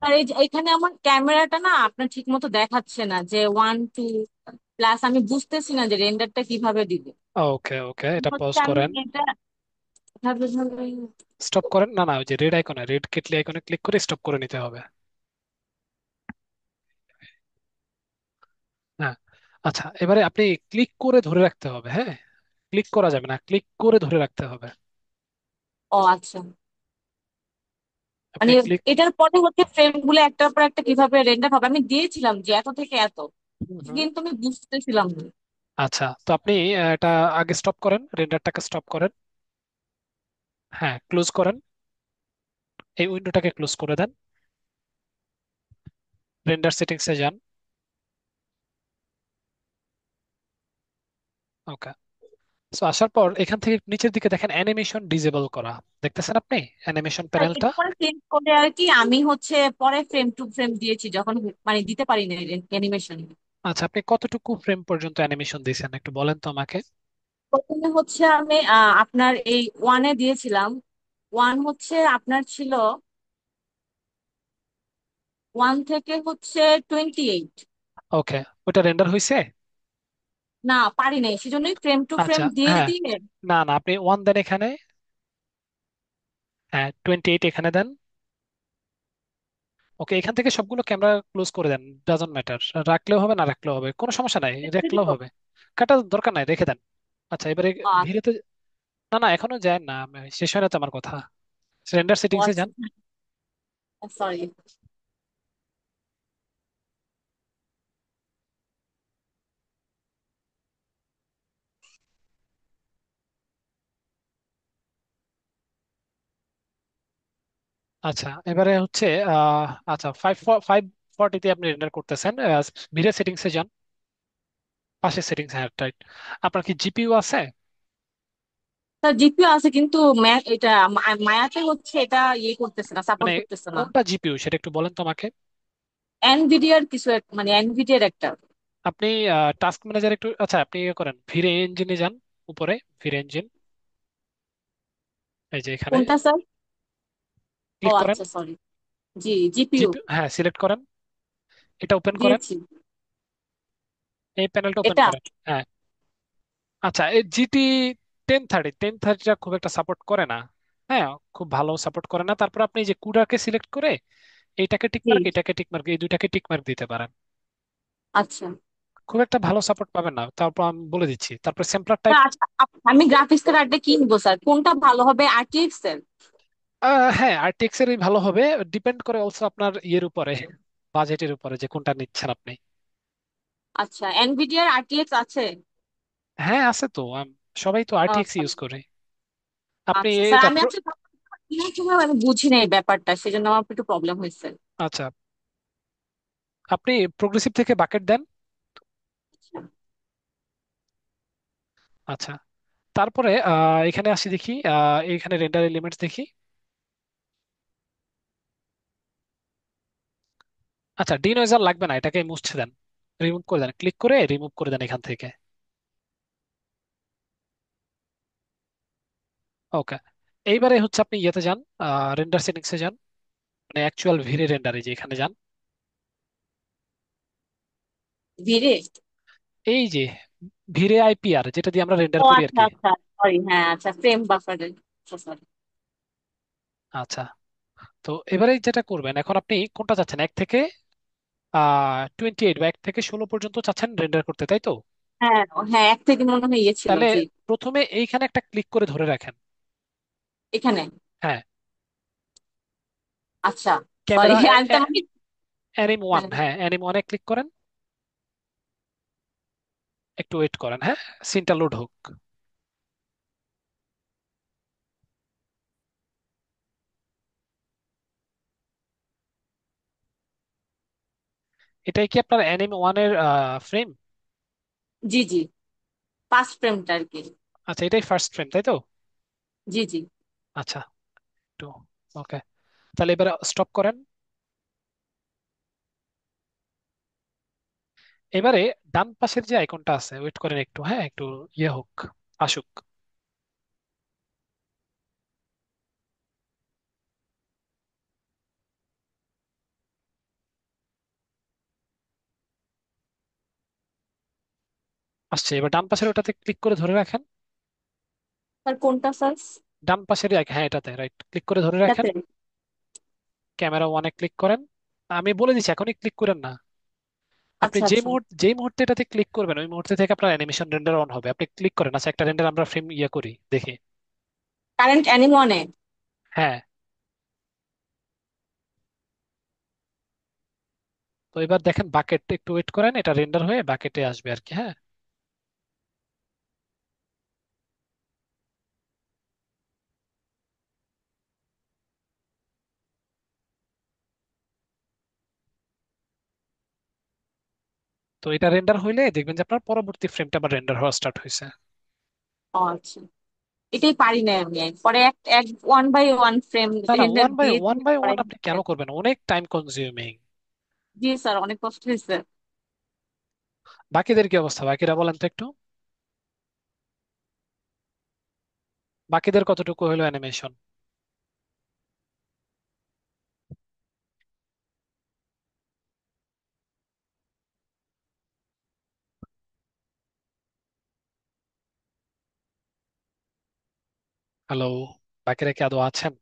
আর এই যে এখানে আমার ক্যামেরাটা না আপনার ঠিক মতো দেখাচ্ছে না যে 1 2, প্লাস আমি বুঝতেছি না যে রেন্ডারটা কিভাবে দিব। ওকে ওকে, এটা পজ হচ্ছে আমি করেন। এটা ভাবে ভাবে স্টপ করেন, না না, ওই যে রেড আইকনে, রেড কেটলি আইকনে ক্লিক করে স্টপ করে নিতে হবে। হ্যাঁ। আচ্ছা, এবারে আপনি ক্লিক করে ধরে রাখতে হবে, হ্যাঁ। ক্লিক করা যাবে না, ক্লিক করে ধরে রাখতে হবে। ও আচ্ছা, আপনি মানে ক্লিক। এটার পরে হচ্ছে ফ্রেম গুলো একটার পর একটা কিভাবে রেন্ডার হবে আমি দিয়েছিলাম যে এত থেকে এত, হুম হুম। কিন্তু আমি বুঝতেছিলাম না। আচ্ছা, তো আপনি এটা আগে স্টপ করেন, রেন্ডারটাকে স্টপ করেন। হ্যাঁ, ক্লোজ করেন, এই উইন্ডোটাকে ক্লোজ করে দেন। রেন্ডার সেটিংসে যান। ওকে। সো আসার পর এখান থেকে নিচের দিকে দেখেন অ্যানিমেশন ডিসেবল করা, দেখতেছেন আপনি অ্যানিমেশন আর প্যানেলটা? এটা পরে চেঞ্জ করে আর কি আমি হচ্ছে পরে ফ্রেম টু ফ্রেম দিয়েছি যখন মানে দিতে পারি না অ্যানিমেশন। আচ্ছা, আপনি কতটুকু ফ্রেম পর্যন্ত অ্যানিমেশন দিয়েছেন একটু বলেন তো আমাকে। প্রথমে হচ্ছে আমি আপনার এই ওয়ানে দিয়েছিলাম। ওয়ান হচ্ছে আপনার ছিল 1 থেকে হচ্ছে 28। ওকে, ওটা রেন্ডার হয়েছে? না পারি নাই, সেজন্যই ফ্রেম টু ফ্রেম আচ্ছা, দিয়ে হ্যাঁ। দিয়ে না না, আপনি ওয়ান দেন এখানে, হ্যাঁ 28 এখানে দেন। ওকে, এখান থেকে সবগুলো ক্যামেরা ক্লোজ করে দেন, ডাজন্ট ম্যাটার। রাখলেও হবে, না রাখলেও হবে, কোনো সমস্যা নাই, রাখলেও হবে। কাটার দরকার নাই, রেখে দেন। আচ্ছা, এবারে আচ্ছা। ভিড়েতে। না না, এখনো যায় না, শেষ হয় না তো আমার কথা। রেন্ডার সেটিংসে আচ্ছা যান। সরি। আচ্ছা, এবারে হচ্ছে আচ্ছা, 540 তে আপনি রেন্ডার করতেছেন। ভিডিও সেটিংসে যান, পাশে সেটিংস, হ্যাঁ রাইট। আপনার কি জিপিইউ আছে? তার জিপিও আছে কিন্তু এটা মায়াতে হচ্ছে এটা ইয়ে করতেছে না, সাপোর্ট মানে করতেছে না। কোনটা জিপিইউ সেটা একটু বলেন তো আমাকে। এনভিডিয়ার কিছু মানে এনভিডিয়ার একটা। আপনি টাস্ক ম্যানেজার একটু, আচ্ছা আপনি ইয়ে করেন, ভিরে ইঞ্জিনে যান, উপরে ভিরে ইঞ্জিন, এই যে এখানে কোনটা স্যার? ও ক্লিক করেন। আচ্ছা সরি। জি জিপিইউ জিপিইউ, হ্যাঁ সিলেক্ট করেন, এটা ওপেন করেন, দিয়েছি। এই প্যানেলটা ওপেন এটা করেন। হ্যাঁ। আচ্ছা, এই জিটি 1030টা খুব একটা সাপোর্ট করে না। হ্যাঁ, খুব ভালো সাপোর্ট করে না। তারপর আপনি এই যে কুডাকে সিলেক্ট করে এইটাকে টিক জি মার্ক, এটাকে টিক মার্ক, এই দুইটাকে টিক মার্ক দিতে পারেন। আচ্ছা। খুব একটা ভালো সাপোর্ট পাবেন না, তারপর আমি বলে দিচ্ছি। তারপর স্যাম্পলার তা টাইপ। আচ্ছা, আমি গ্রাফিক্স কার্ডটা কিনবো স্যার, কোনটা ভালো হবে আরটিএক্স এর? হ্যাঁ, আরটিএক্স এরই ভালো হবে। ডিপেন্ড করে অলসো আপনার ইয়ের উপরে, বাজেটের উপরে, যে কোনটা নিচ্ছেন আপনি। আচ্ছা এনভিডিয়ার আরটিএক্স আছে? হ্যাঁ আছে তো, সবাই তো আরটিএক্স আচ্ছা। ইউজ করে। আপনি আচ্ছা স্যার আমি তারপর। আসলে কেনার সময় আমি বুঝি না এই ব্যাপারটা, সেজন্য আমার একটু প্রবলেম হয়েছে। আচ্ছা, আপনি প্রোগ্রেসিভ থেকে বাকেট দেন। আচ্ছা, তারপরে এখানে আসি দেখি, এখানে রেন্ডার এলিমেন্টস দেখি। আচ্ছা, ডিনয়েজার লাগবে না, এটাকে মুছে দেন, রিমুভ করে দেন, ক্লিক করে রিমুভ করে দেন এখান থেকে। ওকে। এইবারে হচ্ছে আপনি ইয়েতে যান, রেন্ডার সেটিংসে যান, মানে অ্যাকচুয়াল ভিরে রেন্ডারে, যে এখানে যান। ভিড়ে? এই যে ভিরে আইপিআর, যেটা দিয়ে আমরা রেন্ডার ও করি আর আচ্ছা কি। আচ্ছা সরি, হ্যাঁ আচ্ছা ফ্রেম বাফারের। সরি। আচ্ছা, তো এবারে যেটা করবেন, এখন আপনি কোনটা চাচ্ছেন, 1 থেকে 28 বা 1 থেকে 16 পর্যন্ত চাচ্ছেন রেন্ডার করতে, তাই তো? হ্যাঁ হ্যাঁ, এক থেকে মনে হয় ইয়ে ছিল তাহলে জি। প্রথমে এইখানে একটা ক্লিক করে ধরে রাখেন। এখানে? হ্যাঁ। আচ্ছা সরি ক্যামেরা আমি তো মানে অ্যানিম ওয়ান, হ্যাঁ, হ্যাঁ অ্যানিম ওয়ানে ক্লিক করেন, একটু ওয়েট করেন, হ্যাঁ সিনটা লোড হোক। এটাই কি আপনার অ্যানিম ওয়ানের ফ্রেম? জি জি, ফার্স্ট ফ্রেমটা আর কি। আচ্ছা, এটাই ফার্স্ট ফ্রেম, তাই তো? জি জি। আচ্ছা, একটু, ওকে, তাহলে এবারে স্টপ করেন। এবারে ডান পাশের যে আইকনটা আছে, ওয়েট করেন একটু, হ্যাঁ একটু ইয়ে হোক, আসুক। আসছে। এবার ডান পাশের ওটাতে ক্লিক করে ধরে রাখেন। স্যার কোনটা স্যার? ডান পাশের হ্যাঁ, এটাতে রাইট ক্লিক করে ধরে রাখেন। এটাতে? ক্যামেরা ওয়ানে ক্লিক করেন। আমি বলে দিচ্ছি, এখনই ক্লিক করেন না। আপনি আচ্ছা আচ্ছা। যেই মুহূর্তে এটাতে ক্লিক করবেন ওই মুহূর্তে থেকে আপনার অ্যানিমেশন রেন্ডার অন হবে। আপনি ক্লিক করেন। আচ্ছা, একটা রেন্ডার আমরা ফ্রেম করি দেখি। কারেন্ট অ্যানিমনে? হ্যাঁ। তো এবার দেখেন বাকেট, একটু ওয়েট করেন, এটা রেন্ডার হয়ে বাকেটে আসবে আর কি। হ্যাঁ। তো এটা রেন্ডার হইলে দেখবেন যে আপনার পরবর্তী ফ্রেমটা আবার রেন্ডার হওয়া স্টার্ট হয়েছে। ও আচ্ছা, এটাই পারি না আমি। পরে এক এক ওয়ান বাই ওয়ান ফ্রেম না না, রেন্ডার দিয়ে ওয়ান দিয়ে বাই পরে ওয়ান আপনি কেন করবেন? অনেক টাইম কনজিউমিং। জি স্যার, অনেক কষ্ট হয়েছে। বাকিদের কি অবস্থা? বাকিরা বলেন তো একটু। বাকিদের কতটুকু হলো অ্যানিমেশন? হ্যালো, বাকিরা কি আদৌ আছেন?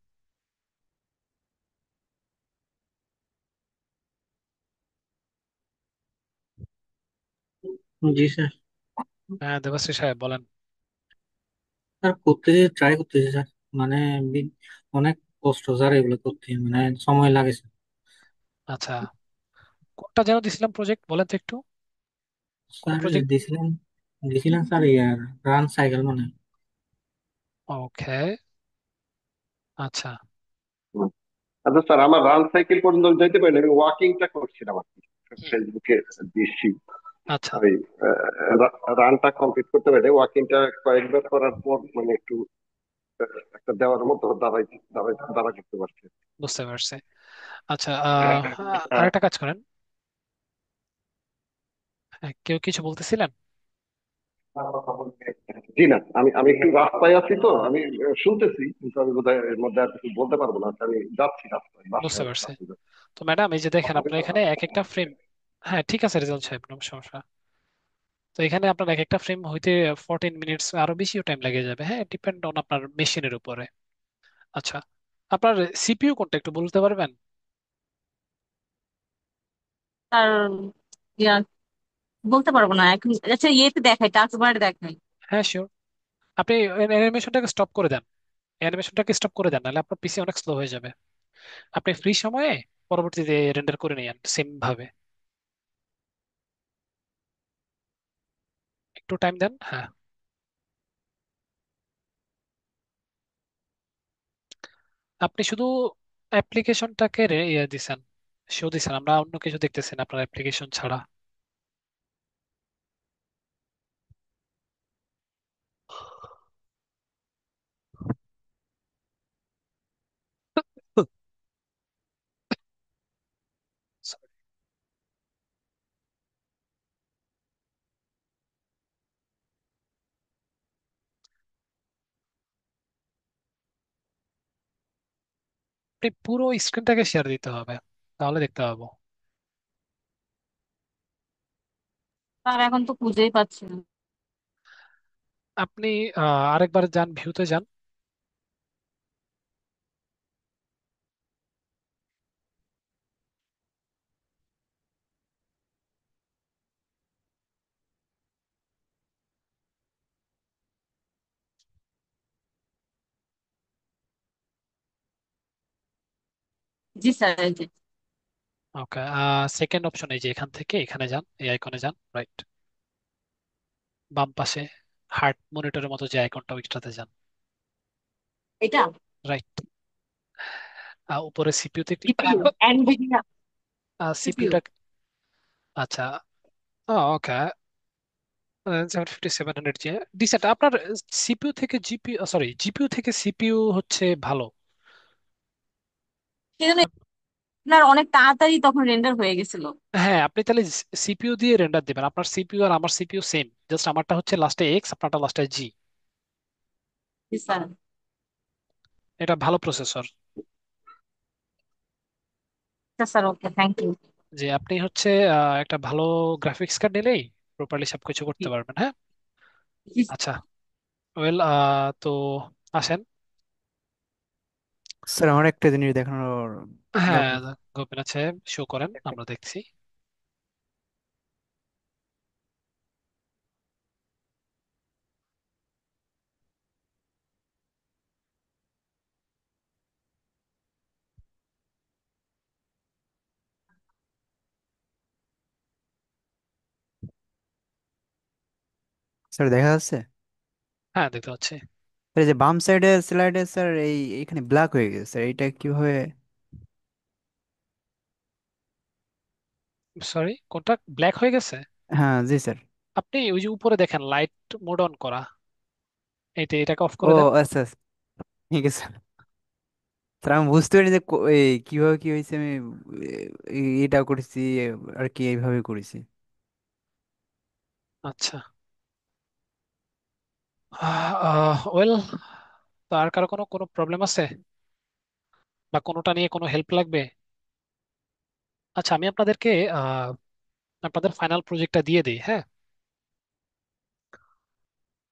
জি স্যার। হ্যাঁ, দেবাশ্রী সাহেব বলেন। স্যার করতেছি, ট্রাই করতেছি স্যার। মানে বি- অনেক কষ্ট স্যার এগুলো করতে, মানে সময় লাগে স্যার। আচ্ছা, কোনটা যেন দিছিলাম প্রজেক্ট, বলেন তো একটু। কোন স্যার প্রজেক্ট? দিছিলেন দিছিলেন স্যার ইয়ার রান সাইকেল মানে। ওকে। আচ্ছা। আচ্ছা স্যার, আমার রান সাইকেল পর্যন্ত আমি যাইতে পারিনি, আমি ওয়াকিংটা করছিলাম আর কি। হুম। ফেসবুকে দিচ্ছি। আচ্ছা, ওই রানটা কমপ্লিট করতে পারি, ওয়াকিংটা কয়েকবার করার পর মানে একটু একটা দেওয়ার মতো দাঁড়াই দাঁড়াই দাঁড়া করতে পারছি। বুঝতে পারছি। আচ্ছা, হ্যাঁ। আরেকটা কাজ করেন। হ্যাঁ, কেউ কিছু বলতেছিলেন? জি না, আমি আমি একটু রাস্তায় আছি, তো আমি শুনতেছি, কিন্তু আমি বোধহয় এর মধ্যে আর কিছু বলতে পারবো না। আচ্ছা, আমি যাচ্ছি রাস্তায়, বুঝতে বাসায় পারছি। রাস্তায় যাচ্ছি। তো ম্যাডাম, এই যে দেখেন আপনার এখানে এক একটা ফ্রেম। হ্যাঁ ঠিক আছে রেজাল্ট সাহেব, কোনো সমস্যা। তো এখানে আপনার এক একটা ফ্রেম হইতে 14 মিনিটস আরো বেশিও টাইম লেগে যাবে। হ্যাঁ, ডিপেন্ড অন আপনার মেশিনের উপরে। আচ্ছা, আপনার সিপিইউ কোনটা একটু বলতে পারবেন? তার ইয়া, বলতে পারবো না এখন। আচ্ছা, ইয়েতে দেখাই, টাস্ক বারে দেখাই। হ্যাঁ শিওর। আপনি অ্যানিমেশনটাকে স্টপ করে দেন। অ্যানিমেশনটাকে স্টপ করে দেন, নাহলে আপনার পিসি অনেক স্লো হয়ে যাবে। আপনি ফ্রি সময়ে পরবর্তীতে রেন্ডার করে নিয়েন সেম ভাবে। একটু টাইম দেন। হ্যাঁ। আপনি শুধু অ্যাপ্লিকেশনটাকে ইয়ে দিছেন, শো দিছেন, আমরা অন্য কিছু দেখতেছেন আপনার অ্যাপ্লিকেশন ছাড়া। Sorry. আপনি পুরো স্ক্রিনটাকে শেয়ার দিতে হবে, তাহলে দেখতে পাবো। তার এখন তো খুঁজেই পাচ্ছি না। আপনি আরেকবার যান, ভিউতে যান। জি স্যার, এই যে। ওকে। সেকেন্ড অপশন, এই যে এখান থেকে এখানে যান, এই আইকনে যান, রাইট। বাম পাশে হার্ট মনিটরের মতো যে আইকনটা, ওইটাতে যান। এটা রাইট। উপরে সিপিইউতে ক্লিক জিপিইউ এনভিডিয়া সিপিইউ। সিপিইউটা। আচ্ছা। ওকে। 750 700 জি ডিসেন্ট। আপনার সিপিইউ থেকে জিপিইউ, সরি জিপিইউ থেকে সিপিইউ হচ্ছে ভালো। সেজন্য আপনার অনেক তাড়াতাড়ি তখন রেন্ডার হয়ে গেছিল। হ্যাঁ, আপনি তাহলে সিপিইউ দিয়ে রেন্ডার দিবেন। আপনার সিপিইউ আর আমার সিপিইউ সেম, জাস্ট আমারটা হচ্ছে লাস্টে এক্স, আপনারটা লাস্টে জি। জি স্যার। এটা ভালো প্রসেসর। আচ্ছা স্যার, ওকে, থ্যাংক ইউ। যে আপনি হচ্ছে একটা ভালো গ্রাফিক্স কার্ড নিলেই প্রপারলি সবকিছু করতে জি। পারবেন। হ্যাঁ, আচ্ছা, ওয়েল, তো আসেন। স্যার আমার একটা জিনিস দেখানোর হ্যাঁ, দরকার। গোপীনাথ সাহেব শো করেন, আমরা দেখছি। স্যার দেখা যাচ্ছে? হ্যাঁ, দেখতে পাচ্ছি। স্যার এই যে বাম সাইডে স্লাইডে স্যার এই এখানে ব্ল্যাক হয়ে গেছে স্যার, এইটা কিভাবে? সরি, কোনটা ব্ল্যাক হয়ে গেছে? হ্যাঁ জি স্যার। আপনি ওই যে উপরে দেখেন লাইট মোড অন করা, এটাকে অফ ও করে দেন। আচ্ছা আচ্ছা, ঠিক আছে স্যার। স্যার আমি বুঝতে পারিনি যে এই কিভাবে কি হয়েছে, আমি এটা করেছি আর কি, এইভাবে করেছি। আচ্ছা, ওয়েল, তো আর কারো কোনো কোনো প্রবলেম আছে, বা কোনোটা নিয়ে কোনো হেল্প লাগবে? আচ্ছা, আমি আপনাদেরকে আহ, আপনাদের ফাইনাল প্রজেক্টটা দিয়ে দিই। হ্যাঁ,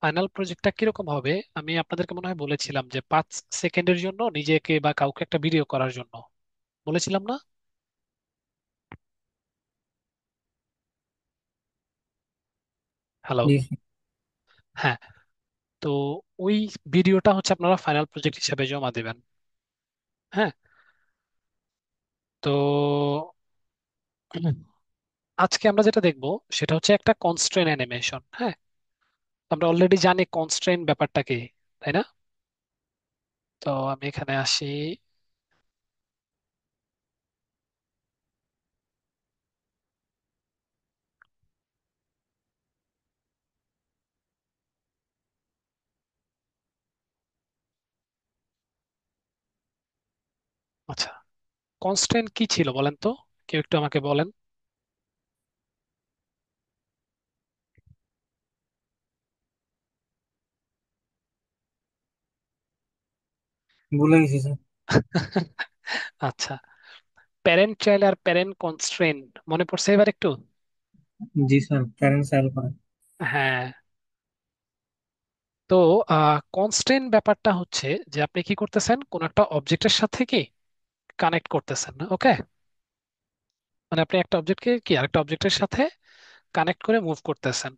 ফাইনাল প্রজেক্টটা কিরকম হবে, আমি আপনাদেরকে মনে হয় বলেছিলাম যে 5 সেকেন্ডের জন্য নিজেকে বা কাউকে একটা ভিডিও করার জন্য বলেছিলাম না? হ্যালো। জি হ্যাঁ, তো ওই ভিডিওটা হচ্ছে আপনারা ফাইনাল প্রজেক্ট হিসেবে জমা দেবেন। হ্যাঁ, তো আজকে আমরা যেটা দেখব সেটা হচ্ছে একটা কনস্ট্রেন অ্যানিমেশন। হ্যাঁ, আমরা অলরেডি জানি কনস্ট্রেন ব্যাপারটা কি, তাই না? তো আমি এখানে আসি। আচ্ছা, কনস্ট্রেন কি ছিল বলেন তো, কেউ একটু আমাকে বলেন। ভুলে গেছি স্যার। আচ্ছা, প্যারেন্ট চাইল্ড আর প্যারেন্ট কনস্ট্রেন মনে পড়ছে এবার একটু? জি স্যার, প্যারেন্টস হেল্প করে। হ্যাঁ, তো কনস্ট্রেন ব্যাপারটা হচ্ছে যে আপনি কি করতেছেন, কোন একটা অবজেক্টের সাথে কি কানেক্ট করতেছেন। ওকে, মানে আপনি একটা অবজেক্টকে কি আরেকটা অবজেক্টের সাথে কানেক্ট করে মুভ করতেছেন।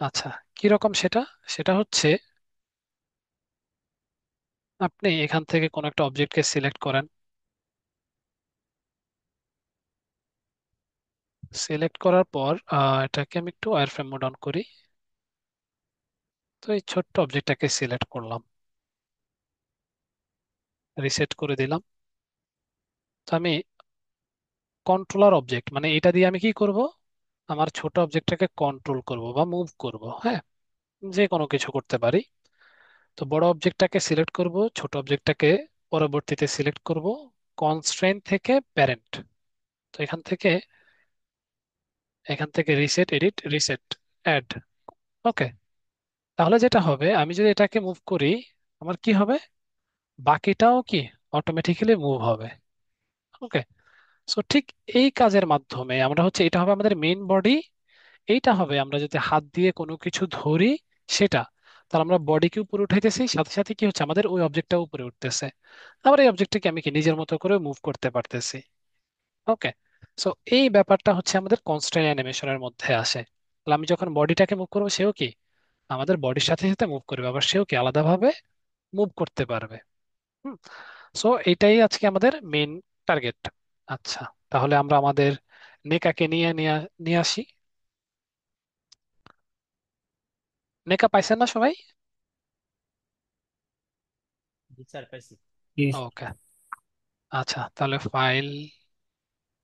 আচ্ছা, কিরকম সেটা? সেটা হচ্ছে আপনি এখান থেকে কোন একটা অবজেক্টকে সিলেক্ট করেন। সিলেক্ট করার পর এটাকে আমি একটু ওয়্যার ফ্রেম মোড অন করি। তো এই ছোট্ট অবজেক্টটাকে সিলেক্ট করলাম, রিসেট করে দিলাম। তো আমি কন্ট্রোলার অবজেক্ট, মানে এটা দিয়ে আমি কি করব, আমার ছোট অবজেক্টটাকে কন্ট্রোল করব বা মুভ করব। হ্যাঁ, যে কোনো কিছু করতে পারি। তো বড় অবজেক্টটাকে সিলেক্ট করব, ছোট অবজেক্টটাকে পরবর্তীতে সিলেক্ট করব। কনস্ট্রেইন থেকে প্যারেন্ট, তো এখান থেকে রিসেট, এডিট, রিসেট, অ্যাড। ওকে, তাহলে যেটা হবে, আমি যদি এটাকে মুভ করি, আমার কি হবে, বাকিটাও কি অটোমেটিক্যালি মুভ হবে। ওকে, সো ঠিক এই কাজের মাধ্যমে আমরা হচ্ছে, এটা হবে আমাদের মেইন বডি। এইটা হবে আমরা যদি হাত দিয়ে কোনো কিছু ধরি সেটা, তাহলে আমরা বডিকে উপরে উঠাইতেছি, সাথে সাথে কি হচ্ছে, আমাদের ওই অবজেক্টটা উপরে উঠতেছে। আবার এই অবজেক্টটাকে আমি কি নিজের মতো করে মুভ করতে পারতেছি। ওকে, সো এই ব্যাপারটা হচ্ছে আমাদের কনস্ট্রেন্ট অ্যানিমেশনের মধ্যে আসে। তাহলে আমি যখন বডিটাকে মুভ করবো, সেও কি আমাদের বডির সাথে সাথে মুভ করবে, আবার সেও কি আলাদাভাবে মুভ করতে পারবে। হুম, সো এটাই আজকে আমাদের মেইন টার্গেট। আচ্ছা, তাহলে আমরা আমাদের নেকাকে নিয়ে নিয়ে নিয়ে আসি। নেকা পাইছেন না সবাই? জি স্যার পাইছি। জি ওকে, আচ্ছা, তাহলে ফাইল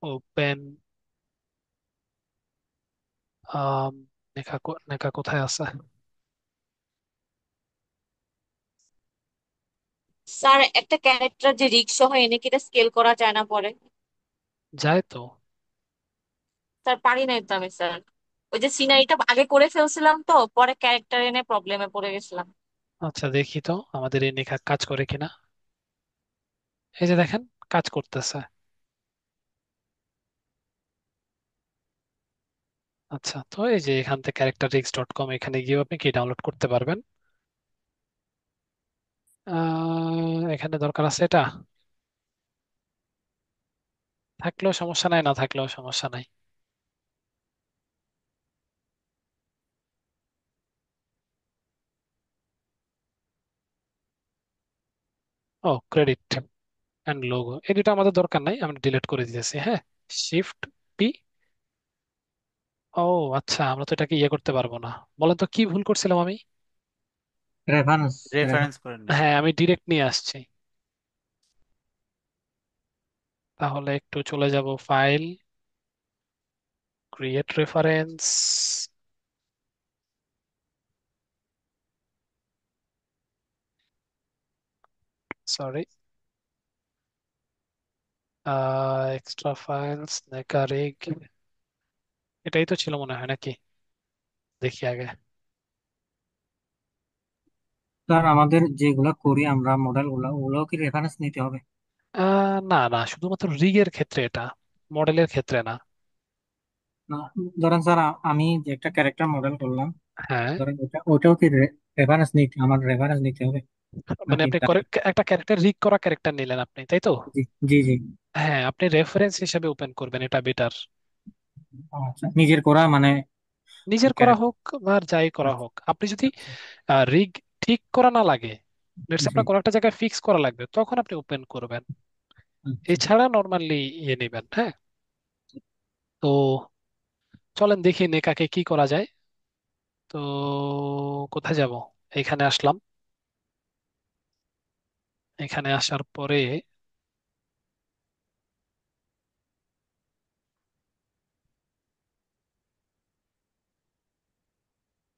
ওপেন। নেকা কোথায় আছে? স্যার, একটা ক্যারেক্টার যে রিক্সা হয় এনে কি এটা স্কেল করা যায় না পরে? যায় তো। স্যার পারি নাই তো আমি স্যার। ওই যে সিনারিটা আগে করে ফেলছিলাম, তো পরে ক্যারেক্টার এনে প্রবলেমে পড়ে গেছিলাম। আচ্ছা, দেখি তো আমাদের এই নেকা কাজ করে কিনা। এই যে দেখেন, কাজ করতেছে। আচ্ছা, তো এই যে এখান থেকে characterix.com, এখানে গিয়ে আপনি কি ডাউনলোড করতে পারবেন। এখানে দরকার আছে এটা, থাকলেও সমস্যা নাই, না থাকলেও সমস্যা নাই। ও, ক্রেডিট অ্যান্ড লোগো, এই দুটো আমাদের দরকার নাই, আমি ডিলিট করে দিতেছি। হ্যাঁ, শিফট পি। ও আচ্ছা, আমরা তো এটাকে ইয়ে করতে পারবো না। বলেন তো কি ভুল করছিলাম আমি। রেফারেন্স। রেফারেন্স করেন নাই। হ্যাঁ, আমি ডিরেক্ট নিয়ে আসছি। তাহলে একটু চলে যাব file, create reference, sorry, extra files নেকারিগ, এটাই তো ছিল মনে হয় নাকি, দেখি আগে। স্যার আমাদের যেগুলা করি আমরা মডেল গুলা, ওগুলো কি রেফারেন্স নিতে হবে? না না, শুধুমাত্র রিগের ক্ষেত্রে এটা, মডেলের ক্ষেত্রে না। না, ধরেন স্যার আমি যে একটা ক্যারেক্টার মডেল করলাম, হ্যাঁ, ধরেন ওটাও কি রেফারেন্স নিতে, আমার রেফারেন্স নিতে হবে মানে নাকি আপনি একটা ক্যারেক্টার, রিগ করা ক্যারেক্টার নিলেন আপনি, তাই তো। জি জি জি। হ্যাঁ, আপনি রেফারেন্স হিসেবে ওপেন করবেন, এটা বেটার। আচ্ছা, নিজের করা মানে নিজের করা ক্যারেক্টার। হোক বা যাই করা আচ্ছা হোক, আপনি যদি আচ্ছা রিগ ঠিক করা না লাগে, লেটস জি আপনার কোনো একটা জায়গায় ফিক্স করা লাগবে, তখন আপনি ওপেন করবেন। আচ্ছা। এছাড়া নর্মালি ইয়ে নেবেন। হ্যাঁ, তো চলেন দেখি নেকাকে কি করা যায়। তো কোথায় যাব, এখানে আসলাম। এখানে আসার পরে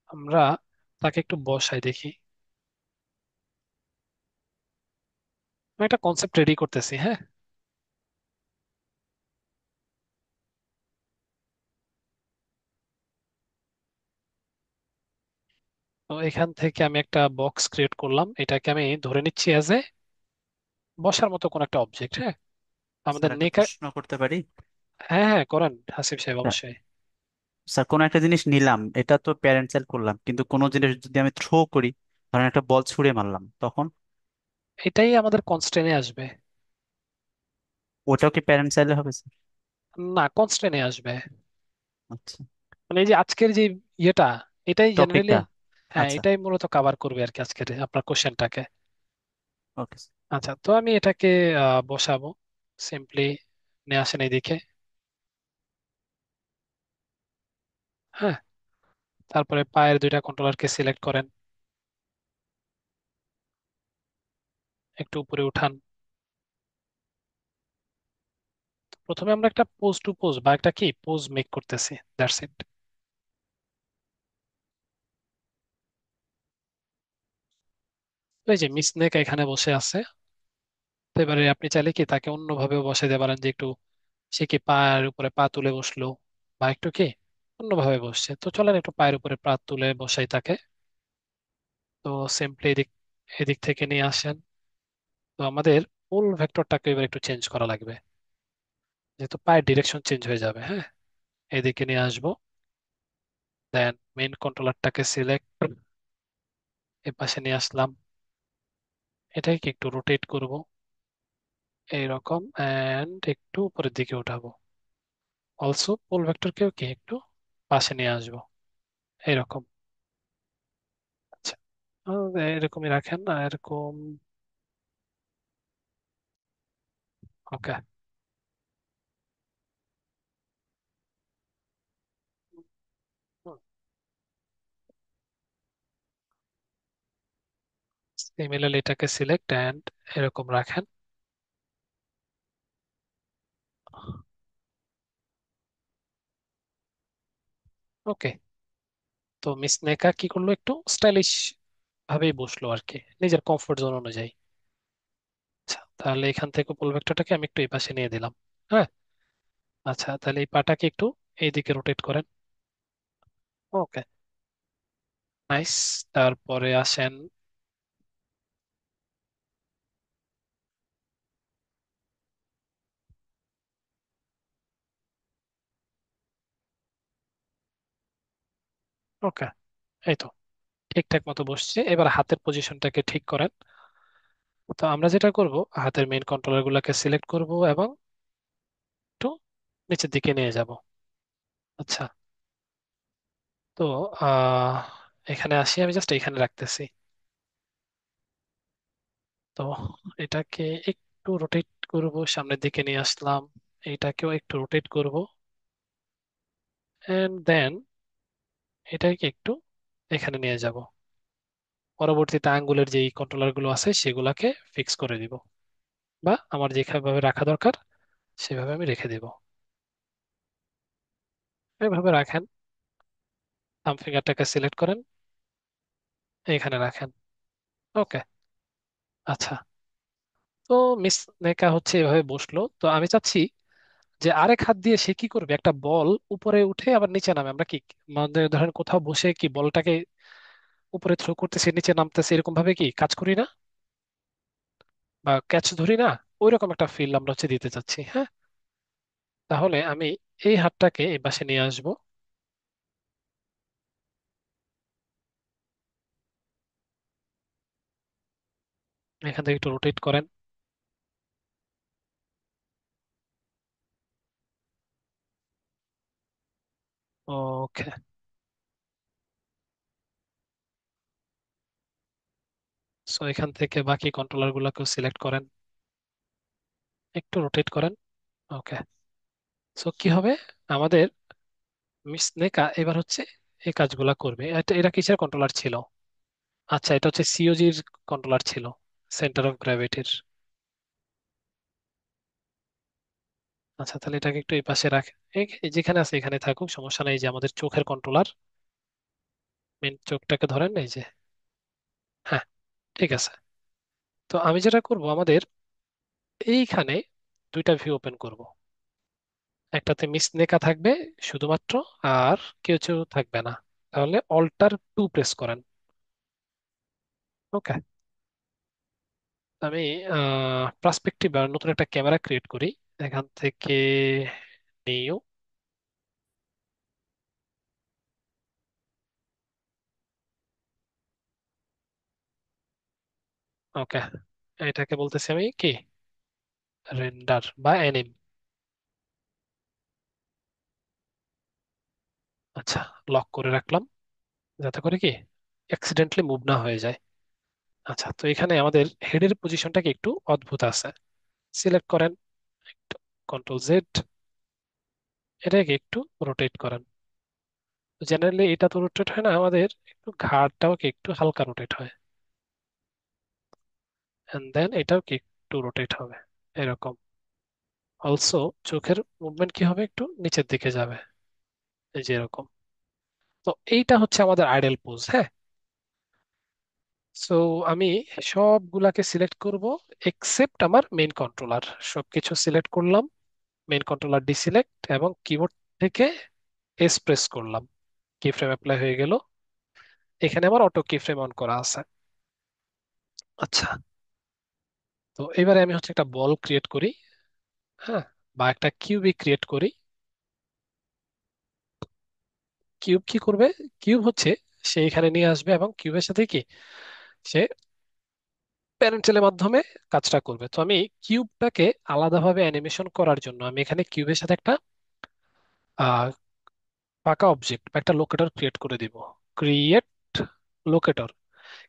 আমরা তাকে একটু বসাই দেখি। আমি একটা কনসেপ্ট রেডি করতেছি। হ্যাঁ, তো এখান থেকে আমি একটা বক্স ক্রিয়েট করলাম, এটাকে আমি ধরে নিচ্ছি অ্যাজ এ বসার মতো কোন একটা অবজেক্ট। হ্যাঁ, স্যার আমাদের একটা নেকা। প্রশ্ন করতে পারি? হ্যাঁ হ্যাঁ, করেন হাসিব সাহেব, স্যার অবশ্যই। স্যার, কোনো একটা জিনিস নিলাম, এটা তো প্যারেন্ট চাইল্ড করলাম, কিন্তু কোনো জিনিস যদি আমি থ্রো করি, ধরেন একটা বল ছুঁড়ে মারলাম, তখন এটাই আমাদের কনস্ট্রেনে আসবে। ওটাও কি প্যারেন্ট চাইল্ড হবে স্যার? না, কনস্ট্রেনে আসবে। আচ্ছা, মানে এই যে আজকের যে ইয়েটা, এটাই জেনারেলি, টপিকটা। হ্যাঁ আচ্ছা, এটাই মূলত কভার করবে আর কি আজকের আপনার কোশ্চেনটাকে। ওকে। আচ্ছা, তো আমি এটাকে বসাবো সিম্পলি, নিয়ে আসেন এইদিকে। হ্যাঁ, তারপরে পায়ের দুইটা কন্ট্রোলারকে সিলেক্ট করেন, একটু উপরে উঠান। প্রথমে আমরা একটা পোজ টু পোজ বা একটা কি পোজ মেক করতেছি, দ্যাটস ইট। এই যে মিস নেক এখানে বসে আছে, তো এবারে আপনি চাইলে কি তাকে অন্যভাবেও বসাইতে পারেন, যে একটু সে কি পায়ের উপরে পা তুলে বসলো, বা একটু কি অন্যভাবে বসছে। তো চলেন একটু পায়ের উপরে পা তুলে বসাই তাকে। তো সিম্পলি এদিক এদিক থেকে নিয়ে আসেন। তো আমাদের ফুল ভেক্টরটাকে এবার একটু চেঞ্জ করা লাগবে, যেহেতু পায়ের ডিরেকশন চেঞ্জ হয়ে যাবে। হ্যাঁ, এদিকে নিয়ে আসবো, দেন মেইন কন্ট্রোলারটাকে সিলেক্ট, এ পাশে নিয়ে আসলাম, এটাকে একটু রোটেট করব এইরকম, এন্ড একটু উপরের দিকে উঠাবো। অলসো পোল ভেক্টরকেও কি একটু পাশে নিয়ে আসবো এইরকম। আচ্ছা, এরকমই রাখেন না, এরকম। ওকে, সিমিলারলি এটাকে সিলেক্ট এন্ড এরকম রাখেন। ওকে, তো মিস নেকা কি করলো, একটু স্টাইলিশ ভাবেই বসলো আর কি, নিজের কমফোর্ট জোন অনুযায়ী। আচ্ছা, তাহলে এখান থেকে পুল ভেক্টরটাকে আমি একটু এই পাশে নিয়ে দিলাম। হ্যাঁ, আচ্ছা তাহলে এই পাটাকে একটু এইদিকে রোটেট করেন। ওকে, নাইস। তারপরে আসেন, ওকে, এই তো ঠিকঠাক মতো বসছে। এবার হাতের পজিশনটাকে ঠিক করেন। তো আমরা যেটা করব, হাতের মেইন কন্ট্রোলার গুলাকে সিলেক্ট করব এবং একটু নিচের দিকে নিয়ে যাব। আচ্ছা, তো আহ এখানে আসি, আমি জাস্ট এখানে রাখতেছি। তো এটাকে একটু রোটেট করব, সামনের দিকে নিয়ে আসলাম। এটাকেও একটু রোটেট করব, এন্ড দেন এটাকে একটু এখানে নিয়ে যাব। পরবর্তীতে আঙ্গুলের যেই কন্ট্রোলার গুলো আছে সেগুলাকে ফিক্স করে দিব, বা আমার যেভাবে রাখা দরকার সেভাবে আমি রেখে দিব। এভাবে রাখেন। থাম্ব ফিঙ্গারটাকে সিলেক্ট করেন, এখানে রাখেন। ওকে। আচ্ছা, তো মিস নেকা হচ্ছে এভাবে বসলো। তো আমি চাচ্ছি যে আরেক হাত দিয়ে সে কি করবে, একটা বল উপরে উঠে আবার নিচে নামে। আমরা কি মানে ধরেন কোথাও বসে কি বলটাকে উপরে থ্রো করতেছি, নিচে নামতেছে, এরকম ভাবে কি কাজ করি না, বা ক্যাচ ধরি না, ওইরকম একটা ফিল আমরা হচ্ছে দিতে চাচ্ছি। হ্যাঁ, তাহলে আমি এই হাতটাকে এই পাশে নিয়ে আসবো। এখান থেকে একটু রোটেট করেন। ওকে, সো এখান থেকে বাকি কন্ট্রোলার গুলোকেও সিলেক্ট করেন, একটু রোটেট করেন। ওকে, সো কি হবে, আমাদের মিস নেকা এবার হচ্ছে এই কাজগুলা করবে। এটা কিসের কন্ট্রোলার ছিল? আচ্ছা, এটা হচ্ছে সিওজির কন্ট্রোলার ছিল, সেন্টার অফ গ্র্যাভিটির। আচ্ছা, তাহলে এটাকে একটু এই পাশে রাখ। যেখানে আছে এখানে থাকুক, সমস্যা নেই। যে আমাদের চোখের কন্ট্রোলার, মেন চোখটাকে ধরেন, এই যে। হ্যাঁ, ঠিক আছে। তো আমি যেটা করব, আমাদের এইখানে দুইটা ভিউ ওপেন করব। একটাতে মিস নেকা থাকবে শুধুমাত্র, আর কিছু থাকবে না। তাহলে অল্টার টু প্রেস করেন। ওকে, আমি পার্সপেক্টিভ আর নতুন একটা ক্যামেরা ক্রিয়েট করি। এখান থেকে নিউ। ওকে, এটাকে বলতেছি আমি কি, রেন্ডার বা অ্যানিম। আচ্ছা, লক করে রাখলাম যাতে করে কি অ্যাক্সিডেন্টলি মুভ না হয়ে যায়। আচ্ছা, তো এখানে আমাদের হেডের পজিশনটাকে একটু অদ্ভুত আছে। সিলেক্ট করেন, একটু কন্ট্রোল জেড, এটাকে একটু রোটেট করেন। জেনারেলি এটা তো রোটেট হয় না, আমাদের একটু ঘাড়টাও কি একটু হালকা রোটেট হয়। এন্ড দেন এটাও কি একটু রোটেট হবে, এরকম। অলসো চোখের মুভমেন্ট কি হবে, একটু নিচের দিকে যাবে, এই যে এরকম। তো এইটা হচ্ছে আমাদের আইডল পোজ। হ্যাঁ, সো আমি সবগুলাকে সিলেক্ট করব এক্সেপ্ট আমার মেইন কন্ট্রোলার। সবকিছু সিলেক্ট করলাম, মেইন কন্ট্রোলার ডিসিলেক্ট, এবং কিবোর্ড থেকে এস প্রেস করলাম। কি ফ্রেম অ্যাপ্লাই হয়ে গেল। এখানে আমার অটো কি ফ্রেম অন করা আছে। আচ্ছা, তো এবারে আমি হচ্ছে একটা বল ক্রিয়েট করি। হ্যাঁ, বা একটা কিউবই ক্রিয়েট করি। কিউব কি করবে, কিউব হচ্ছে সে এখানে নিয়ে আসবে, এবং কিউবের সাথে কি সে প্যারেন্টেলের মাধ্যমে কাজটা করবে। তো আমি কিউবটাকে আলাদাভাবে অ্যানিমেশন করার জন্য আমি এখানে কিউবের সাথে একটা আহ, ফাঁকা অবজেক্ট বা একটা লোকেটর ক্রিয়েট করে দিব। Create locator.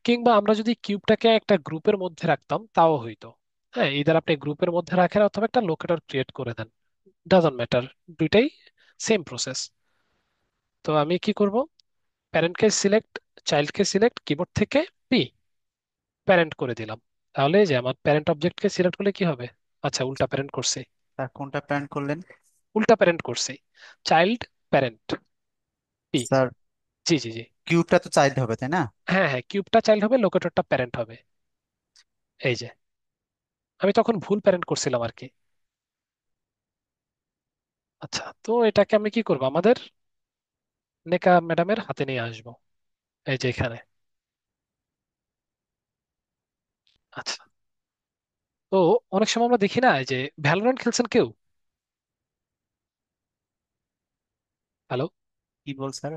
কিংবা আমরা যদি কিউবটাকে একটা গ্রুপের মধ্যে রাখতাম তাও হইতো। হ্যাঁ, ইদার আপনি গ্রুপের মধ্যে রাখেন অথবা একটা লোকেটর ক্রিয়েট করে দেন, ডাজন্ট ম্যাটার, দুইটাই সেম প্রসেস। তো আমি কি করব, প্যারেন্টকে সিলেক্ট, চাইল্ডকে সিলেক্ট, কিবোর্ড থেকে পি প্যারেন্ট করে দিলাম। তাহলে এই যে আমার প্যারেন্ট অবজেক্টকে সিলেক্ট করলে কি হবে, আচ্ছা উল্টা প্যারেন্ট করছে। স্যার কোনটা প্ল্যান করলেন? উল্টা প্যারেন্ট করছে, চাইল্ড প্যারেন্ট পি। স্যার জি জি জি। কিউবটা তো চাইল্ড হবে তাই না? হ্যাঁ হ্যাঁ, কিউবটা চাইল্ড হবে, লোকেটরটা প্যারেন্ট হবে। এই যে, আমি তখন ভুল প্যারেন্ট করছিলাম আর কি। আচ্ছা, তো এটাকে আমি কি করব, আমাদের নেকা ম্যাডামের হাতে নিয়ে আসবো, এই যে এখানে। আচ্ছা, তো অনেক সময় আমরা দেখি না, এই যে ভ্যালোরেন্ট খেলছেন কেউ? হ্যালো? কি বল স্যার?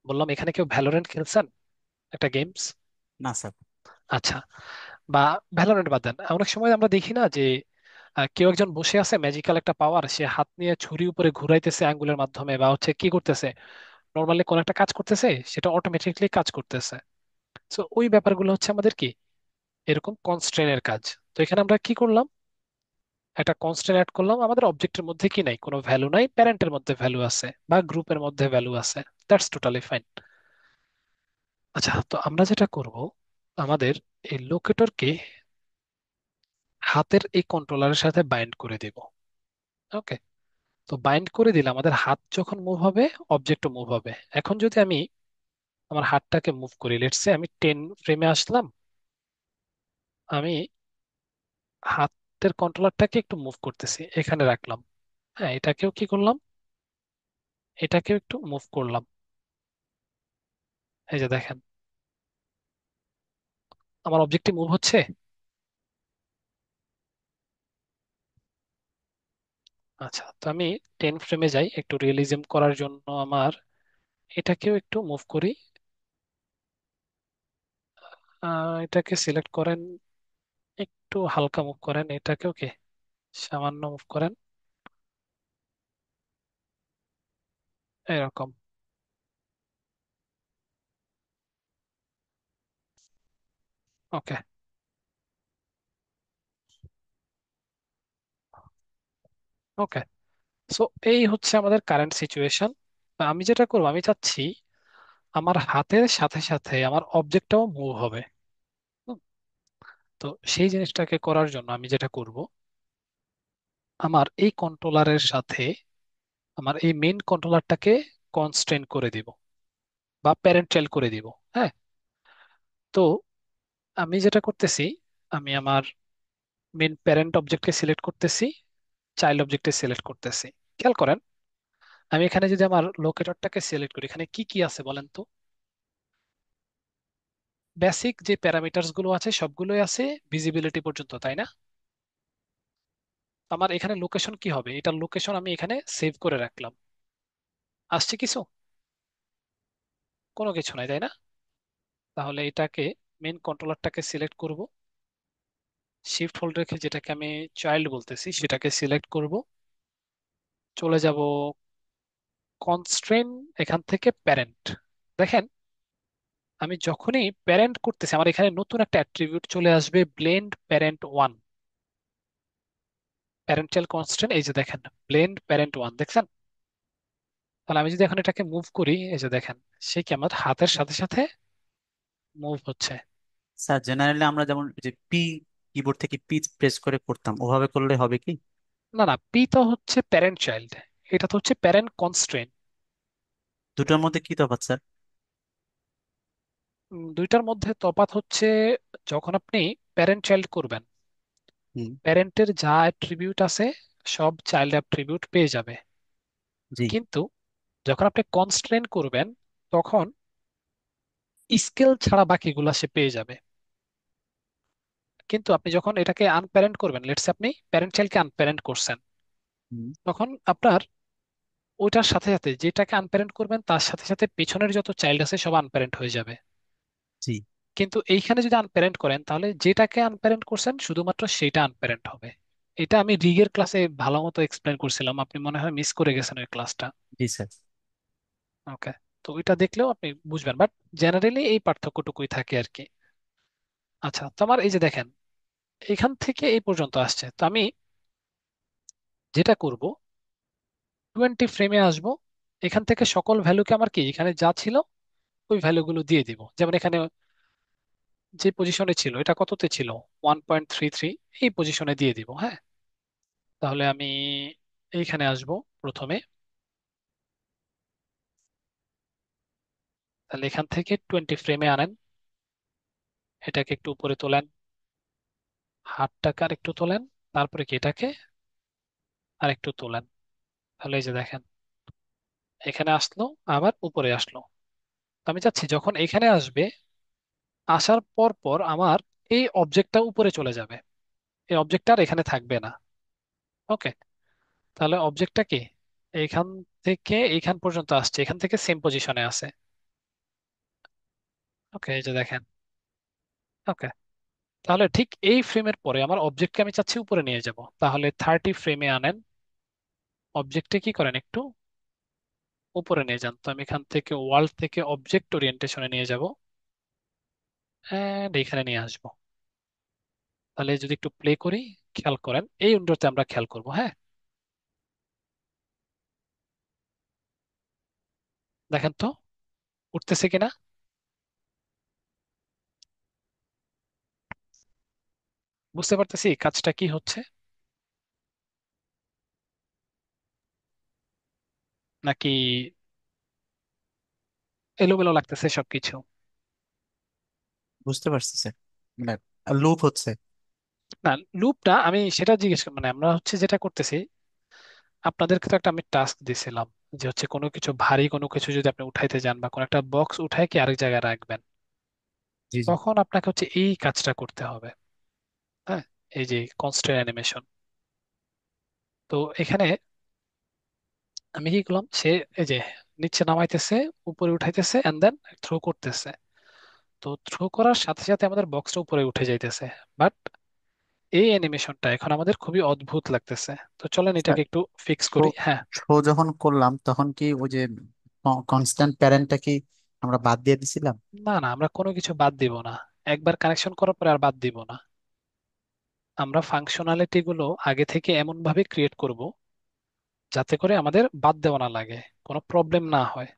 বললাম এখানে কেউ ভ্যালোরেন্ট খেলছেন, একটা গেমস? না স্যার। আচ্ছা, বা ভ্যালোরেন্ট বাদ দেন, অনেক সময় আমরা দেখি না যে কেউ একজন বসে আছে, ম্যাজিক্যাল একটা পাওয়ার, সে হাত নিয়ে ছুরি উপরে ঘুরাইতেছে আঙ্গুলের মাধ্যমে, বা হচ্ছে কি করতেছে, নর্মালি কোন একটা কাজ করতেছে, সেটা অটোমেটিকলি কাজ করতেছে। তো ওই ব্যাপারগুলো হচ্ছে আমাদের কি, এরকম কনস্ট্রেনের কাজ। তো এখানে আমরা কি করলাম, একটা কনস্ট্রেন্ট অ্যাড করলাম, আমাদের অবজেক্টের মধ্যে কি নাই, কোনো ভ্যালু নাই, প্যারেন্টের মধ্যে ভ্যালু আছে বা গ্রুপের মধ্যে ভ্যালু আছে, দ্যাটস টোটালি ফাইন। আচ্ছা, তো আমরা যেটা করব, আমাদের এই লোকেটরকে হাতের এই কন্ট্রোলারের সাথে বাইন্ড করে দেব। ওকে, তো বাইন্ড করে দিলে আমাদের হাত যখন মুভ হবে, অবজেক্টও মুভ হবে। এখন যদি আমি আমার হাতটাকে মুভ করি, লেটস সে আমি 10 ফ্রেমে আসলাম, আমি হাতের কন্ট্রোলারটাকে একটু মুভ করতেছি, এখানে রাখলাম। হ্যাঁ, এটাকেও কি করলাম, এটাকেও একটু মুভ করলাম। এই যে দেখেন, আমার অবজেক্টটি মুভ হচ্ছে। আচ্ছা, তো আমি 10 ফ্রেমে যাই একটু রিয়েলিজম করার জন্য, আমার এটাকেও একটু মুভ করি। এটাকে সিলেক্ট করেন, একটু হালকা মুভ করেন, এটাকেও কি সামান্য মুভ করেন, এরকম। ওকে, ওকে। সো এই হচ্ছে আমাদের কারেন্ট সিচুয়েশন। আমি যেটা করবো, আমি চাচ্ছি আমার হাতের সাথে সাথে আমার অবজেক্টটাও মুভ হবে। হুম, তো সেই জিনিসটাকে করার জন্য আমি যেটা করব, আমার এই কন্ট্রোলারের সাথে আমার এই মেইন কন্ট্রোলারটাকে কনস্ট্রেন করে দিব বা প্যারেন্ট চাইল্ড করে দিব। হ্যাঁ, তো আমি যেটা করতেছি, আমি আমার মেইন প্যারেন্ট অবজেক্টকে সিলেক্ট করতেছি, চাইল্ড অবজেক্টে সিলেক্ট করতেছি। খেয়াল করেন, আমি এখানে যদি আমার লোকেটরটাকে সিলেক্ট করি, এখানে কি কি আছে বলেন তো? বেসিক যে প্যারামিটারস গুলো আছে সবগুলোই আছে ভিজিবিলিটি পর্যন্ত, তাই না? আমার এখানে লোকেশন কি হবে, এটার লোকেশন আমি এখানে সেভ করে রাখলাম। আসছে কিছু? কোনো কিছু নাই, তাই না? তাহলে এটাকে, মেইন কন্ট্রোলারটাকে সিলেক্ট করব, শিফট হোল্ড রেখে যেটাকে আমি চাইল্ড বলতেছি সেটাকে সিলেক্ট করব, চলে যাব কনস্ট্রেন, এখান থেকে প্যারেন্ট। দেখেন, আমি যখনই প্যারেন্ট করতেছি, আমার এখানে নতুন একটা অ্যাট্রিবিউট চলে আসবে, blend parent one, parental constraint. এই যে দেখেন, ব্লেন্ড প্যারেন্ট ওয়ান, দেখছেন? তাহলে আমি যদি এখন এটাকে মুভ করি, এই যে দেখেন, সে কি আমার হাতের সাথে সাথে মুভ হচ্ছে। স্যার জেনারেলি আমরা যেমন যে পি কিবোর্ড থেকে পি প্রেস করে করতাম, ওভাবে করলে হবে কি? না না, পি তো হচ্ছে প্যারেন্ট চাইল্ড, এটা তো হচ্ছে প্যারেন্ট কনস্ট্রেন্ট। দুটোর মধ্যে কি তফাৎ স্যার? দুইটার মধ্যে তফাৎ হচ্ছে, যখন আপনি প্যারেন্ট চাইল্ড করবেন, হুম। প্যারেন্টের যা অ্যাট্রিবিউট আছে সব চাইল্ড অ্যাট্রিবিউট পেয়ে যাবে। জি। কিন্তু যখন আপনি কনস্ট্রেন্ট করবেন, তখন স্কেল ছাড়া বাকিগুলা সে পেয়ে যাবে। কিন্তু আপনি যখন এটাকে আনপ্যারেন্ট করবেন, লেটস আপনি প্যারেন্ট চাইল্ডকে আনপ্যারেন্ট করছেন, হুম। তখন আপনার ওইটার সাথে সাথে যেটাকে আনপ্যারেন্ট করবেন তার সাথে সাথে পেছনের যত চাইল্ড আছে সব আনপ্যারেন্ট হয়ে যাবে। জি। কিন্তু এইখানে যদি আনপ্যারেন্ট করেন, তাহলে যেটাকে আনপ্যারেন্ট করছেন শুধুমাত্র সেইটা আনপ্যারেন্ট হবে। এটা আমি রিগের ক্লাসে ভালো মতো এক্সপ্লেন করছিলাম, আপনি মনে হয় মিস করে গেছেন ওই ক্লাসটা। জি স্যার। ওকে, তো ওইটা দেখলেও আপনি বুঝবেন, বাট জেনারেলি এই পার্থক্যটুকুই থাকে আর কি। আচ্ছা, তো আমার এই যে দেখেন, এখান থেকে এই পর্যন্ত আসছে, তো আমি যেটা করব, 20 ফ্রেমে আসবো, এখান থেকে সকল ভ্যালুকে আমার কি এখানে যা ছিল ওই ভ্যালুগুলো দিয়ে দিব। যেমন এখানে যে পজিশনে ছিল, এটা কততে ছিল, 1.33, এই পজিশনে দিয়ে দিব। হ্যাঁ, তাহলে আমি এইখানে আসব প্রথমে, তাহলে এখান থেকে 20 ফ্রেমে আনেন, এটাকে একটু উপরে তোলেন, হাতটাকে আর একটু তোলেন, তারপরে কি এটাকে আর একটু তোলেন। তাহলে এই যে দেখেন, এখানে আসলো, আবার উপরে আসলো। তো আমি চাচ্ছি যখন এখানে আসবে, আসার পর পর আমার এই অবজেক্টটা উপরে চলে যাবে, এই অবজেক্টটা আর এখানে থাকবে না। ওকে, তাহলে অবজেক্টটা কি এইখান থেকে এইখান পর্যন্ত আসছে, এখান থেকে সেম পজিশনে আছে। ওকে, এই যে দেখেন। ওকে, তাহলে ঠিক এই ফ্রেমের পরে আমার অবজেক্টকে আমি চাচ্ছি উপরে নিয়ে যাব, তাহলে 30 ফ্রেমে আনেন, অবজেক্টে কি করেন একটু উপরে নিয়ে যান। তো আমি এখান থেকে ওয়ার্ল্ড থেকে অবজেক্ট ওরিয়েন্টেশনে নিয়ে যাব, এন্ড এখানে নিয়ে আসবো। তাহলে যদি একটু প্লে করি, খেয়াল করেন এই উইন্ডোতে আমরা খেয়াল করব। হ্যাঁ, দেখেন তো উঠতেছে কিনা। বুঝতে পারতেছি কাজটা কি হচ্ছে, নাকি এলোমেলো লাগতেছে সবকিছু? বুঝতে পারছি স্যার, মানে লুপ হচ্ছে। না, লুপটা আমি সেটা জিজ্ঞেস মানে আমরা হচ্ছে যেটা করতেছি, আপনাদেরকে তো একটা আমি টাস্ক দিছিলাম যে হচ্ছে কোনো কিছু ভারী কোনো কিছু যদি আপনি উঠাইতে যান বা কোনো একটা বক্স উঠায় কি আরেক জায়গায় রাখবেন, জি জি। তখন আপনাকে হচ্ছে এই কাজটা করতে হবে। হ্যাঁ, এই যে কনস্ট্রেন্ট অ্যানিমেশন। তো এখানে আমি কি করলাম, সে এই যে নিচে নামাইতেছে, উপরে উঠাইতেছে এন্ড দেন থ্রো করতেছে। তো থ্রো করার সাথে সাথে আমাদের বক্সটা উপরে উঠে যাইতেছে, বাট এই অ্যানিমেশনটা এখন আমাদের খুবই অদ্ভুত লাগতেছে। তো চলেন স্যার, এটাকে একটু ফিক্স থ্রো করি। হ্যাঁ, থ্রো যখন করলাম তখন কি ওই যে কনস্ট্যান্ট প্যারেন্টটা কি আমরা বাদ দিয়ে দিছিলাম? না না, আমরা কোনো কিছু বাদ দিব না, একবার কানেকশন করার পরে আর বাদ দিব না। আমরা ফাংশনালিটি গুলো আগে থেকে এমন ভাবে ক্রিয়েট করব যাতে করে আমাদের বাদ দেওয়া না লাগে, কোনো প্রবলেম না হয়।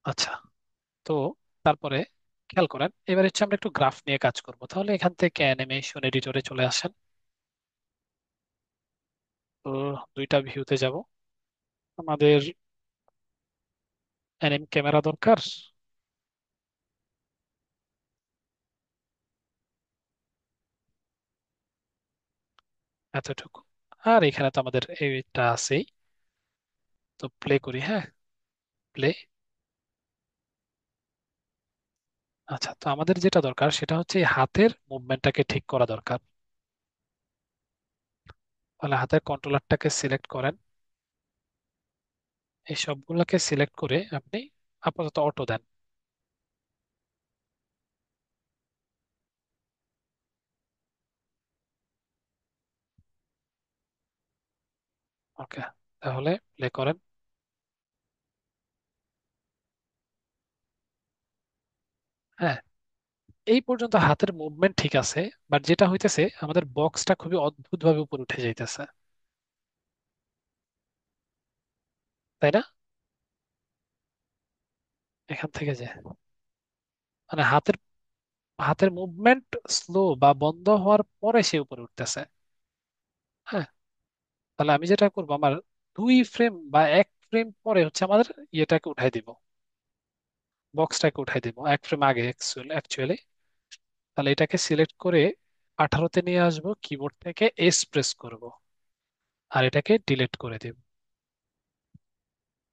আচ্ছা, তো তারপরে খেয়াল করেন এবার হচ্ছে আমরা একটু গ্রাফ নিয়ে কাজ করব। তাহলে এখান থেকে অ্যানিমেশন এডিটরে চলে আসেন। তো দুইটা ভিউতে যাব, আমাদের অ্যানিম ক্যামেরা দরকার এতটুকু, আর এখানে তো আমাদের এইটা আছেই। তো প্লে করি। হ্যাঁ, প্লে। আচ্ছা, তো আমাদের যেটা দরকার সেটা হচ্ছে এই হাতের মুভমেন্টটাকে ঠিক করা দরকার। তাহলে হাতের কন্ট্রোলারটাকে সিলেক্ট করেন, এই সবগুলোকে সিলেক্ট করে আপনি আপাতত অটো দেন। ওকে, তাহলে প্লে করেন। হ্যাঁ, এই পর্যন্ত হাতের মুভমেন্ট ঠিক আছে, বাট যেটা হইতেছে আমাদের বক্সটা খুবই অদ্ভুত ভাবে উপর উঠে যাইতেছে, তাই না? এখান থেকে যে মানে হাতের হাতের মুভমেন্ট স্লো বা বন্ধ হওয়ার পরে সে উপরে উঠতেছে। হ্যাঁ, তাহলে আমি যেটা করবো, আমার 2 ফ্রেম বা 1 ফ্রেম পরে হচ্ছে আমাদের ইয়েটাকে উঠাই দিব, বক্সটাকে উঠাই দিব 1 ফ্রেম আগে অ্যাকচুয়ালি। তাহলে এটাকে সিলেক্ট করে 18তে নিয়ে আসবো, কিবোর্ড থেকে এস প্রেস করব, আর এটাকে ডিলিট করে দিব।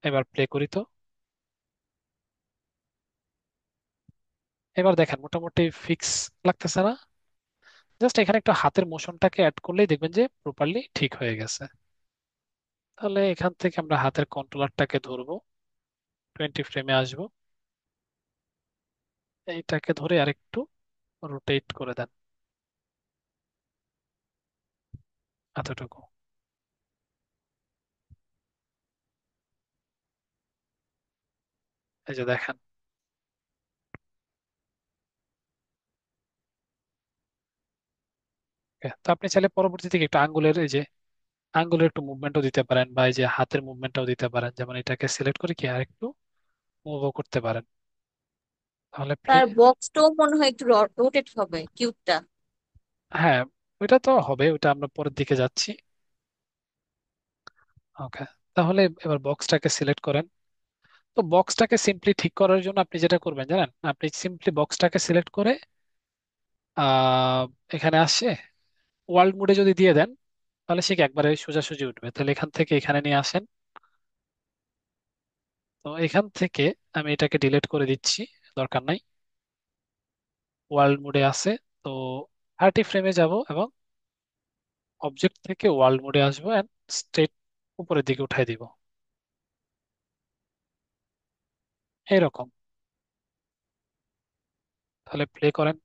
এবার প্লে করি তো। এবার দেখেন মোটামুটি ফিক্স লাগতেছে না? জাস্ট এখানে একটু হাতের মোশনটাকে অ্যাড করলেই দেখবেন যে প্রপারলি ঠিক হয়ে গেছে। তাহলে এখান থেকে আমরা হাতের কন্ট্রোলারটাকে ধরবো, 20 ফ্রেমে আসবো, এইটাকে ধরে আরেকটু রোটেট করে দেন এতটুকু। এই যে দেখেন। Okay, তো আপনি চাইলে পরবর্তী থেকে একটু আঙ্গুলের এই যে আঙ্গুলের একটু মুভমেন্টও দিতে পারেন, বা এই যে হাতের মুভমেন্টটাও দিতে পারেন, যেমন এটাকে সিলেক্ট করে কি আর একটু মুভও করতে পারেন। তাহলে প্লে। তার বক্সটাও মনে হয় একটু রোটেট হবে কিউবটা। হ্যাঁ, ওইটা তো হবে, ওইটা আমরা পরের দিকে যাচ্ছি। ওকে, তাহলে এবার বক্সটাকে সিলেক্ট করেন। তো বক্সটাকে সিম্পলি ঠিক করার জন্য আপনি যেটা করবেন জানেন, আপনি সিম্পলি বক্সটাকে সিলেক্ট করে আহ এখানে আসে ওয়ার্ল্ড মোডে যদি দিয়ে দেন, তাহলে সে কি একবারে সোজাসুজি উঠবে। তাহলে এখান থেকে এখানে নিয়ে আসেন। তো এখান থেকে আমি এটাকে ডিলিট করে দিচ্ছি, দরকার নাই। ওয়ার্ল্ড মোডে আছে, তো 30 ফ্রেমে যাব এবং অবজেক্ট থেকে ওয়ার্ল্ড মোডে আসবো, এন্ড স্ট্রেট উপরের দিকে উঠাই দিব এরকম। তাহলে প্লে করেন।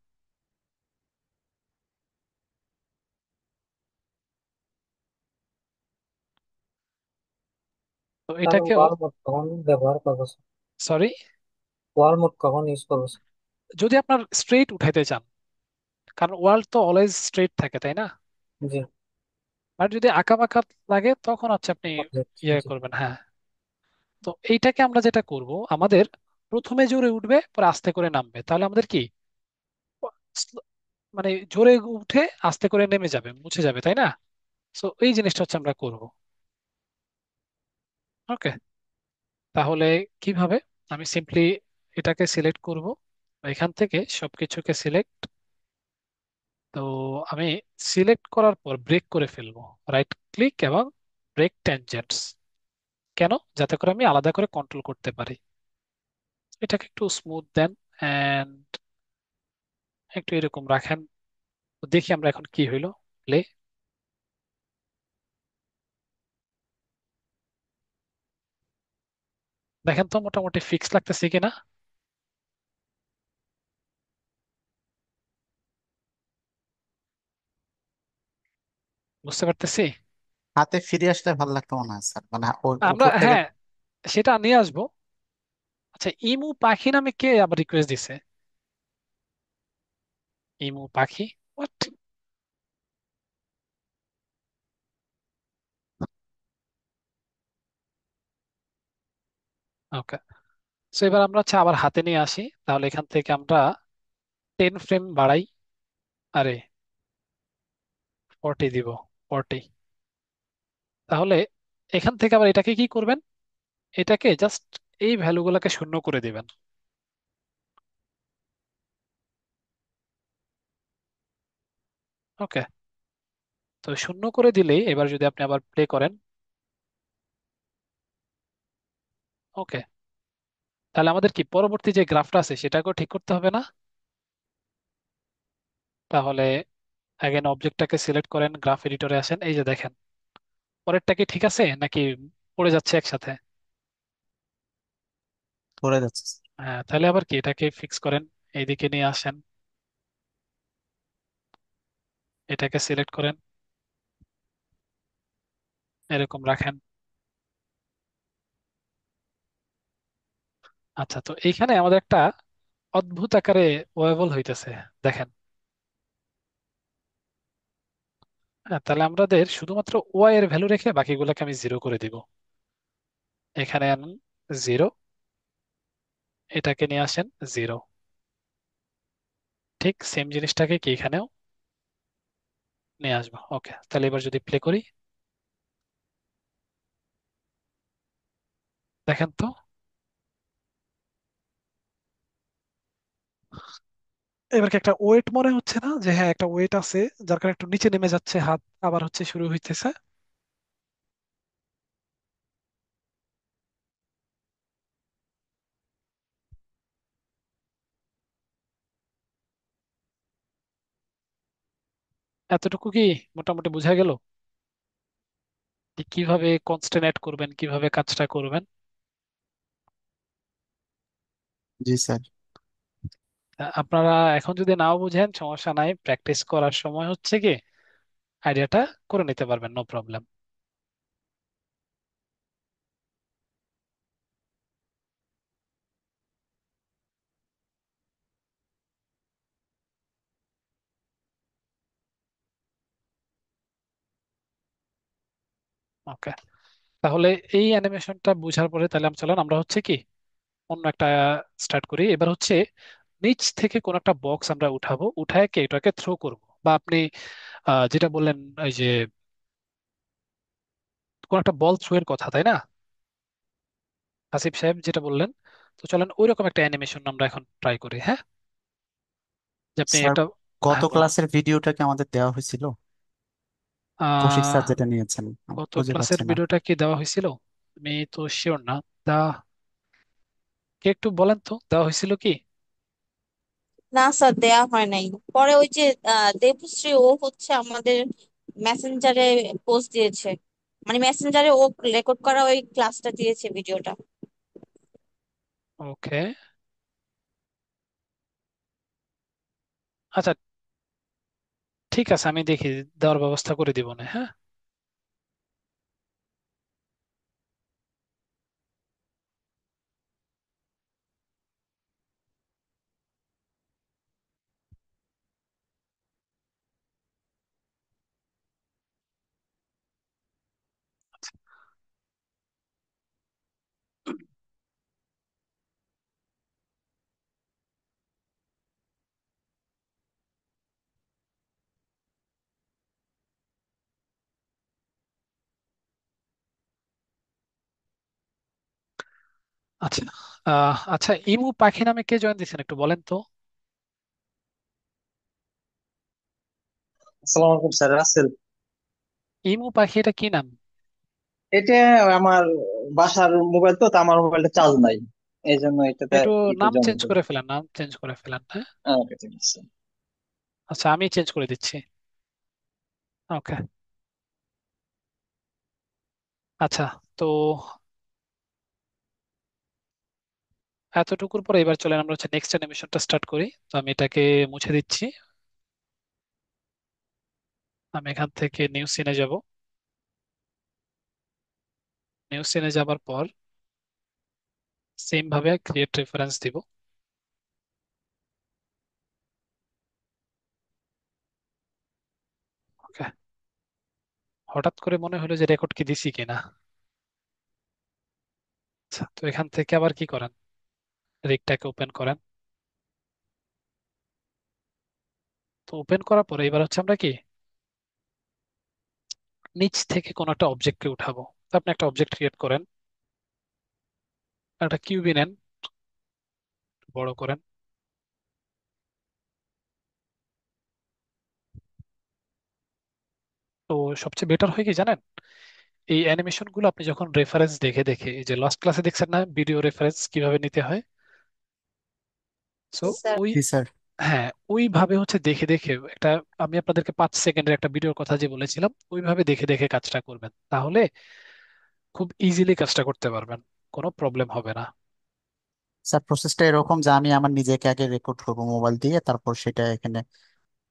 তো তার এটাকেও, ওয়াল মোড কখন ব্যবহার করবো স্যার? সরি, ওয়াল মোড কখন ইউজ করবো স্যার? যদি আপনার স্ট্রেট উঠাইতে চান, কারণ ওয়ার্ল্ড তো অলওয়েজ স্ট্রেট থাকে তাই না। জি। আর যদি আঁকা বাঁকা লাগে তখন হচ্ছে আপনি object, ইয়ে জি। করবেন, হ্যাঁ। তো এইটাকে আমরা যেটা করব, আমাদের প্রথমে জোরে উঠবে পরে আস্তে করে নামবে, তাহলে আমাদের কি স্লো- মানে জোরে উঠে আস্তে করে নেমে যাবে, মুছে যাবে তাই না। সো এই জিনিসটা হচ্ছে আমরা করব। ওকে, তাহলে কিভাবে, আমি সিম্পলি এটাকে সিলেক্ট করব, এখান থেকে সবকিছুকে সিলেক্ট। তো আমি সিলেক্ট করার পর ব্রেক করে ফেলবো, রাইট ক্লিক এবং ব্রেক ট্যানজেন্টস। কেন? যাতে করে আমি আলাদা করে কন্ট্রোল করতে পারি। এটাকে একটু স্মুথ দেন এন্ড একটু এরকম রাখেন। তো দেখি আমরা এখন কি হইলো। প্লে। দেখেন তো মোটামুটি ফিক্স লাগতেছে কিনা। বুঝতে পারতেছি। হাতে ফিরে আসলে ভালো লাগতো মনে হয় স্যার, মানে আমরা, উপর থেকে। হ্যাঁ, সেটা নিয়ে আসবো। আচ্ছা, ইমু পাখি নামে কে আবার রিকোয়েস্ট দিছে? ইমু পাখি, হোয়াট? ওকে, সো এবার আমরা হচ্ছে আবার হাতে নিয়ে আসি। তাহলে এখান থেকে আমরা 10 ফ্রেম বাড়াই। আরে 40 দিব, 40। তাহলে এখান থেকে আবার এটাকে কি করবেন, এটাকে জাস্ট এই ভ্যালুগুলোকে শূন্য করে দিবেন। ওকে, তো শূন্য করে দিলেই এবার যদি আপনি আবার প্লে করেন, ওকে, তাহলে আমাদের কি পরবর্তী যে গ্রাফটা আছে সেটাকেও ঠিক করতে হবে না? তাহলে অ্যাগেন অবজেক্টটাকে সিলেক্ট করেন, গ্রাফ এডিটরে আসেন, এই যে দেখেন পরেরটা কি ঠিক আছে নাকি পড়ে যাচ্ছে একসাথে? পড়ে যাচ্ছে স্যার। হ্যাঁ, তাহলে আবার কি এটাকে ফিক্স করেন, এইদিকে নিয়ে আসেন, এটাকে সিলেক্ট করেন, এরকম রাখেন। আচ্ছা, তো এইখানে আমাদের একটা অদ্ভুত আকারে ওয়েবল হইতেছে, দেখেন। হ্যাঁ, তাহলে আমাদের শুধুমাত্র ওয়াই এর ভ্যালু রেখে বাকিগুলোকে আমি জিরো করে দিব। এখানে আনুন 0, এটাকে নিয়ে আসেন 0। ঠিক সেম জিনিসটাকে কি এখানেও নিয়ে আসবো। ওকে, তাহলে এবার যদি প্লে করি, দেখেন তো এবার কি একটা ওয়েট মনে হচ্ছে না, যে হ্যাঁ একটা ওয়েট আছে, যার কারণে একটু নিচে নেমে যাচ্ছে হাত, আবার হচ্ছে শুরু হইতেছে। এতটুকু কি মোটামুটি বোঝা গেল যে কিভাবে কনস্ট্যান্ট অ্যাড করবেন, কিভাবে কাজটা করবেন? জি স্যার। আপনারা এখন যদি নাও বুঝেন সমস্যা নাই, প্র্যাকটিস করার সময় হচ্ছে কি আইডিয়াটা করে নিতে পারবেন, নো প্রবলেম। ওকে, তাহলে এই অ্যানিমেশনটা বুঝার পরে তাহলে চলেন আমরা হচ্ছে কি অন্য একটা স্টার্ট করি। এবার হচ্ছে নিচ থেকে কোন একটা বক্স আমরা উঠাবো, উঠায় কি এটাকে থ্রো করব, বা আপনি যেটা বললেন ওই যে কোন একটা বল থ্রো এর কথা, তাই না আসিফ সাহেব যেটা বললেন? তো চলেন ওইরকম একটা অ্যানিমেশন আমরা এখন ট্রাই করি, হ্যাঁ। যে আপনি স্যার, একটা, গত হ্যাঁ বলুন। ক্লাসের ভিডিওটা কি আমাদের দেওয়া হয়েছিল? কৌশিক স্যার আহ যেটা নিয়েছেন, আমি গত খুঁজে ক্লাসের পাচ্ছি না। ভিডিওটা কি দেওয়া হয়েছিল? আমি তো শিওর না। দা কে একটু বলেন তো দেওয়া হয়েছিল কি? না স্যার, দেয়া হয় নাই। পরে ওই যে দেবশ্রী, ও হচ্ছে আমাদের মেসেঞ্জারে পোস্ট দিয়েছে। মানে মেসেঞ্জারে ও রেকর্ড করা ওই ক্লাসটা দিয়েছে ভিডিওটা। ওকে, আচ্ছা ঠিক আছে, আমি দেখি, দেওয়ার ব্যবস্থা করে দিব না, হ্যাঁ। আচ্ছা, আচ্ছা, ইমু পাখি নামে কে জয়েন দিয়েছেন একটু বলেন তো। আসসালামু আলাইকুম স্যার, রাসেল। ইমু পাখি এটা কি নাম? এটা আমার বাসার মোবাইল, তো আমার মোবাইলটা চার্জ নাই, এই জন্য এটাতে একটু ইতে নাম জমা চেঞ্জ দেবো। করে ফেলেন, নাম চেঞ্জ করে ফেলেন, হ্যাঁ। ওকে, ঠিক আছে। আচ্ছা, আমি চেঞ্জ করে দিচ্ছি। ওকে, আচ্ছা, তো এতটুকুর পরে এবার চলেন আমরা হচ্ছে নেক্সট অ্যানিমেশনটা স্টার্ট করি। তো আমি এটাকে মুছে দিচ্ছি। আমি এখান থেকে নিউ সিনে যাব। নিউ সিনে যাবার পর সেম ভাবে ক্রিয়েট রেফারেন্স দিব। ওকে, হঠাৎ করে মনে হলো যে রেকর্ড কি দিছি কিনা। আচ্ছা, তো এখান থেকে আবার কি করেন, রিগটাকে ওপেন করেন। তো ওপেন করার পরে এবার হচ্ছে আমরা কি নিচ থেকে কোনো একটা অবজেক্টকে উঠাবো। তো আপনি একটা অবজেক্ট ক্রিয়েট করেন, একটা কিউবি নেন, বড় করেন। তো সবচেয়ে বেটার হয় কি জানেন, এই অ্যানিমেশন গুলো আপনি যখন রেফারেন্স দেখে দেখে, এই যে লাস্ট ক্লাসে দেখছেন না ভিডিও রেফারেন্স কিভাবে নিতে হয়, সো স্যার। ওই, জি স্যার। হ্যাঁ ওইভাবে হচ্ছে দেখে দেখে একটা, আমি আপনাদেরকে 5 সেকেন্ডের একটা ভিডিওর কথা যে বলেছিলাম ওইভাবে দেখে দেখে কাজটা করবেন, তাহলে খুব ইজিলি কাজটা করতে পারবেন, কোনো প্রবলেম হবে না। স্যার প্রসেসটা এরকম যে আমি আমার নিজেকে আগে রেকর্ড করব মোবাইল দিয়ে, তারপর সেটা এখানে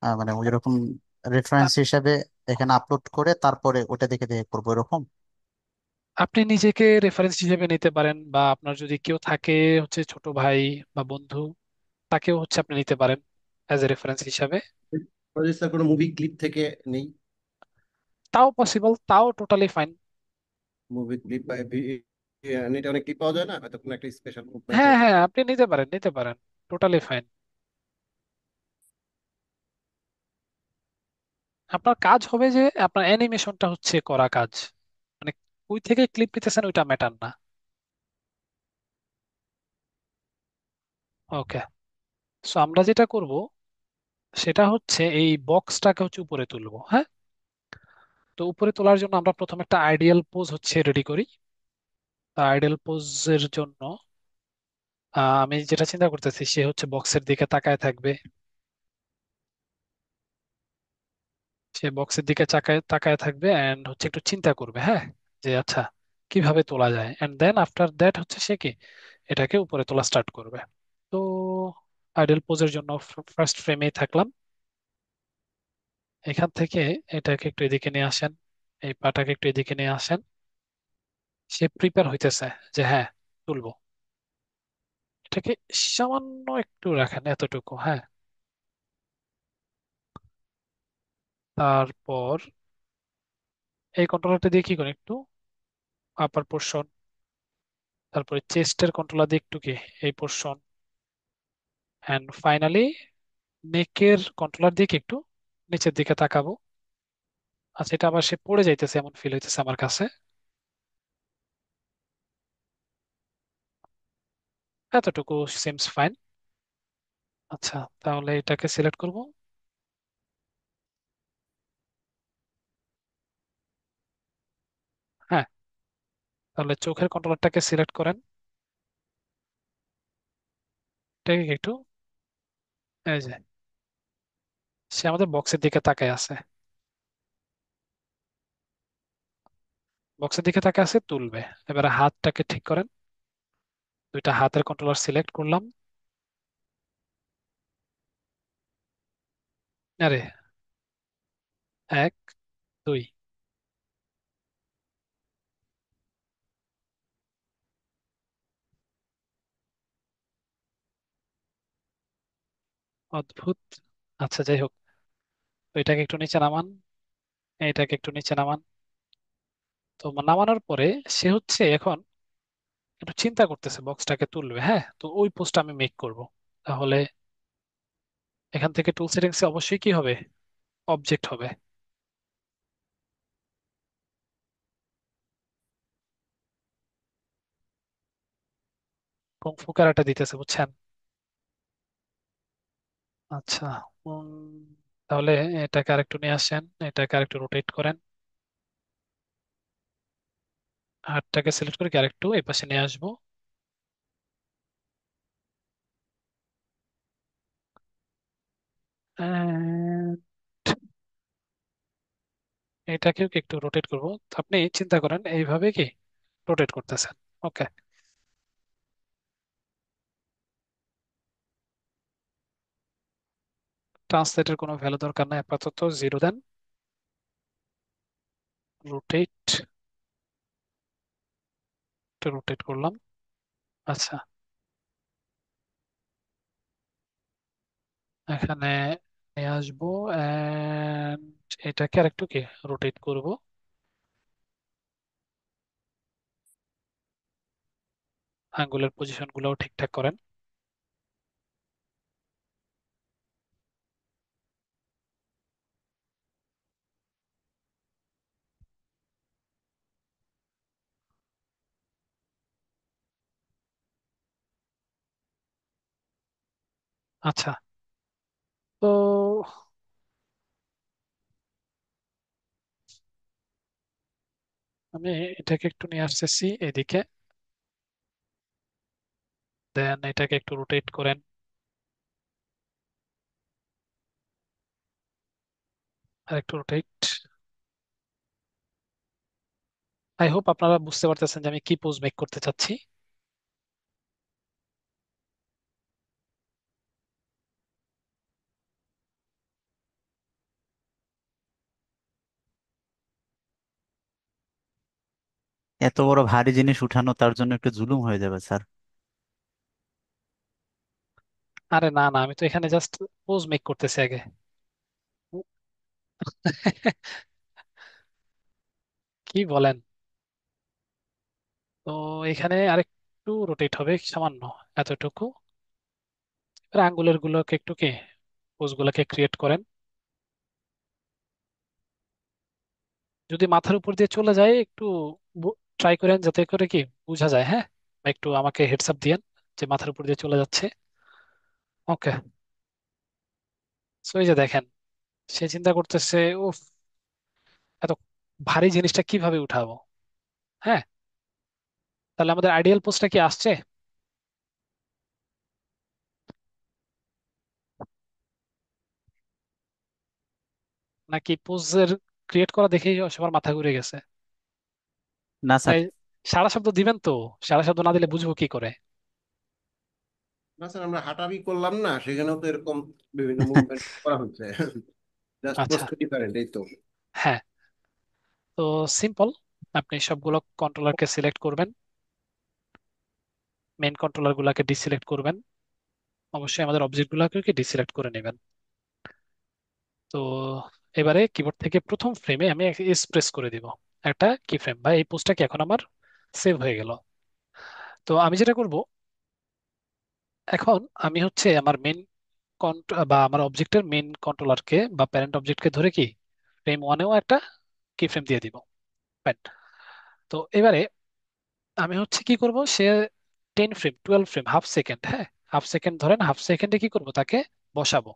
মানে ওই রকম রেফারেন্স আ- হিসাবে এখানে আপলোড করে তারপরে ওটা দেখে দেখে করবো এরকম। আপনি নিজেকে রেফারেন্স হিসেবে নিতে পারেন, বা আপনার যদি কেউ থাকে হচ্ছে ছোট ভাই বা বন্ধু, তাকেও হচ্ছে আপনি নিতে পারেন অ্যাজ এ রেফারেন্স হিসাবে। স্যার কোনো মুভি ক্লিপ থেকে নেই? তাও পসিবল, তাও টোটালি ফাইন। মুভি ক্লিপ বা নেটে অনেক ক্লিপ পাওয়া যায় না, হয়তো কোনো একটা স্পেশাল মুভমেন্টে। হ্যাঁ হ্যাঁ, আপনি নিতে পারেন, নিতে পারেন, টোটালি ফাইন। আপনার কাজ হবে যে আপনার অ্যানিমেশনটা হচ্ছে করা কাজ, মানে ওই থেকে ক্লিপ নিতেছেন ওইটা ম্যাটার না। ওকে, সো আমরা যেটা করব সেটা হচ্ছে এই বক্সটাকে হচ্ছে উপরে তুলবো, হ্যাঁ। তো উপরে তোলার জন্য আমরা প্রথমে একটা আইডিয়াল পোজ হচ্ছে রেডি করি। আইডিয়াল পোজের জন্য আমি যেটা চিন্তা করতেছি, সে হচ্ছে বক্সের দিকে তাকায় থাকবে। সে বক্সের দিকে তাকায় তাকায় থাকবে এন্ড হচ্ছে একটু চিন্তা করবে, হ্যাঁ, যে আচ্ছা কিভাবে তোলা যায়, এন্ড দেন আফটার দ্যাট হচ্ছে সে কি এটাকে উপরে তোলা স্টার্ট করবে। তো আইডিয়াল পোজের জন্য ফার্স্ট ফ্রেমেই থাকলাম। এখান থেকে এটাকে একটু এদিকে নিয়ে আসেন, এই পাটাকে একটু এদিকে নিয়ে আসেন। সে প্রিপেয়ার হইতেছে যে হ্যাঁ তুলবো। এটাকে সামান্য একটু রাখেন, এতটুকু, হ্যাঁ। তারপর এই কন্ট্রোলারটা দিয়ে কি করেন, একটু আপার পোর্শন, তারপরে চেস্টের কন্ট্রোলার দিয়ে একটু কি এই পোর্শন, এন্ড ফাইনালি নেকের কন্ট্রোলার দিয়ে কি একটু নিচের দিকে তাকাবো। আচ্ছা, এটা আবার সে পড়ে যাইতেছে এমন ফিল হইতেছে আমার কাছে। এতটুকু সিমস ফাইন। আচ্ছা, তাহলে এটাকে সিলেক্ট করব। হ্যাঁ, তাহলে চোখের কন্ট্রোলারটাকে সিলেক্ট করেন। এটাকে একটু, এই যে সে আমাদের বক্সের দিকে তাকায় আছে। বক্সের দিকে তাকে আছে, তুলবে। এবারে হাতটাকে ঠিক করেন, দুইটা হাতের কন্ট্রোলার সিলেক্ট করলাম। আরে, 1 2, অদ্ভুত। আচ্ছা, যাই হোক, তো এটাকে একটু নিচে নামান, এটাকে একটু নিচে নামান। তো নামানোর পরে সে হচ্ছে এখন একটু চিন্তা করতেছে বক্সটাকে তুলবে। হ্যাঁ, তো ওই পোস্টটা আমি মেক করব। তাহলে এখান থেকে টুল সেটিংসে অবশ্যই কি হবে, অবজেক্ট হবে। কংফু ক্যারাটা দিতেছে, বুঝছেন? আচ্ছা। উম, তাহলে এটাকে আরেকটু নিয়ে আসেন, এটাকে আরেকটু রোটেট করেন, হাতটাকে সিলেক্ট করে আরেকটু এই পাশে নিয়ে আসবো। And এটাকেও কি একটু রোটেট করব। তো আপনি চিন্তা করেন এইভাবে কি রোটেট করতেছেন। ওকে, ট্রান্সলেটের কোনো ভ্যালু দরকার নাই, আপাতত 0 দেন। রোটেট, একটু রোটেট করলাম। আচ্ছা, এখানে নিয়ে আসবো and এটাকে আরেকটু কি রোটেট করব। আঙ্গুলের পজিশন গুলোও ঠিকঠাক করেন। আচ্ছা, তো আমি এটাকে একটু নিয়ে আসতেছি এদিকে, দেন এটাকে একটু রোটেট করেন, আর একটু রোটেট। আই হোপ আপনারা বুঝতে পারতেছেন যে আমি কি পোজ মেক করতে চাচ্ছি। এত বড় ভারী জিনিস উঠানো তার জন্য একটু জুলুম হয়ে যাবে স্যার। আরে না না, আমি তো এখানে জাস্ট পোজ মেক করতেছি আগে। কি বলেন? তো এখানে আরেকটু রোটেট হবে সামান্য, এতটুকু। এবার আঙ্গুলের গুলোকে একটু কি পোজ গুলোকে ক্রিয়েট করেন। যদি মাথার উপর দিয়ে চলে যায় একটু ট্রাই করেন যাতে করে কি বোঝা যায়। হ্যাঁ, বা একটু আমাকে হেডস আপ দিয়েন যে মাথার উপর দিয়ে চলে যাচ্ছে। ওকে, সো এই যে দেখেন, সে চিন্তা করতেছে, উফ, এত ভারী জিনিসটা কিভাবে উঠাবো। হ্যাঁ, তাহলে আমাদের আইডিয়াল পোজটা কি আসছে, নাকি পোজের ক্রিয়েট করা দেখেই সবার মাথা ঘুরে গেছে? না স্যার। তাই সারা শব্দ দিবেন তো, সারা শব্দ না দিলে বুঝবো কি করে? না স্যার, আমরা হাঁটাবি করলাম না, সেখানেও তো এরকম বিভিন্ন মুভমেন্ট করা হচ্ছে। জাস্ট আচ্ছা, পোস্ট ডিফারেন্ট, এই তো। হ্যাঁ, তো সিম্পল। আপনি সবগুলো কন্ট্রোলারকে সিলেক্ট করবেন, মেইন কন্ট্রোলার গুলাকে ডিসিলেক্ট করবেন, অবশ্যই আমাদের অবজেক্ট গুলাকে ডিসিলেক্ট করে নেবেন। তো এবারে কিবোর্ড থেকে প্রথম ফ্রেমে আমি এস প্রেস করে দিব, একটা কি ফ্রেম বা এই পোস্টটা কি এখন আমার সেভ হয়ে গেল। তো আমি যেটা করব এখন, আমি হচ্ছে আমার মেইন বা আমার অবজেক্টের মেইন কন্ট্রোলারকে বা প্যারেন্ট অবজেক্টকে ধরে কি ফ্রেম ওয়ানেও একটা কি ফ্রেম দিয়ে দিব। Fine. তো এবারে আমি হচ্ছে কি করব, সে 10 ফ্রেম 12 ফ্রেম হাফ সেকেন্ড, হ্যাঁ, হাফ সেকেন্ড ধরেন, হাফ সেকেন্ডে কি করব তাকে বসাবো।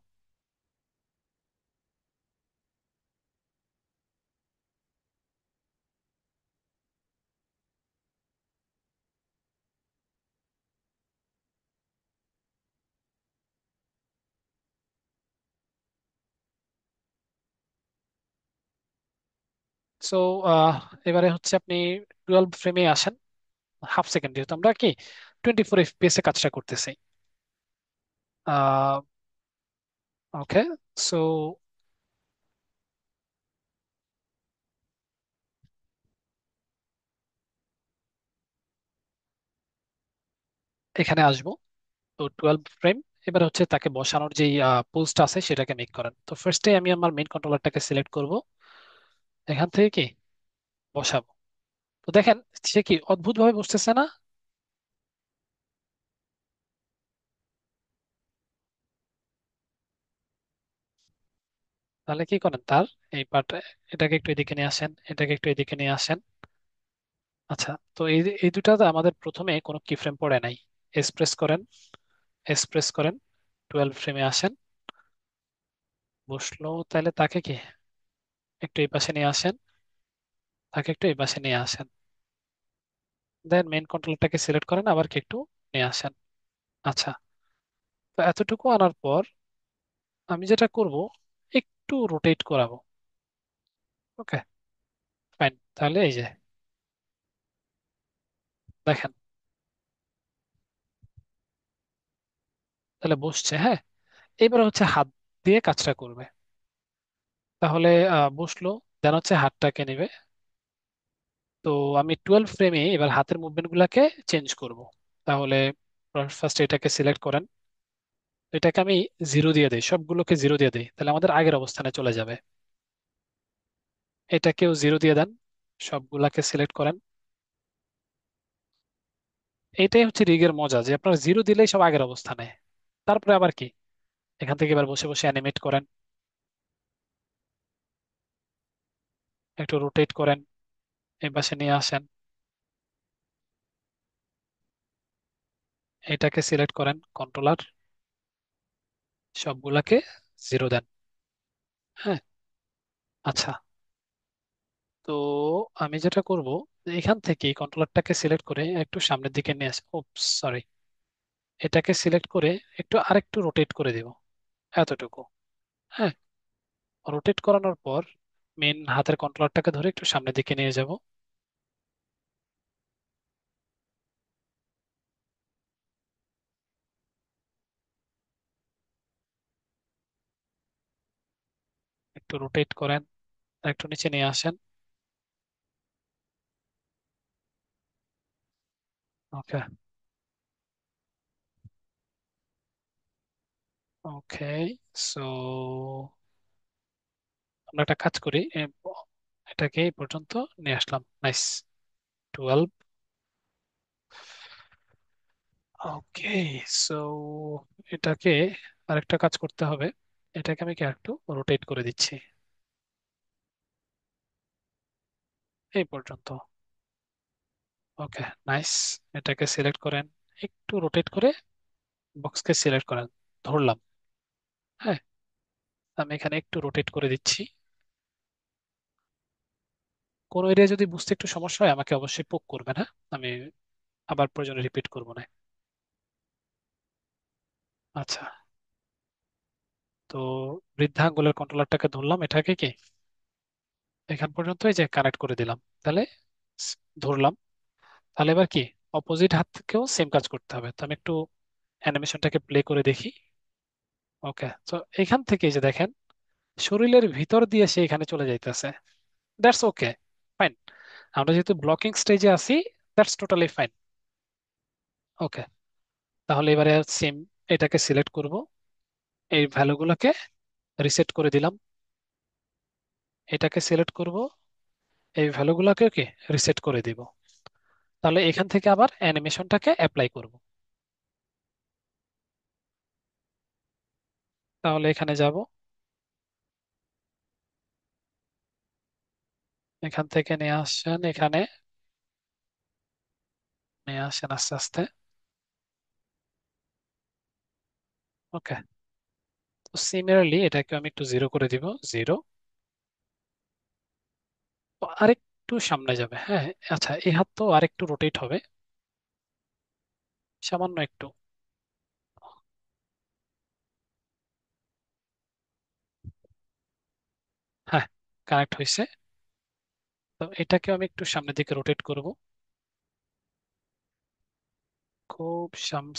সো এবারে হচ্ছে আপনি 12 ফ্রেমে আসেন। হাফ সেকেন্ড, যেহেতু আমরা কি 24 FPS এ কাজটা করতেছি। ওকে, সো এখানে আসবো। তো 12 ফ্রেম, এবার হচ্ছে তাকে বসানোর যে পোস্ট আছে সেটাকে মেক করেন। তো ফার্স্টে আমি আমার মেইন কন্ট্রোলারটাকে সিলেক্ট করব, এখান থেকে কি বসাবো। তো দেখেন সে কি অদ্ভুত ভাবে বসতেছে না? তাহলে কি করেন তার এই পার্ট, এটাকে একটু এদিকে নিয়ে আসেন, এটাকে একটু এদিকে নিয়ে আসেন। আচ্ছা, তো এই এই দুটা তো আমাদের প্রথমে কোনো কি ফ্রেম পড়ে নাই। এক্সপ্রেস করেন, এক্সপ্রেস করেন, 12 ফ্রেমে আসেন, বসলো। তাহলে তাকে কি একটু এই পাশে নিয়ে আসেন, তাকে একটু এই পাশে নিয়ে আসেন। দেন মেইন কন্ট্রোলারটাকে সিলেক্ট করেন, আবার কি একটু নিয়ে আসেন। আচ্ছা, তো এতটুকু আনার পর আমি যেটা করব, একটু রোটেট করাবো। ওকে, ফাইন। তাহলে এই যে দেখেন, তাহলে বসছে। হ্যাঁ, এবার হচ্ছে হাত দিয়ে কাজটা করবে। তাহলে বসলো, দেন হচ্ছে হাতটাকে নেবে। তো আমি 12 ফ্রেমে এবার হাতের মুভমেন্ট গুলাকে চেঞ্জ করব। তাহলে ফার্স্ট এটাকে সিলেক্ট করেন, এটাকে আমি 0 দিয়ে দিই, সবগুলোকে 0 দিয়ে দিই, তাহলে আমাদের আগের অবস্থানে চলে যাবে। এটাকেও 0 দিয়ে দেন, সবগুলাকে সিলেক্ট করেন। এইটাই হচ্ছে রিগের মজা, যে আপনার 0 দিলেই সব আগের অবস্থানে। তারপরে আবার কি, এখান থেকে এবার বসে বসে অ্যানিমেট করেন, একটু রোটেট করেন, এই পাশে নিয়ে আসেন, এটাকে সিলেক্ট করেন কন্ট্রোলার, সবগুলাকে 0 দেন। হ্যাঁ, আচ্ছা। তো আমি যেটা করব, এখান থেকে কন্ট্রোলারটাকে সিলেক্ট করে একটু সামনের দিকে নিয়ে আসে, ও সরি, এটাকে সিলেক্ট করে একটু আরেকটু রোটেট করে দিব, এতটুকু। হ্যাঁ, রোটেট করানোর পর মেন হাতের কন্ট্রোলারটাকে ধরে একটু সামনের দিকে নিয়ে যাব। একটু রোটেট করেন, আর একটু নিচে নিয়ে আসেন। ওকে, ওকে, সো আমরা একটা কাজ করি, এটাকে এই পর্যন্ত নিয়ে আসলাম। নাইস, 12। ওকে, সো এটাকে আরেকটা কাজ করতে হবে, এটাকে আমি কি একটু রোটেট করে দিচ্ছি এই পর্যন্ত। ওকে, নাইস। এটাকে সিলেক্ট করেন, একটু রোটেট করে বক্সকে সিলেক্ট করেন, ধরলাম। হ্যাঁ, আমি এখানে একটু রোটেট করে দিচ্ছি। কোন এরিয়া যদি বুঝতে একটু সমস্যা হয় আমাকে অবশ্যই পোক করবেন। হ্যাঁ, আমি আবার প্রয়োজনে রিপিট করবো না। আচ্ছা, তো বৃদ্ধা আঙ্গুলের কন্ট্রোলারটাকে ধরলাম, এটাকে কি এখান পর্যন্ত এই যে কানেক্ট করে দিলাম। তাহলে ধরলাম। তাহলে এবার কি অপোজিট হাত থেকেও সেম কাজ করতে হবে। তো আমি একটু অ্যানিমেশনটাকে প্লে করে দেখি। ওকে, তো এখান থেকে এই যে দেখেন, শরীরের ভিতর দিয়ে সে এখানে চলে যাইতেছে। That's okay, fine. আমরা যেহেতু ব্লকিং স্টেজে আছি, দ্যাটস টোটালি ফাইন। ওকে, তাহলে এবারে সেম এটাকে সিলেক্ট করব, এই ভ্যালুগুলোকে রিসেট করে দিলাম। এটাকে সিলেক্ট করব, এই ভ্যালুগুলোকে কি রিসেট করে দিব। তাহলে এখান থেকে আবার অ্যানিমেশনটাকে অ্যাপ্লাই করব। তাহলে এখানে যাব, এখান থেকে নিয়ে আসেন, এখানে নিয়ে আসেন আস্তে আস্তে। ওকে, তো সিমিলারলি এটাকে আমি একটু 0 করে দিব, 0। তো আরেকটু সামনে যাবে। হ্যাঁ, আচ্ছা, এই হাত তো আরেকটু রোটেট হবে, সামান্য একটু। হ্যাঁ, কানেক্ট হয়েছে। তো এটাকে আমি একটু সামনের দিকে রোটেট করব। খুব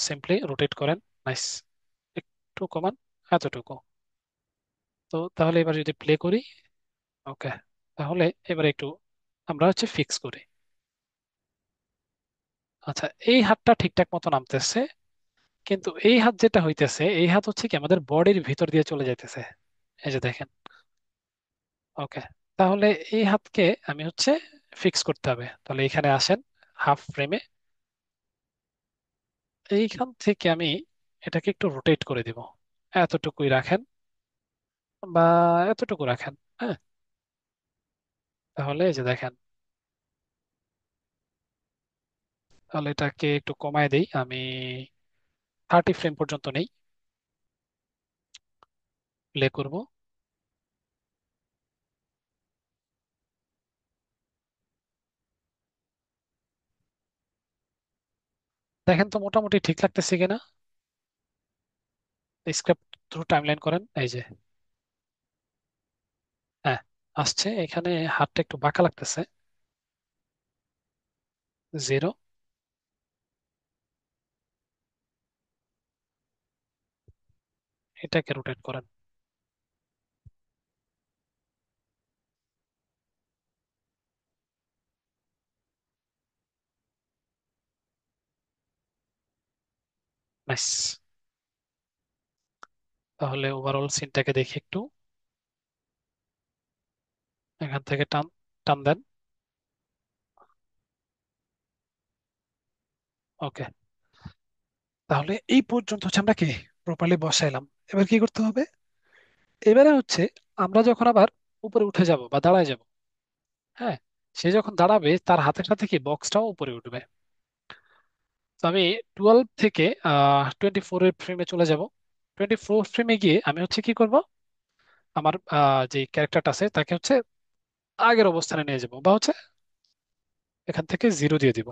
সিম্পলি রোটেট করেন। নাইস। একটু কমান, এতটুকু। তো তাহলে এবার যদি প্লে করি, ওকে, তাহলে এবার একটু আমরা ফিক্স করি। আচ্ছা, এই হাতটা ঠিকঠাক মতো নামতেছে, কিন্তু এই হাত যেটা হইতেছে, এই হাত কি আমাদের বডির ভিতর দিয়ে চলে যাইতেছে। এই যে দেখেন। ওকে, তাহলে এই হাতকে আমি ফিক্স করতে হবে। তাহলে এখানে আসেন, হাফ ফ্রেমে। এইখান থেকে আমি এটাকে একটু রোটেট করে দিব। এতটুকুই রাখেন, বা এতটুকু রাখেন। হ্যাঁ, তাহলে এই যে দেখেন। তাহলে এটাকে একটু কমায় দেই আমি, 30 ফ্রেম পর্যন্ত নেই। প্লে করব। দেখেন তো মোটামুটি ঠিক লাগতেছে কিনা। স্ক্রিপ্ট থ্রু টাইমলাইন করেন, এই যে। হ্যাঁ, আসছে। এখানে হাতটা একটু বাঁকা লাগতেছে। 0। এটাকে রোটেট করেন। নাইস। তাহলে ওভারঅল সিনটাকে দেখি একটু। এখান থেকে টান টান দেন। ওকে, তাহলে এই পর্যন্ত আমরা কি প্রপারলি বসাইলাম। এবার কি করতে হবে? এবারে আমরা যখন আবার উপরে উঠে যাব বা দাঁড়ায় যাব, হ্যাঁ, সে যখন দাঁড়াবে তার হাতের সাথে কি বক্সটাও উপরে উঠবে। তো আমি 12 থেকে 24 এর ফ্রেমে চলে যাব। 24 ফ্রেমে গিয়ে আমি কি করব, আমার যে ক্যারেক্টারটা আছে তাকে আগের অবস্থানে নিয়ে যাব, বা এখান থেকে 0 দিয়ে দিব।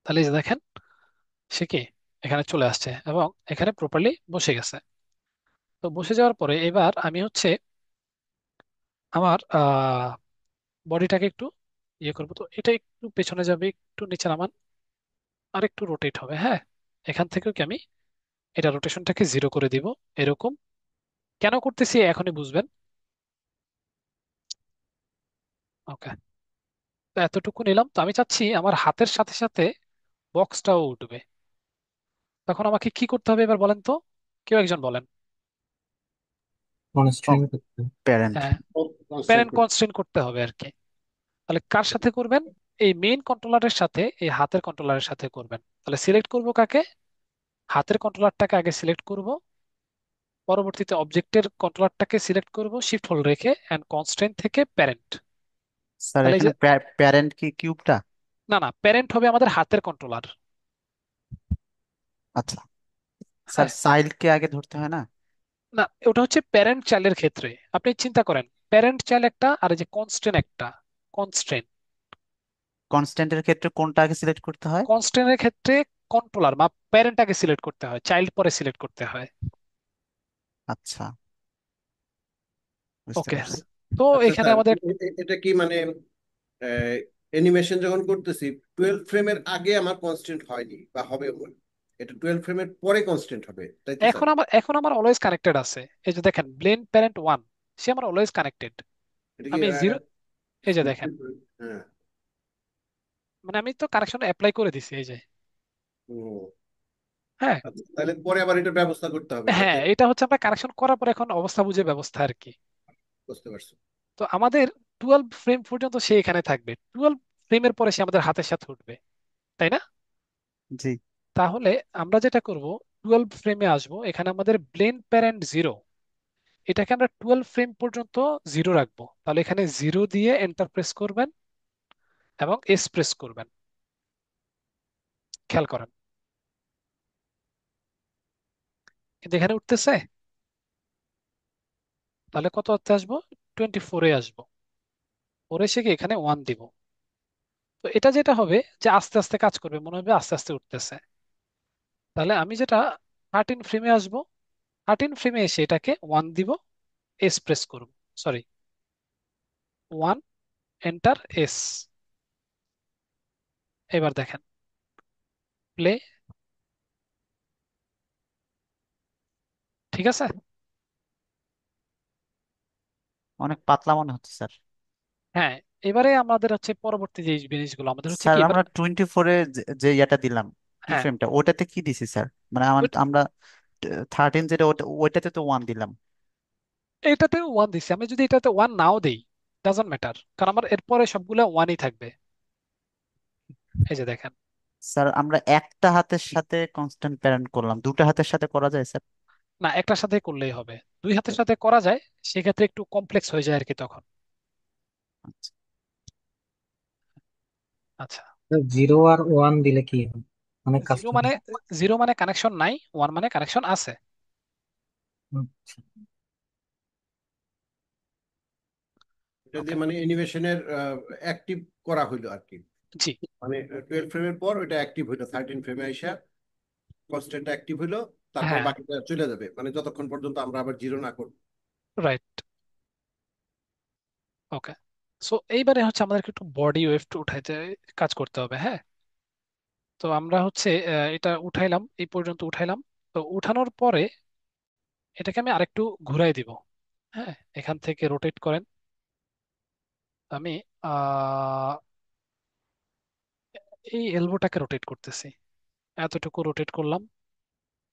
তাহলে এই যে দেখেন, সে কি এখানে চলে আসছে এবং এখানে প্রপারলি বসে গেছে। তো বসে যাওয়ার পরে এবার আমি আমার বডিটাকে একটু ইয়ে করবো। তো এটা একটু পেছনে যাবে, একটু নিচে নামান, আর একটু রোটেট হবে। হ্যাঁ, এখান থেকেও কি আমি এটা রোটেশনটাকে 0 করে দিব। এরকম কেন করতেছি এখনই বুঝবেন। ওকে, তো এতটুকু নিলাম। তো আমি চাচ্ছি আমার হাতের সাথে সাথে বক্সটাও উঠবে। তখন আমাকে কি করতে হবে এবার বলেন তো, কেউ একজন বলেন। কনস্ট্রেন করতে। প্যারেন্ট। হ্যাঁ, কনস্ট্যান্ট প্যারেন্ট করতে। কনস্ট্রেন্ট করতে হবে আর কি। তাহলে কার সাথে করবেন? এই মেইন কন্ট্রোলারের সাথে, এই হাতের কন্ট্রোলারের সাথে করবেন। তাহলে সিলেক্ট করব কাকে? হাতের কন্ট্রোলারটাকে আগে সিলেক্ট করব, পরবর্তীতে অবজেক্টের কন্ট্রোলারটাকে সিলেক্ট করব শিফট হোল্ড রেখে, এন্ড কনস্ট্রেন্ট থেকে প্যারেন্ট। স্যার তাহলে এই এখানে যে, প্যারেন্ট কি কিউবটা? না না, প্যারেন্ট হবে আমাদের হাতের কন্ট্রোলার। আচ্ছা স্যার, হ্যাঁ, চাইল্ডকে আগে ধরতে হয় না? না, ওটা প্যারেন্ট চাইল্ডের ক্ষেত্রে। আপনি চিন্তা করেন, প্যারেন্ট চাইল্ড একটা, আর এই যে কনস্ট্রেন্ট একটা। কনস্ট্রেন্ট, কনস্ট্যান্টের ক্ষেত্রে কোনটা আগে সিলেক্ট করতে হয়? কনস্ট্রেন্টের ক্ষেত্রে কন্ট্রোলার বা প্যারেন্টটাকে সিলেক্ট করতে হয়, চাইল্ড পরে সিলেক্ট করতে হয়। আচ্ছা, বুঝতে ওকে, পারছি। তো আচ্ছা এখানে স্যার, আমাদের এটা কি মানে অ্যানিমেশন যখন করতেছি 12 ফ্রেমের আগে আমার কনস্ট্যান্ট হয়নি বা হবে ওর? এটা 12 ফ্রেমের পরে কনস্ট্যান্ট হবে, তাই তো স্যার? এখন আমার অলওয়েজ কানেক্টেড আছে। এই যে দেখেন, ব্লেন্ড প্যারেন্ট 1, সে আমার অলওয়েজ কানেক্টেড। এটা কি আমি 0, এই যে স্প্লিট? দেখেন, হ্যাঁ। মানে আমি তো কানেকশন অ্যাপ্লাই করে দিছি, এই যে। ও হ্যাঁ, আচ্ছা, তাহলে পরে আবার এটা ব্যবস্থা করতে হবে হ্যাঁ, যাতে। এটা আমরা কানেকশন করার পর এখন অবস্থা বুঝে ব্যবস্থা আর কি। বুঝতে পারছি। তো আমাদের 12 ফ্রেম পর্যন্ত সে এখানে থাকবে, 12 ফ্রেমের পরে সে আমাদের হাতের সাথে উঠবে, তাই না? জি। তাহলে আমরা যেটা করব, 12 ফ্রেমে আসবো, এখানে আমাদের ব্লেন্ড প্যারেন্ট 0, এটাকে আমরা 12 ফ্রেম পর্যন্ত 0 রাখবো। তাহলে এখানে 0 দিয়ে এন্টার প্রেস করবেন এবং এস প্রেস করবেন। খেয়াল করেন, কিন্তু এখানে উঠতেছে। তাহলে কত হতে আসবো? 24-এ আসবো। ওর এসে কি এখানে 1 দিব। তো এটা যেটা হবে, যে আস্তে আস্তে কাজ করবে, মনে হবে আস্তে আস্তে উঠতেছে। তাহলে আমি যেটা 13 ফ্রেমে আসবো, 13 ফ্রেমে এসে এটাকে 1 দিব, এস প্রেস করব, সরি, 1, এন্টার এস। এবার দেখেন, প্লে। ঠিক আছে। অনেক পাতলা মনে হচ্ছে স্যার। হ্যাঁ, এবারে আমাদের হচ্ছে পরবর্তী যে জিনিসগুলো আমাদের হচ্ছে স্যার কি এবার। আমরা 24-এ যে ইয়াটা দিলাম, কি হ্যাঁ, ফ্রেমটা, ওটাতে কি দিছি স্যার? মানে আমরা 13 যেটা ওইটাতে তো 1 দিলাম। এটাতে ওয়ান দিছি, আমি যদি এটাতে ওয়ান নাও দেই ডাজন্ট ম্যাটার, কারণ আমার এরপরে সবগুলো ওয়ানই থাকবে। এই যে দেখেন। স্যার আমরা একটা হাতের সাথে কনস্ট্যান্ট প্যারেন্ট করলাম, দুটো হাতের সাথে করা যায় স্যার? না, একটার সাথে করলেই হবে। দুই হাতের সাথে করা যায়, সেক্ষেত্রে একটু কমপ্লেক্স হয়ে যায় আর কি তখন। আচ্ছা। আচ্ছা। জিরো আর ওয়ান দিলে কি হয়? অনেক কাজ জিরো করে। মানে, জিরো মানে কানেকশন নাই, ওয়ান মানে কানেকশন আছে। আচ্ছা। এটা ওকে। দিয়ে মানে অ্যানিমেশনের অ্যাক্টিভ করা হইলো আর কি। জি। মানে 12 ফ্রেমের পর ওইটা অ্যাক্টিভ হইলো, 13 ফ্রেমে আইসা কনস্ট্যান্টটা অ্যাক্টিভ হইলো, তারপর হ্যাঁ, বাকিটা চলে যাবে, মানে যতক্ষণ পর্যন্ত আমরা আবার জিরো না করবো। রাইট। ওকে। সো এইবারে হচ্ছে আমাদেরকে একটু বডি ওয়েভ উঠাইতে কাজ করতে হবে। হ্যাঁ, তো আমরা হচ্ছে এটা উঠাইলাম, এই পর্যন্ত উঠাইলাম। তো উঠানোর পরে এটাকে আমি আরেকটু ঘুরাই দিব। হ্যাঁ, এখান থেকে রোটেট করেন। আমি আহ এই এলবোটাকে রোটেট করতেছি, এতটুকু রোটেট করলাম।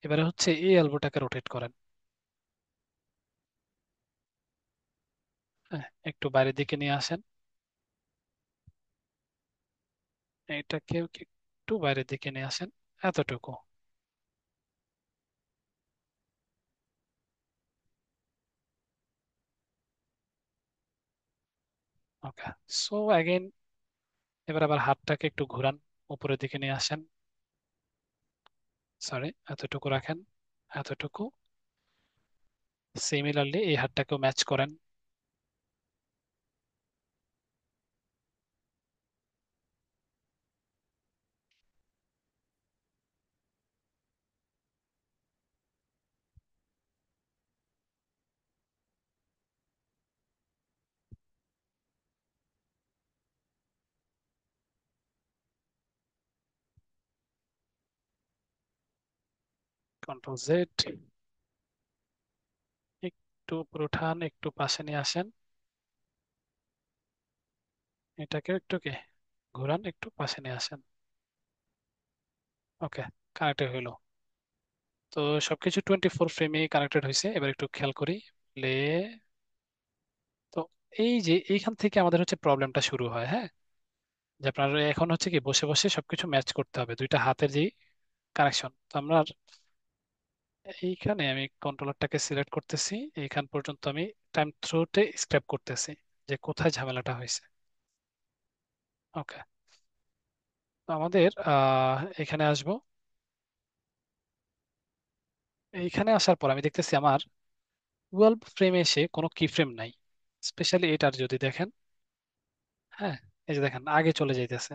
এবারে হচ্ছে এই এলবোটাকে রোটেট করেন। হ্যাঁ, একটু বাইরের দিকে নিয়ে আসেন। এটাকে একটু বাইরের দিকে নিয়ে আসেন, এতটুকু। ওকে। সো অ্যাগেন, এবার আবার হাতটাকে একটু ঘুরান, উপরের দিকে নিয়ে আসেন। সরি, এতটুকু রাখেন, এতটুকু। সিমিলারলি এই হাতটাকেও ম্যাচ করেন। কন্ট্রোল জেড, একটু উপরে উঠান, একটু পাশে নিয়ে আসেন। এটাকে একটু কে ঘোরান, একটু পাশে নিয়ে আসেন। ওকে, কানেক্টেড হইলো। তো সবকিছু 24 ফ্রেমে কানেক্টেড হয়েছে। এবার একটু খেয়াল করি, প্লে। তো এই যে এইখান থেকে আমাদের হচ্ছে প্রবলেমটা শুরু হয়। হ্যাঁ, যে আপনার এখন হচ্ছে কি বসে বসে সবকিছু ম্যাচ করতে হবে, দুইটা হাতের যে কানেকশন। তো আমরা এইখানে আমি কন্ট্রোলারটাকে সিলেক্ট করতেছি, এইখান পর্যন্ত আমি টাইম থ্রোতে স্ক্র্যাপ করতেছি যে কোথায় ঝামেলাটা হয়েছে। ওকে। তো আমাদের এখানে আসবো। এইখানে আসার পর আমি দেখতেছি আমার 12 ফ্রেমে এসে কোনো কি ফ্রেম নাই। স্পেশালি এটার যদি দেখেন, হ্যাঁ, এই যে দেখেন আগে চলে যাইতেছে।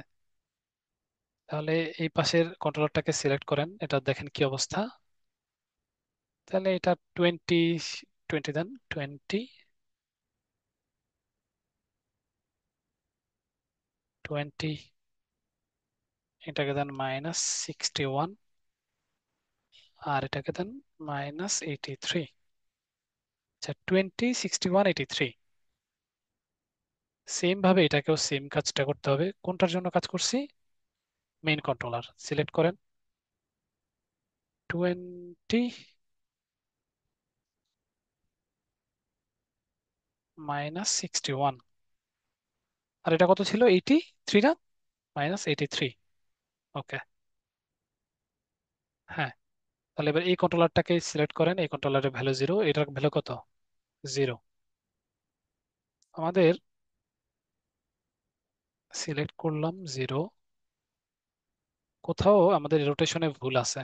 তাহলে এই পাশের কন্ট্রোলারটাকে সিলেক্ট করেন, এটা দেখেন কি অবস্থা। তাহলে এটা 20 দেন, 20, এটাকে দেন -61, আর এটাকে দেন -83। আচ্ছা, 20, 61, 83। সেম ভাবে এটাকেও সেম কাজটা করতে হবে। কোনটার জন্য কাজ করছি? মেইন কন্ট্রোলার সিলেক্ট করেন, 20, -61। আর এটা কত ছিল? 83 না? -83। ওকে। হ্যাঁ, তাহলে এবার এই কন্ট্রোলারটাকে সিলেক্ট করেন, এই কন্ট্রোলারের ভ্যালু 0, এটার ভ্যালু কত? 0। আমাদের সিলেক্ট করলাম 0। কোথাও আমাদের রোটেশনে ভুল আছে,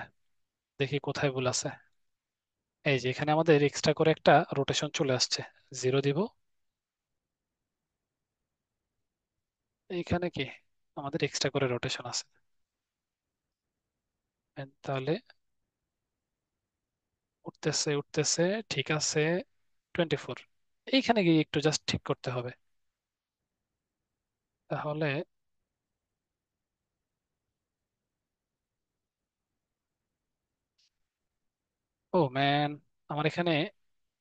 দেখি কোথায় ভুল আছে। এই যে এখানে আমাদের এক্সট্রা করে একটা রোটেশন চলে আসছে, 0 দিব। এইখানে কি আমাদের এক্সট্রা করে রোটেশন আছে। তাহলে উঠতেছে উঠতেছে, ঠিক আছে। 24, এইখানে গিয়ে একটু জাস্ট ঠিক করতে হবে। তাহলে ও ম্যান, আমার এখানে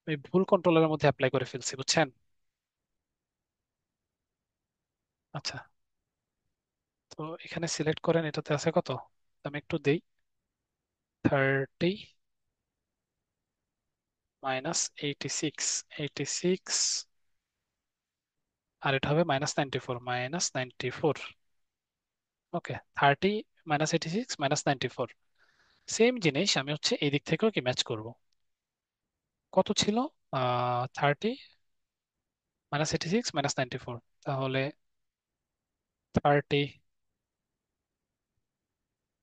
ওই ভুল কন্ট্রোলারের মধ্যে অ্যাপ্লাই করে ফেলছি, বুঝছেন? আচ্ছা, তো এখানে সিলেক্ট করেন, এটাতে আছে কত, আমি একটু দেই, 30 মাইনাস 86, 86, আর এটা হবে -94, -94। ওকে, 30 -86 -94। সেম জিনিস আমি হচ্ছে এই দিক থেকেও কি ম্যাচ করব। কত ছিল? 30 -86 -94, তাহলে 30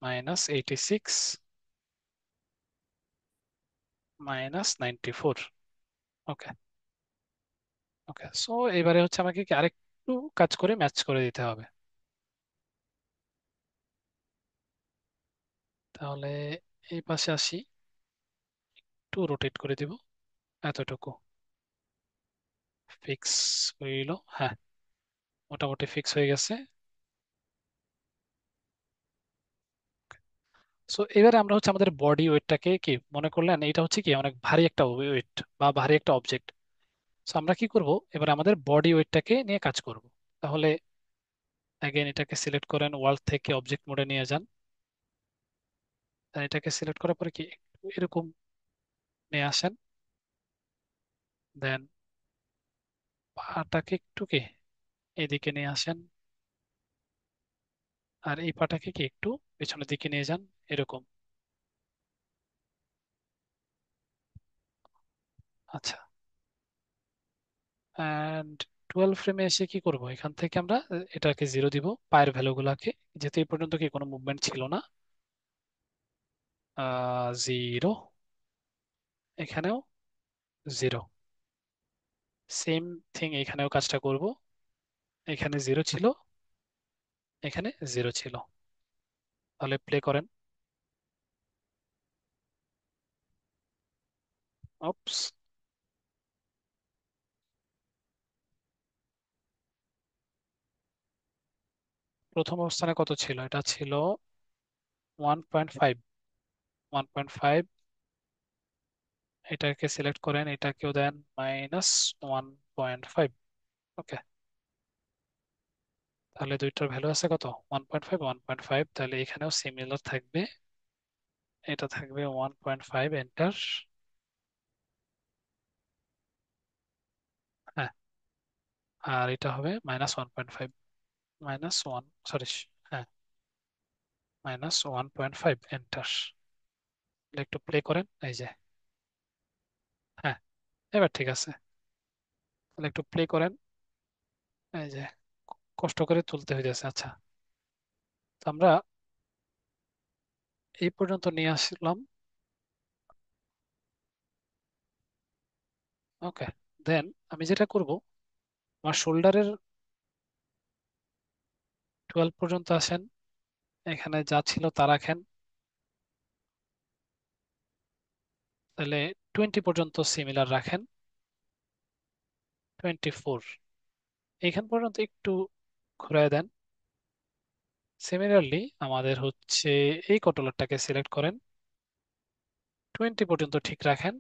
-86 -94। ওকে, ওকে, সো এবারে হচ্ছে আমাকে কি আরেকটু কাজ করে ম্যাচ করে দিতে হবে। তাহলে এই পাশে আসি, একটু রোটেট করে দিব, এতটুকু ফিক্স হইল। হ্যাঁ, মোটামুটি ফিক্স হয়ে গেছে। সো এবারে আমরা হচ্ছে আমাদের বডি ওয়েটটাকে কি মনে করলেন, এটা হচ্ছে কি অনেক ভারী একটা ওয়েট বা ভারী একটা অবজেক্ট। সো আমরা কি করব, এবার আমাদের বডি ওয়েটটাকে নিয়ে কাজ করব। তাহলে অ্যাগেন এটাকে সিলেক্ট করেন, ওয়ার্ল্ড থেকে অবজেক্ট মোডে নিয়ে যান। আর এটাকে সিলেক্ট করার পরে কি একটু এরকম নিয়ে আসেন, দেন পাটাকে একটু কি এদিকে নিয়ে আসেন, আর এই পাটাকে কি একটু পেছনের দিকে নিয়ে যান, এরকম। আচ্ছা, অ্যান্ড 12 ফ্রেমে এসে কি করব, এখান থেকে আমরা এটাকে 0 দিব, পায়ের ভ্যালু গুলাকে, যেহেতু এই পর্যন্ত কি কোনো মুভমেন্ট ছিল না, 0, এখানেও 0। সেম থিং এখানেও কাজটা করব, এখানে 0 ছিল, এখানে 0 ছিল। তাহলে প্লে করেন। অপস, প্রথম অবস্থানে কত ছিল, এটা ছিল 1.5, 1.5। এটাকে সিলেক্ট করেন, এটাকেও দেন -1.5। ওকে, তাহলে দুইটার ভ্যালু আছে কত, 1.5, 1.5, তাহলে এখানেও সিমিলার থাকবে, এটা থাকবে 1.5, এন্টার। হ্যাঁ, আর এটা হবে -1.5, -1, সরি, হ্যাঁ, -1.5, এন্টার। একটু প্লে করেন, এই যে, হ্যাঁ, এবার ঠিক আছে। তাহলে একটু প্লে করেন, এই যে, কষ্ট করে তুলতে হইতেছে। আচ্ছা, তো আমরা এই পর্যন্ত নিয়ে আসলাম। ওকে, দেন আমি যেটা করব, আমার শোল্ডারের 12 পর্যন্ত আসেন, এখানে যা ছিল তা রাখেন, তাহলে 20 পর্যন্ত সিমিলার রাখেন, 24, এখান পর্যন্ত একটু ঘুরায় দেন। সিমিলারলি আমাদের হচ্ছে এই কন্ট্রোলারটাকে সিলেক্ট করেন, 20 পর্যন্ত ঠিক রাখেন,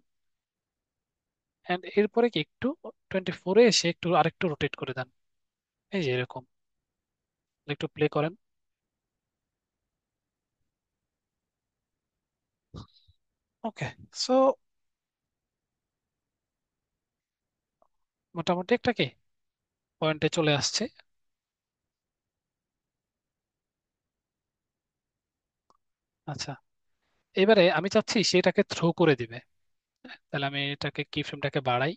এন্ড এরপরে কি একটু 24-এ এসে একটু আরেকটু রোটেট করে দেন, এই যে এরকম। একটু প্লে করেন। ওকে, সো মোটামুটি একটা কি পয়েন্টে চলে আসছে। আচ্ছা, এবারে আমি চাচ্ছি সেটাকে থ্রো করে দিবে। তাহলে আমি এটাকে কি ফ্রেমটাকে বাড়াই,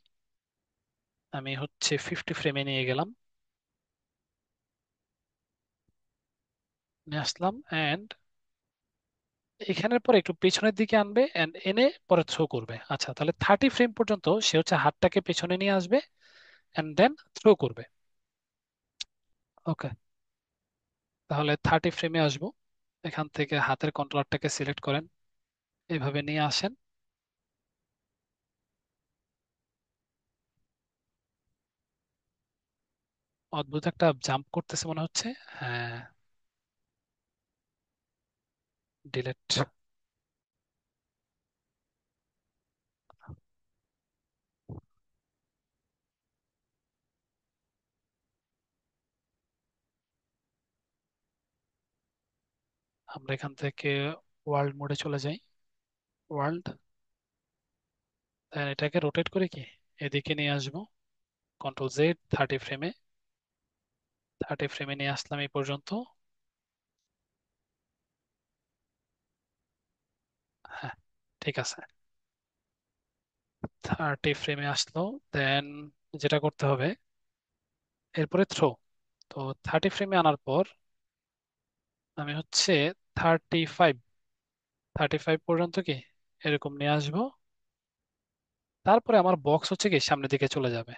আমি হচ্ছে 50 ফ্রেমে নিয়ে গেলাম, নিয়ে আসলাম, এন্ড এখানের পরে একটু পেছনের দিকে আনবে, এন্ড এনে পরে থ্রো করবে। আচ্ছা, তাহলে 30 ফ্রেম পর্যন্ত সে হচ্ছে হাতটাকে পেছনে নিয়ে আসবে, এন্ড দেন থ্রো করবে। ওকে, তাহলে 30 ফ্রেমে আসবো, এখান থেকে হাতের কন্ট্রোলারটাকে সিলেক্ট করেন, এইভাবে নিয়ে আসেন, অদ্ভুত একটা জাম্প করতেছে মনে হচ্ছে। হ্যাঁ, ডিলেট। আমরা এখান থেকে ওয়ার্ল্ড মোডে চলে যাই। ওয়ার্ল্ড, দেন এটাকে রোটেট করে কি এদিকে নিয়ে আসবো। কন্ট্রোল জেড, 30 ফ্রেমে, 30 ফ্রেমে নিয়ে আসলাম এই পর্যন্ত। হ্যাঁ, ঠিক আছে, 30 ফ্রেমে আসলো। দেন যেটা করতে হবে এরপরে থ্রো। তো 30 ফ্রেমে আনার পর আমি হচ্ছে 35, 35 পর্যন্ত কি এরকম নিয়ে আসবো। তারপরে আমার বক্স হচ্ছে কি সামনের দিকে চলে যাবে।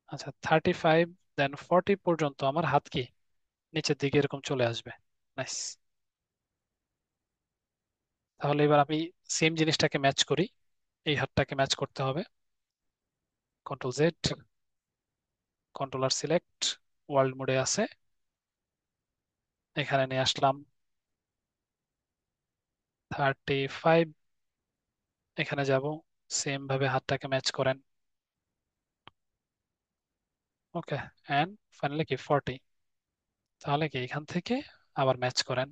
আচ্ছা, 35 দেন 40 পর্যন্ত আমার হাত কি নিচের দিকে এরকম চলে আসবে। নাইস। তাহলে এবার আমি সেম জিনিসটাকে ম্যাচ করি, এই হাতটাকে ম্যাচ করতে হবে। Control Z, controller select, world মোডে আছে, এখানে নিয়ে আসলাম 35, এখানে যাব, সেম ভাবে হাতটাকে ম্যাচ করেন। ওকে, এন্ড ফাইনালি কি 40। তাহলে কি এখান থেকে আবার ম্যাচ করেন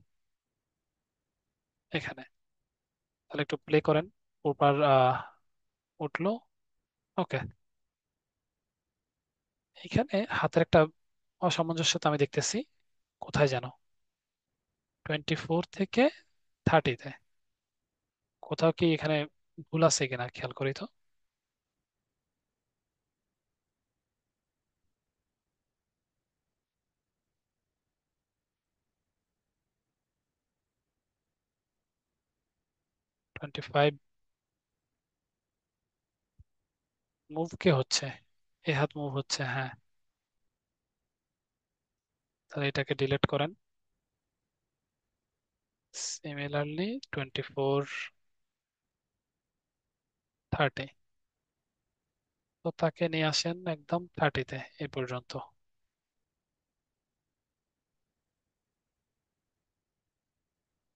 এখানে। তাহলে একটু প্লে করেন, উপর উঠলো। ওকে, এখানে হাতের একটা অসামঞ্জস্যতা আমি দেখতেছি। কোথায় যেন 24 থেকে 30-তে কোথাও কি এখানে ভুল আছে কিনা খেয়াল করি তো। 25 মুভ কে হচ্ছে, এ হাত মুভ হচ্ছে, হ্যাঁ। তাহলে এটাকে ডিলিট করেন। সিমিলারলি 24, 30, তো তাকে নিয়ে আসেন একদম 30-তে এই পর্যন্ত।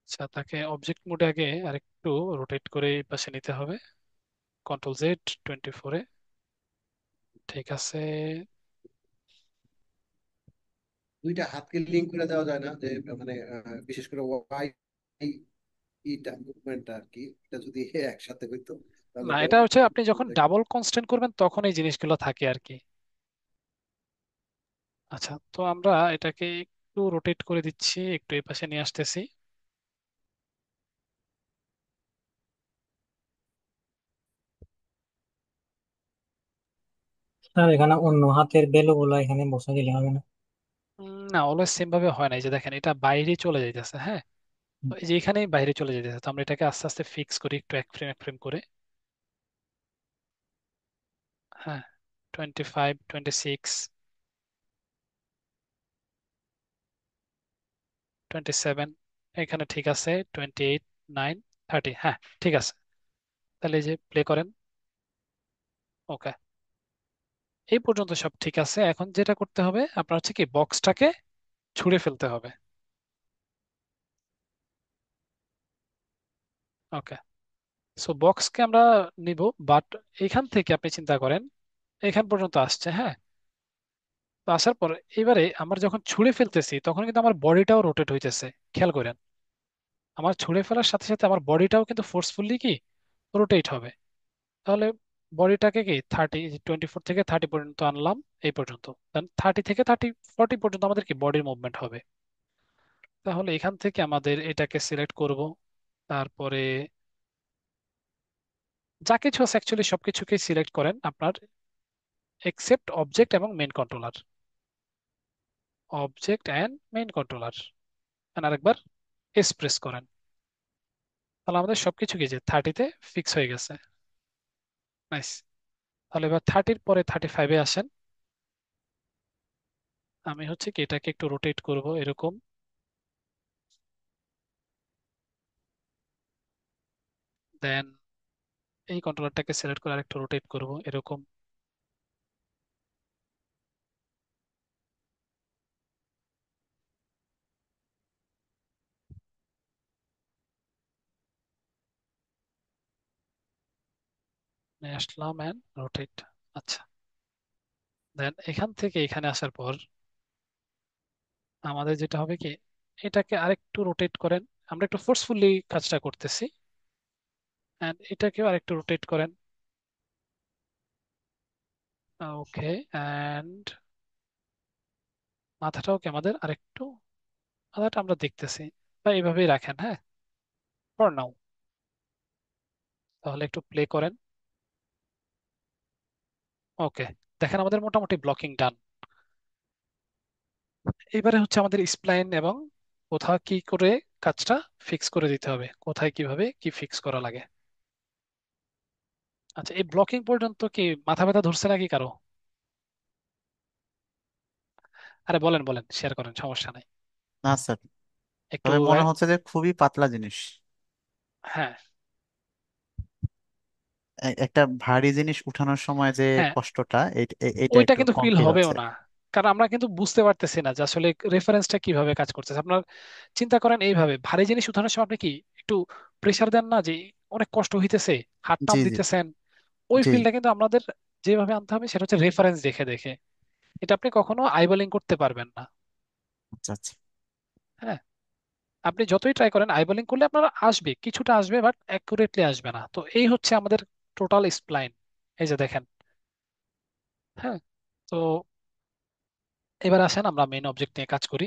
আচ্ছা, তাকে অবজেক্ট মোডে আগে আরেকটু রোটেট করে এই পাশে নিতে হবে। কন্ট্রোল জেড, 24-এ, ঠিক আছে। দুইটা হাতকে লিঙ্ক করে দেওয়া যায় না, যে মানে বিশেষ করে ওয়াই ইটা মুভমেন্টটা আর কি, এটা যদি একসাথে হইতো তাহলে না, তো এটা হচ্ছে আপনি যখন বুঝতে। ডাবল কনস্ট্যান্ট করবেন তখন এই জিনিসগুলো থাকে আর কি। আচ্ছা, তো আমরা এটাকে একটু রোটেট করে দিচ্ছি, একটু এই পাশে নিয়ে আসতেছি। স্যার এখানে অন্য হাতের ভ্যালু গুলো এখানে বসে দিলে হবে না? না, অলওয়েজ সেম ভাবে হয় না। এই যে দেখেন এটা বাইরে চলে যাইতেছে, হ্যাঁ। তো এই যে এখানেই বাইরে চলে যেতেছে, তো আমরা এটাকে আস্তে আস্তে ফিক্স করি একটু এক ফ্রেম এক ফ্রেম করে। হ্যাঁ, 25, 26, 27, এখানে ঠিক আছে, 28, 9, 30, হ্যাঁ, ঠিক আছে। তাহলে এই যে প্লে করেন। ওকে, এই পর্যন্ত সব ঠিক আছে। এখন যেটা করতে হবে আপনার হচ্ছে কি বক্সটাকে ছুঁড়ে ফেলতে হবে। ওকে, সো বক্সকে আমরা নিব, বাট এখান থেকে আপনি চিন্তা করেন এখান পর্যন্ত আসছে, হ্যাঁ। তো আসার পর এবারে আমরা যখন ছুঁড়ে ফেলতেছি তখন কিন্তু আমার বডিটাও রোটেট হইতেছে, খেয়াল করেন। আমার ছুঁড়ে ফেলার সাথে সাথে আমার বডিটাও কিন্তু ফোর্সফুলি কি রোটেট হবে। তাহলে বডিটাকে কি 24 থেকে 30 পর্যন্ত আনলাম, এই পর্যন্ত। 30 থেকে 40 পর্যন্ত আমাদের কি বডির মুভমেন্ট হবে। তাহলে এখান থেকে আমাদের এটাকে সিলেক্ট করব। তারপরে যা কিছু আছে অ্যাকচুয়ালি সবকিছুকে সিলেক্ট করেন আপনার, এক্সেপ্ট অবজেক্ট এবং main controller. Object and main controller, আরেকবার এস প্রেস করেন। তাহলে আমাদের সবকিছু কি যে 30-তে ফিক্স হয়ে গেছে। নাইস। তাহলে এবার 30-র পরে 35-এ আসেন। আমি হচ্ছে কি এটাকে একটু রোটেট করব এরকম। দেন এই কন্ট্রোলারটাকে সিলেক্ট করে আরেকটু রোটেট করব এরকম। নিয়ে আসলাম এন্ড রোটেট। আচ্ছা, দেন এখান থেকে এখানে আসার পর আমাদের যেটা হবে কি, এটাকে আরেকটু রোটেট করেন। আমরা একটু ফোর্সফুলি কাজটা করতেছি। এন্ড এটাকেও আরেকটু রোটেট করেন। ওকে, এন্ড মাথাটাও কি আমাদের আরেকটু, মাথাটা আমরা দেখতেছি, বা এইভাবেই রাখেন, হ্যাঁ, ফর নাও। তাহলে একটু প্লে করেন। ওকে, দেখেন আমাদের মোটামুটি ব্লকিং ডান। এবারে হচ্ছে আমাদের স্প্লাইন এবং কোথাও কি করে কাজটা ফিক্স করে দিতে হবে, কোথায় কিভাবে কি ফিক্স করা লাগে। আচ্ছা, এই ব্লকিং পর্যন্ত কি মাথা ব্যথা ধরছে নাকি কারো? আরে বলেন বলেন, শেয়ার করেন, সমস্যা নাই। না স্যার, একটু তবে মনে হচ্ছে যে খুবই পাতলা জিনিস। হ্যাঁ, একটা ভারী জিনিস উঠানোর সময় যে হ্যাঁ, কষ্টটা এইটা ওইটা একটু কিন্তু ফিল কমতি হবেও হচ্ছে। না। কারণ আমরা কিন্তু বুঝতে পারতেছি না যে আসলে রেফারেন্সটা কিভাবে কাজ করতেছে। আপনার চিন্তা করেন এইভাবে ভারী জিনিস উঠানোর সময় আপনি কি একটু প্রেসার দেন না, যে অনেক কষ্ট হইতেছে, হাত টান জি জি দিতেছেন। ওই জি। ফিলটা কিন্তু আমাদের যেভাবে আনতে হবে সেটা হচ্ছে রেফারেন্স দেখে দেখে। এটা আপনি কখনো আইবলিং করতে পারবেন না। আচ্ছা আচ্ছা। হ্যাঁ, আপনি যতই ট্রাই করেন আইবলিং করলে আপনার আসবে, কিছুটা আসবে, বাট অ্যাকুরেটলি আসবে না। তো এই হচ্ছে আমাদের টোটাল স্প্লাইন। এই যে দেখেন। হ্যাঁ, তো এবার আসেন আমরা মেইন অবজেক্ট নিয়ে কাজ করি।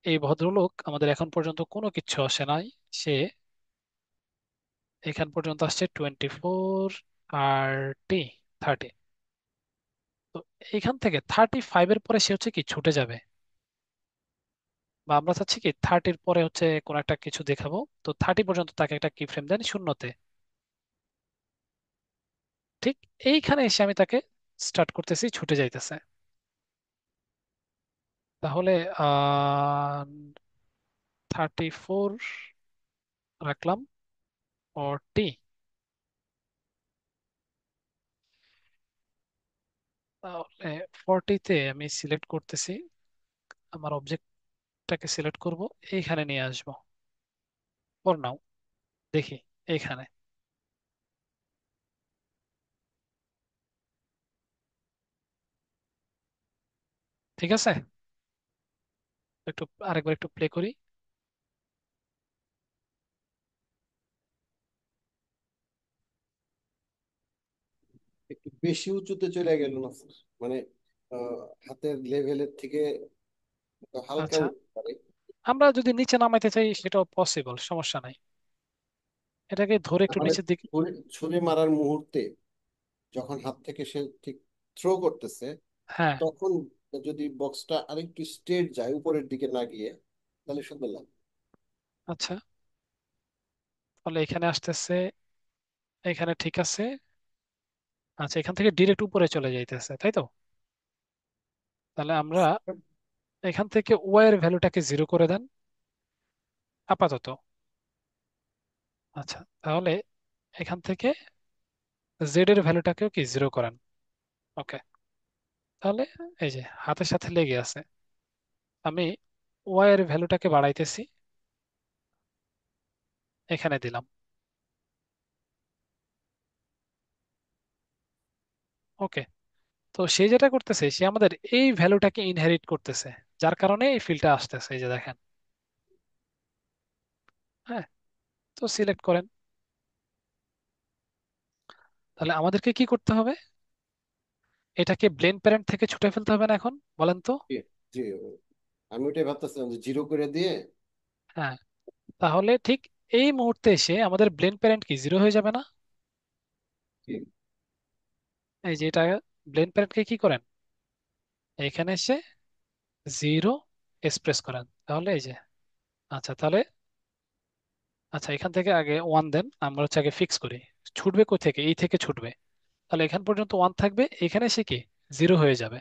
এই ভদ্রলোক আমাদের এখন পর্যন্ত কোনো কিছু আসে নাই। সে এখান পর্যন্ত আসছে 24, 30, 30। তো এইখান থেকে 35-এর পরে সে হচ্ছে কি ছুটে যাবে, বা আমরা চাচ্ছি কি 30-র পরে হচ্ছে কোন একটা কিছু দেখাবো। তো 30 পর্যন্ত তাকে একটা কি ফ্রেম দেন শূন্যতে। ঠিক এইখানে এসে আমি তাকে স্টার্ট করতেছি, ছুটে যাইতেছে। তাহলে 34 রাখলাম, 40। তাহলে 40-তে আমি সিলেক্ট করতেছি, আমার অবজেক্টটাকে সিলেক্ট করব, এইখানে নিয়ে আসবো ফর নাও। দেখি এইখানে। ঠিক আছে, একটু আরেকবার একটু প্লে করি। একটু বেশি উঁচুতে চলে গেল না স্যার? মানে আহ, হাতের লেভেলের থেকে হালকা আচ্ছা, উঠতে পারে। আমরা যদি নিচে নামাইতে চাই সেটাও পসিবল, সমস্যা নাই। এটাকে ধরে একটু তাহলে নিচের দিকে। ছুরি মারার মুহূর্তে যখন হাত থেকে সে ঠিক থ্রো করতেছে, হ্যাঁ, তখন যদি বক্সটা আরেকটু স্ট্রেট যায় উপরের দিকে না গিয়ে, তাহলে সুন্দর লাগবে। আচ্ছা, তাহলে এখানে আসতেছে, এখানে ঠিক আছে। আচ্ছা, এখান থেকে ডিরেক্ট উপরে চলে যাইতেছে, তাই তো? তাহলে আমরা এখান থেকে ওয়াই এর ভ্যালুটাকে 0 করে দেন আপাতত। আচ্ছা, তাহলে এখান থেকে জেড এর ভ্যালুটাকেও কি 0 করেন। ওকে, তাহলে এই যে হাতের সাথে লেগে আছে। আমি ওয়াই এর ভ্যালুটাকে বাড়াইতেছি, এখানে দিলাম। ওকে, তো সে যেটা করতেছে, সে আমাদের এই ভ্যালুটাকে ইনহেরিট করতেছে, যার কারণে এই ফিল্ডটা আসতেছে, এই যে দেখেন। হ্যাঁ, তো সিলেক্ট করেন। তাহলে আমাদেরকে কি করতে হবে, এটাকে ব্লেন্ড প্যারেন্ট থেকে ছুটে ফেলতে হবে না এখন, বলেন তো? জি জি, আমি ওটাই ভাবতেছিলাম যে জিরো করে দিয়ে। হ্যাঁ, তাহলে ঠিক এই মুহূর্তে এসে আমাদের ব্লেন্ড প্যারেন্ট কি 0 হয়ে যাবে না? জি, এই যে এটা, ব্লেন্ড প্যারেন্টকে কি করেন, এখানে এসে 0 এক্সপ্রেস করেন, তাহলে এই যে। আচ্ছা, তাহলে আচ্ছা, এখান থেকে আগে 1 দেন, আমরা হচ্ছে আগে ফিক্স করি। ছুটবে কই থেকে, এই থেকে ছুটবে। তাহলে এখান পর্যন্ত 1 থাকবে, এখানে এসে কি 0 হয়ে যাবে,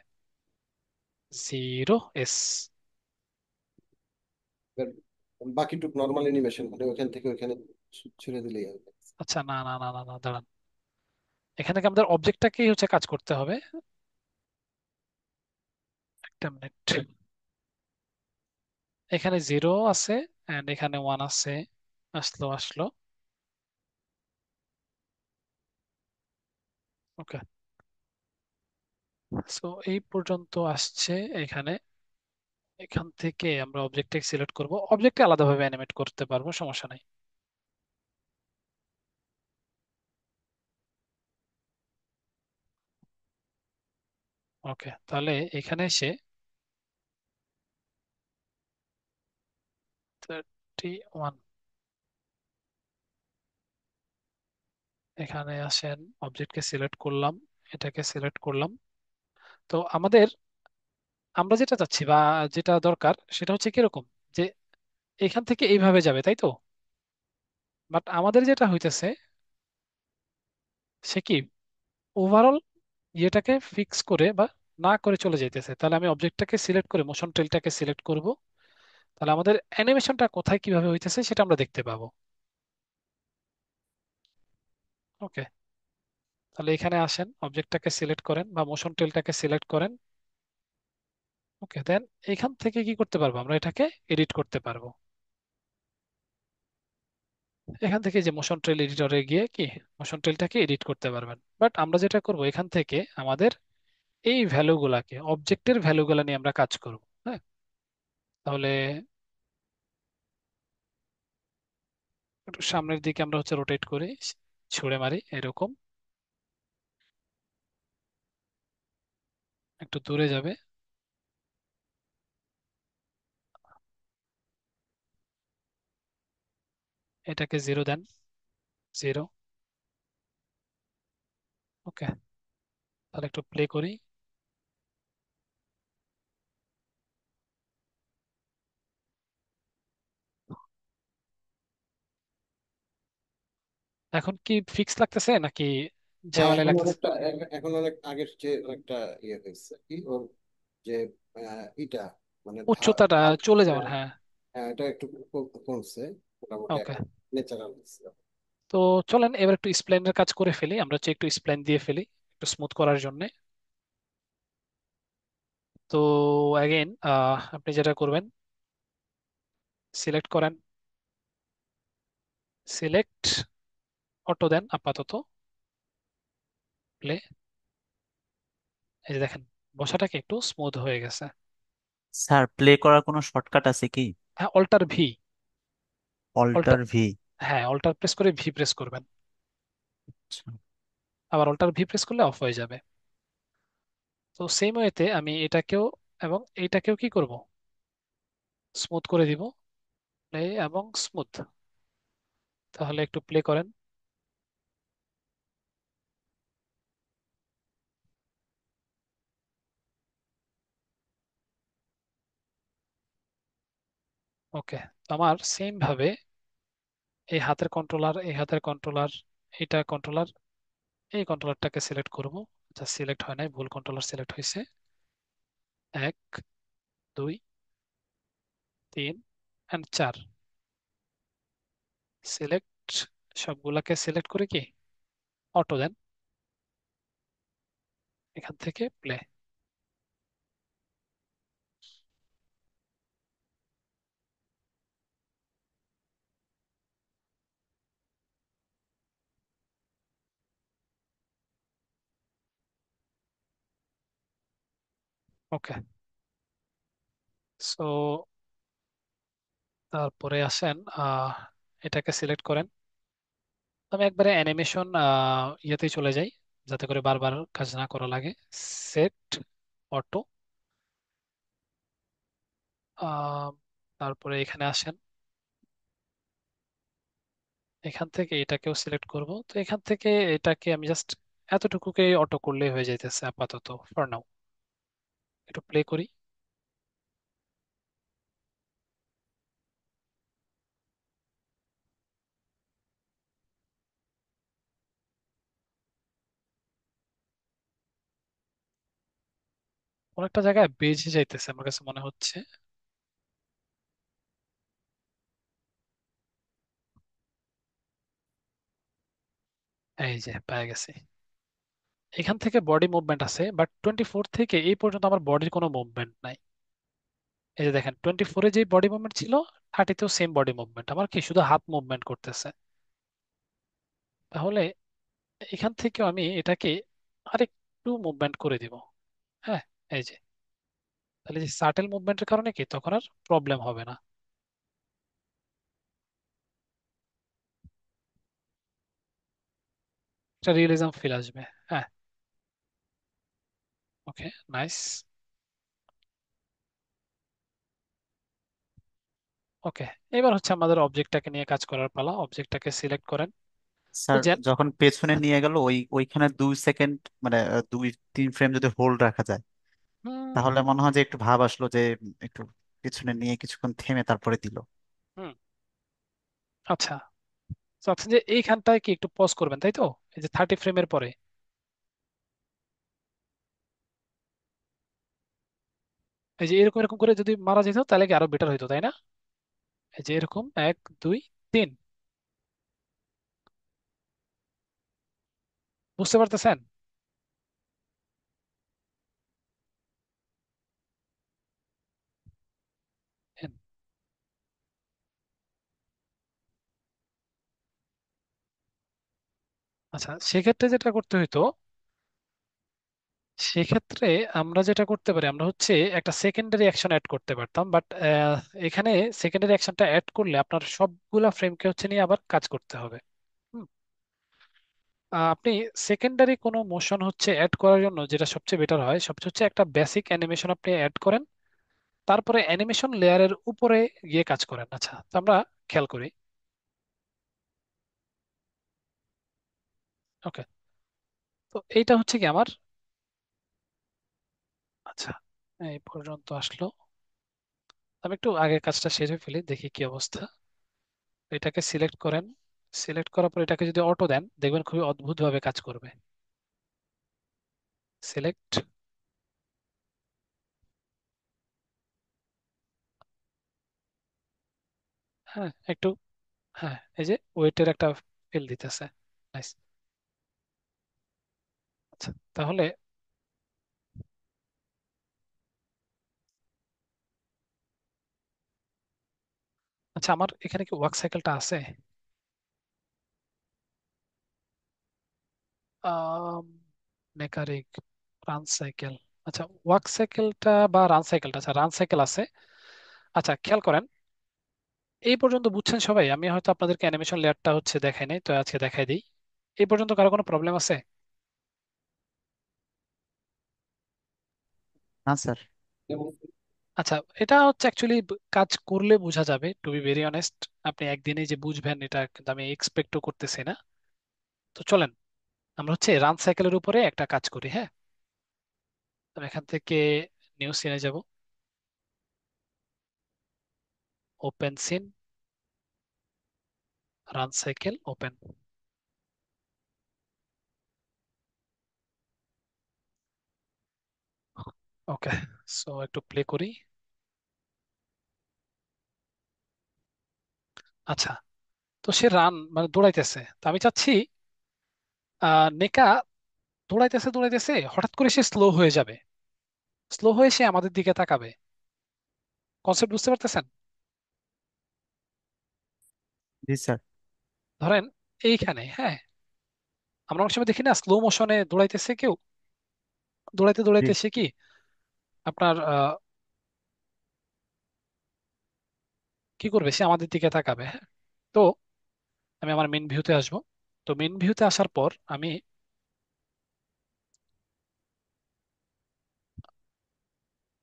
0 এস। এবার বাকিটুক নর্মাল অ্যানিমেশন মানে ওখান থেকে ওখানে ছুড়ে দিলেই হবে। আচ্ছা, না না না না না, দাঁড়ান। এখান থেকে আমাদের অবজেক্টটাকেই হচ্ছে কাজ করতে হবে। একটা মিনিট। এখানে 0 আছে, এন্ড এখানে 1 আছে। আসলো আসলো। ওকে, সো এই পর্যন্ত আসছে এখানে। এখান থেকে আমরা অবজেক্টে সিলেক্ট করব, অবজেক্টে আলাদাভাবে অ্যানিমেট করতে পারবো, সমস্যা নাই। ওকে, তাহলে এখানে এসে 31, এখানে আসেন, অবজেক্টকে সিলেক্ট করলাম, এটাকে সিলেক্ট করলাম। তো আমরা যেটা চাচ্ছি বা যেটা দরকার সেটা হচ্ছে কিরকম, যে এখান থেকে এইভাবে যাবে, তাই তো? বাট আমাদের যেটা হইতেছে সে কি ওভারঅল ইয়েটাকে ফিক্স করে বা না করে চলে যাইতেছে। তাহলে আমি অবজেক্টটাকে সিলেক্ট করে মোশন টেলটাকে সিলেক্ট করব, তাহলে আমাদের অ্যানিমেশনটা কোথায় কিভাবে হইতেছে সেটা আমরা দেখতে পাবো। ওকে, তাহলে এখানে আসেন, অবজেক্টটাকে সিলেক্ট করেন বা মোশন টেলটাকে সিলেক্ট করেন। ওকে, দেন এখান থেকে কি করতে পারবো, আমরা এটাকে এডিট করতে পারবো। এখান থেকে যে মোশন ট্রেল এডিটরে গিয়ে কি মোশন ট্রেলটাকে এডিট করতে পারবেন। বাট আমরা যেটা করব, এখান থেকে আমাদের এই ভ্যালুগুলাকে, অবজেক্টের ভ্যালুগুলা নিয়ে আমরা কাজ করব। হ্যাঁ, তাহলে একটু সামনের দিকে আমরা হচ্ছে রোটেট করি, ছুড়ে মারি এরকম, একটু দূরে যাবে, এটাকে 0 দেন, 0। ওকে, তাহলে একটু প্লে করি। এখন কি ফিক্স লাগতেছে নাকি হ্যাঁ, ঝামেলা এখন লাগতেছে? অনেকটা এখন অনেক আগের চেয়ে অনেকটা ইয়ে হয়েছে কি ওর যে ইটা মানে উচ্চতাটা ধাপ, চলে যাওয়ার, হ্যাঁ, হ্যাঁ। হ্যাঁ, এটা একটু কমছে, মোটামুটি ওকে, এখন ন্যাচারাল হচ্ছে। তো চলেন এবার একটু স্প্লাইনের কাজ করে ফেলি, আমরা হচ্ছে একটু স্প্লাইন দিয়ে ফেলি একটু স্মুথ করার জন্য। তো অ্যাগেন আপনি যেটা করবেন, সিলেক্ট করেন, সিলেক্ট অটো দেন আপাতত, প্লে। এই যে দেখেন, বসাটাকে একটু স্মুথ হয়ে গেছে। স্যার, প্লে করার কোনো শর্টকাট আছে কি? হ্যাঁ, alter V. Alter, alter V? হ্যাঁ, অল্টার প্রেস করে ভি প্রেস করবেন, আবার অল্টার ভি প্রেস করলে অফ হয়ে যাবে। তো সেম ওয়েতে আমি এটাকেও এবং এইটাকেও কি করব, স্মুথ করে দিব, প্লে এবং স্মুথ। তাহলে একটু প্লে করেন। ওকে, তো আমার সেম ভাবে এই হাতের কন্ট্রোলার, এই হাতের কন্ট্রোলার, এইটা কন্ট্রোলার, এই কন্ট্রোলারটাকে সিলেক্ট করব। আচ্ছা, সিলেক্ট হয় নাই, ভুল কন্ট্রোলার সিলেক্ট হয়েছে। 1, 2, 3 এন্ড 4, সিলেক্ট, সবগুলাকে সিলেক্ট করে কি অটো দেন, এখান থেকে প্লে। ওকে, সো তারপরে আসেন, এটাকে সিলেক্ট করেন। আমি একবারে অ্যানিমেশন ইয়েতেই চলে যাই, যাতে করে বারবার কাজ না করা লাগে। সেট অটো, তারপরে এখানে আসেন, এখান থেকে এটাকেও সিলেক্ট করব। তো এখান থেকে এটাকে আমি জাস্ট এতটুকুকে অটো করলেই হয়ে যাইতেছে আপাতত, ফর নাও। একটু প্লে করি। অনেকটা জায়গায় বেজে যাইতেছে আমার কাছে মনে হচ্ছে। এই যে পেয়ে গেছি। এখান থেকে বডি মুভমেন্ট আছে, বাট 24 থেকে এই পর্যন্ত আমার বডির কোনো মুভমেন্ট নাই। এই যে দেখেন, 24-এ যে বডি মুভমেন্ট ছিল, 30-তেও সেম বডি মুভমেন্ট, আমার কি শুধু হাত মুভমেন্ট করতেছে। তাহলে এখান থেকে আমি এটাকে আর একটু মুভমেন্ট করে দিব। হ্যাঁ, এই যে, তাহলে যে সাটেল মুভমেন্টের কারণে কি তখন আর প্রবলেম হবে না। একটা রিয়েলিজম ফিল আসবে। হ্যাঁ, ওকে, নাইস। ওকে, এবার হচ্ছে আমাদের অবজেক্টটাকে নিয়ে কাজ করার পালা। অবজেক্টটাকে সিলেক্ট করেন, স্যার বুঝছেন? যখন পেছনে নিয়ে গেল ওইখানে 2 সেকেন্ড, মানে 2-3 ফ্রেম যদি হোল্ড রাখা যায়, হুম তাহলে মনে হয় যে একটু ভাব আসলো যে একটু পেছনে নিয়ে কিছুক্ষণ থেমে তারপরে দিল। হুম। আচ্ছা, চাচ্ছেন যে এইখানটায় কি একটু পজ করবেন, তাই তো? এই যে 30 ফ্রেমের পরে এই যে এরকম এরকম করে যদি মারা যেত তাহলে কি আরো বেটার হইতো, তাই না? এই যে এরকম 1 2 3, বুঝতে পারতেছেন? হ্যাঁ। আচ্ছা, সেক্ষেত্রে যেটা করতে হইতো, সেক্ষেত্রে আমরা যেটা করতে পারি, আমরা হচ্ছে একটা সেকেন্ডারি অ্যাকশন অ্যাড করতে পারতাম, বাট এখানে সেকেন্ডারি অ্যাকশনটা অ্যাড করলে আপনার সবগুলা ফ্রেমকে হচ্ছে নিয়ে আবার কাজ করতে হবে। হুম। আপনি সেকেন্ডারি কোনো মোশন হচ্ছে অ্যাড করার জন্য যেটা সবচেয়ে বেটার হয়, সবচেয়ে হচ্ছে একটা বেসিক অ্যানিমেশন আপনি অ্যাড করেন, তারপরে অ্যানিমেশন লেয়ারের উপরে গিয়ে কাজ করেন। আচ্ছা, তো আমরা খেয়াল করি। ওকে, তো এইটা হচ্ছে কি আমার, আচ্ছা, এই পর্যন্ত আসলো। আমি একটু আগের কাজটা সেরে ফেলি, দেখি কি অবস্থা। এটাকে সিলেক্ট করেন, সিলেক্ট করার পর এটাকে যদি অটো দেন দেখবেন খুবই অদ্ভুত ভাবে কাজ করবে। সিলেক্ট, হ্যাঁ একটু, হ্যাঁ এই যে ওয়েটের একটা ফিল দিতেছে। নাইস। আচ্ছা, তাহলে আচ্ছা, আমার এখানে কি ওয়ার্ক সাইকেলটা আছে? Mechanic, run cycle. আচ্ছা, ওয়ার্ক সাইকেলটা বা রান সাইকেলটা, আচ্ছা রান সাইকেল আছে। আচ্ছা, খেয়াল করেন, এই পর্যন্ত বুঝছেন সবাই? আমি হয়তো আপনাদেরকে অ্যানিমেশন লেয়ারটা হচ্ছে দেখাই নাই, তো আজকে দেখাই দিই। এই পর্যন্ত কারো কোনো প্রবলেম আছে? না স্যার। আচ্ছা, এটা হচ্ছে অ্যাকচুয়ালি কাজ করলে বোঝা যাবে, টু বি ভেরি অনেস্ট। আপনি একদিনে যে বুঝবেন এটা কিন্তু আমি এক্সপেক্টও করতেছি না। তো চলেন আমরা হচ্ছে রান সাইকেলের উপরে একটা কাজ করি। হ্যাঁ, আমি এখান থেকে নিউ সিনে যাব, open scene, run cycle open. Okay, so একটু প্লে করি। আচ্ছা, তো সে রান মানে দৌড়াইতেছে, তো আমি চাচ্ছি নেকা দৌড়াইতেছে দৌড়াইতেছে হঠাৎ করে সে স্লো হয়ে যাবে, স্লো হয়ে সে আমাদের দিকে তাকাবে। কনসেপ্ট বুঝতে পারতেছেন? জি স্যার। ধরেন এইখানে, হ্যাঁ, আমরা অনেক সময় দেখি না স্লো মোশনে দৌড়াইতেছে কেউ, দৌড়াইতে জি। দৌড়াইতে সে কি আপনার কি করবে, সে আমাদের দিকে তাকাবে। হ্যাঁ, তো আমি আমার মেন ভিউতে আসব। তো মেন ভিউতে আসার পর আমি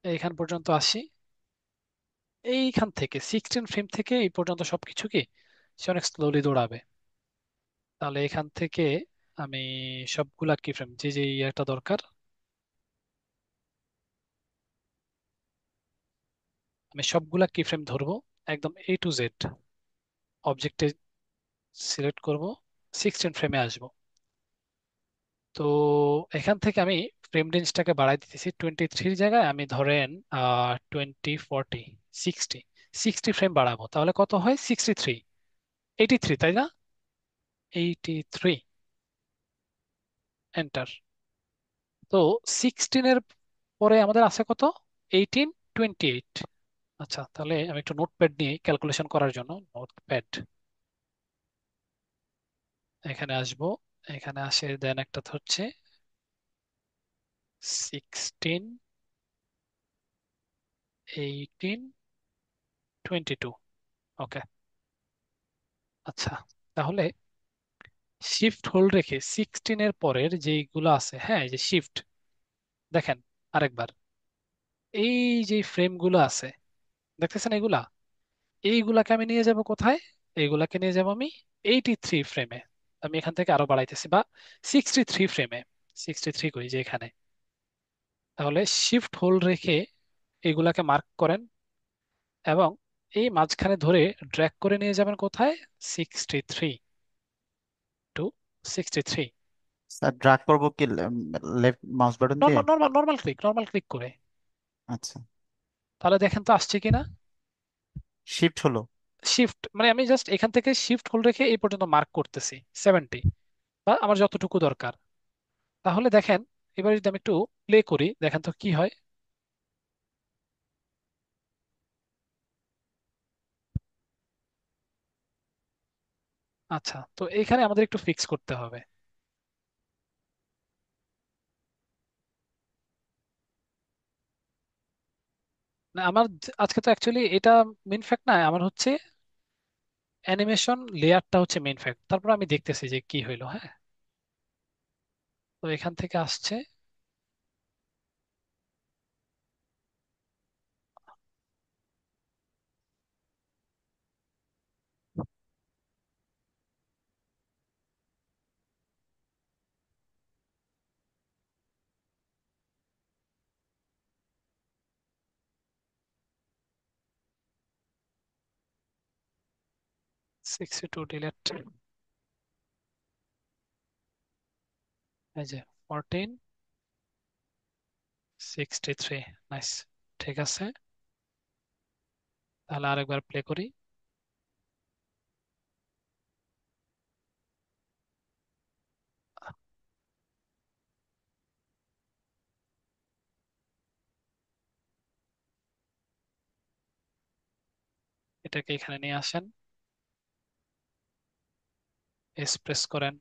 এইখান পর্যন্ত আসি, এইখান থেকে 16 ফ্রেম থেকে এই পর্যন্ত সবকিছু কি সে অনেক স্লোলি দৌড়াবে। তাহলে এখান থেকে আমি সবগুলা কি ফ্রেম, যে যে ইয়েটা দরকার, আমি সবগুলা কি ফ্রেম ধরবো, একদম A to Z অবজেক্টে সিলেক্ট করব, 16 ফ্রেমে আসব। তো এখান থেকে আমি ফ্রেম রেঞ্জটাকে বাড়াই দিতেছি, 23 জায়গায় আমি ধরেন 20 40 60, 60 ফ্রেম বাড়াবো, তাহলে কত হয়, 63, 83, তাই না? 83, এন্টার। তো 16-এর পরে আমাদের আছে কত, 18 28। আচ্ছা, তাহলে আমি একটু নোটপ্যাড নিয়ে ক্যালকুলেশন করার জন্য নোটপ্যাড এখানে আসবো, এখানে আসে দেন একটা হচ্ছে 16, 18, 22। ওকে, আচ্ছা, তাহলে শিফট হোল্ড রেখে 16 এর পরের যেইগুলো আছে, হ্যাঁ, এই যে শিফট, দেখেন আরেকবার, এই যে ফ্রেম গুলো আছে, দেখতেছেন এগুলা, এইগুলাকে আমি নিয়ে যাব কোথায়? এইগুলাকে নিয়ে যাব আমি 83 ফ্রেমে। আমি এখান থেকে আরো বাড়াইতেছি, বা 63 ফ্রেমে। 63 কই যে এখানে। তাহলে শিফট হোল্ড রেখে এগুলাকে মার্ক করেন, এবং এই মাঝখানে ধরে ড্র্যাগ করে নিয়ে যাবেন কোথায়? 63 টু 63। স্যার ড্রাগ করবো কি লেফট মাউস বাটন দিয়ে? নর্মাল নর্মাল নর্মাল ক্লিক করে। আচ্ছা, তাহলে দেখেন তো আসছে কিনা। শিফট হলো। শিফট মানে আমি জাস্ট এখান থেকে শিফট হোল্ড রেখে এই পর্যন্ত মার্ক করতেছি 70, বা আমার যতটুকু দরকার। তাহলে দেখেন, এবার যদি আমি একটু প্লে করি, দেখেন তো কি হয়। আচ্ছা, তো এখানে আমাদের একটু ফিক্স করতে হবে। না, আমার আজকে তো অ্যাকচুয়ালি এটা মেন ফ্যাক্ট না, আমার হচ্ছে অ্যানিমেশন লেয়ারটা হচ্ছে মেন ফ্যাক্ট। তারপর আমি দেখতেছি যে কি হইলো। হ্যাঁ, তো এখান থেকে আসছে, সিক্সটি টু ডিলেট, এই যে 14, 63। নাইস, ঠিক আছে। তাহলে আরেকবার প্লে করি। এটাকে এখানে নিয়ে আসেন, এক্সপ্রেস করেন।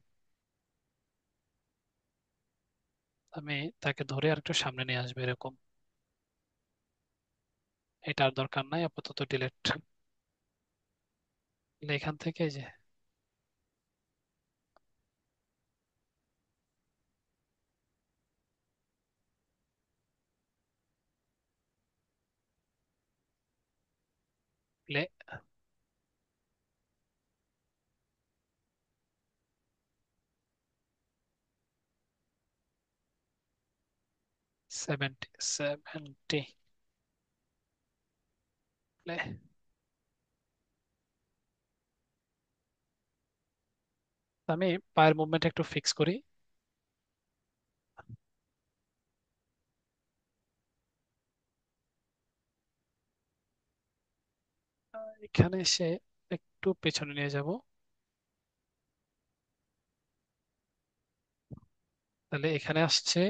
আমি তাকে ধরে আর একটু সামনে নিয়ে আসবো এরকম। এটা আর দরকার নাই, আপাতত ডিলেট। এখান থেকে এই যে প্লে, 70, প্লে। আমি পায়ের মুভমেন্ট একটু ফিক্স করি। এখানে এসে একটু পেছনে নিয়ে যাব। তাহলে এখানে আসছে,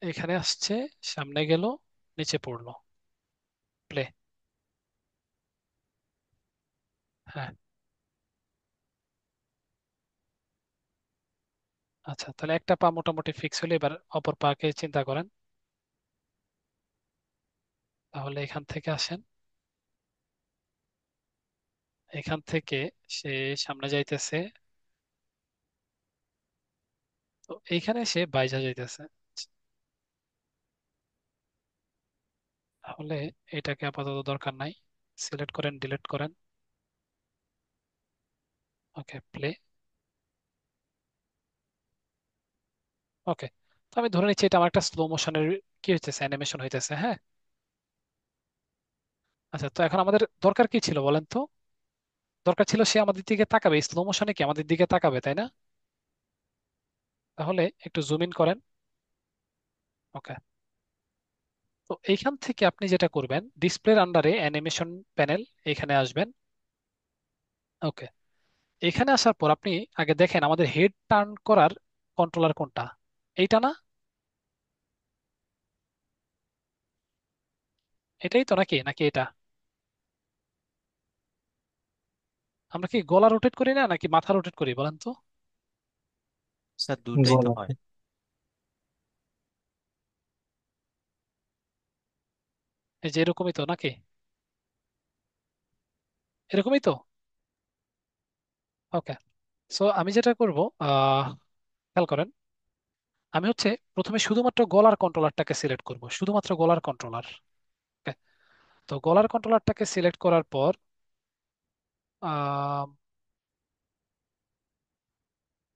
এখানে আসছে, সামনে গেল, নিচে পড়লো, প্লে। হ্যাঁ, আচ্ছা, তাহলে একটা পা মোটামুটি ফিক্স হলে এবার অপর পাকে চিন্তা করেন। তাহলে এখান থেকে আসেন, এখান থেকে সে সামনে যাইতেছে, তো এইখানে সে বাইজা যাইতেছে। তাহলে এটাকে আপাতত দরকার নাই, সিলেক্ট করেন, ডিলিট করেন। ওকে, প্লে। ওকে, তো আমি ধরে নিচ্ছি এটা আমার একটা স্লো মোশনের কি হইতেছে, অ্যানিমেশন হইতেছে। হ্যাঁ, আচ্ছা, তো এখন আমাদের দরকার কি ছিল বলেন তো? দরকার ছিল সে আমাদের দিকে তাকাবে, স্লো মোশনে কি আমাদের দিকে তাকাবে, তাই না? তাহলে একটু জুম ইন করেন। ওকে, তো এইখান থেকে আপনি যেটা করবেন, ডিসপ্লের আন্ডারে অ্যানিমেশন প্যানেল, এখানে আসবেন। ওকে, এখানে আসার পর আপনি আগে দেখেন আমাদের হেড টার্ন করার কন্ট্রোলার কোনটা, এইটা না? এটাই তো, নাকি নাকি এটা? আমরা কি গলা রোটেট করি না, নাকি মাথা রোটেট করি বলেন তো? স্যার দুটাই তো গলা। হয়। এই যে এরকমই তো নাকি? এরকমই তো। ওকে, সো আমি যেটা করব, খেয়াল করেন, আমি হচ্ছে প্রথমে শুধুমাত্র গলার কন্ট্রোলারটাকে সিলেক্ট করব, শুধুমাত্র গলার কন্ট্রোলার। তো গলার কন্ট্রোলারটাকে সিলেক্ট করার পর আহ,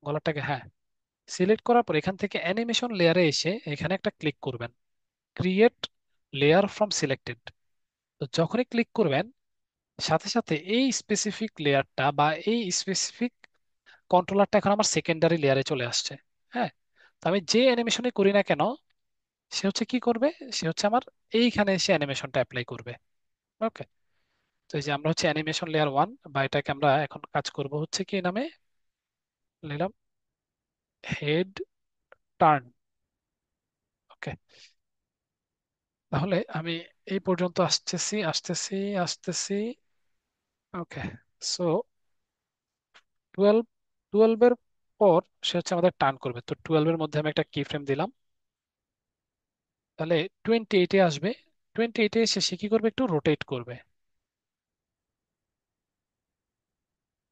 গলারটাকে, হ্যাঁ, সিলেক্ট করার পর এখান থেকে অ্যানিমেশন লেয়ারে এসে এখানে একটা ক্লিক করবেন, ক্রিয়েট লেয়ার ফ্রম সিলেক্টেড। তো যখনই ক্লিক করবেন, সাথে সাথে এই স্পেসিফিক লেয়ারটা বা এই স্পেসিফিক কন্ট্রোলারটা এখন আমার সেকেন্ডারি লেয়ারে চলে আসছে। হ্যাঁ, তো আমি যে অ্যানিমেশনে করি না কেন, সে হচ্ছে কি করবে, সে হচ্ছে আমার এইখানে এসে অ্যানিমেশনটা অ্যাপ্লাই করবে। ওকে, তো এই যে আমরা হচ্ছে অ্যানিমেশন লেয়ার ওয়ান, বা এটাকে আমরা এখন কাজ করব হচ্ছে কি নামে নিলাম, হেড টার্ন। ওকে, তাহলে আমি এই পর্যন্ত আসতেছি আসতেছি আসতেছি। ওকে, সো 12, 12-এর পর সে হচ্ছে আমাদের টার্ন করবে। তো 12-এর মধ্যে আমি একটা কি ফ্রেম দিলাম, তাহলে 28-এ আসবে। 28-এ এসে সে কি করবে, একটু রোটেট করবে।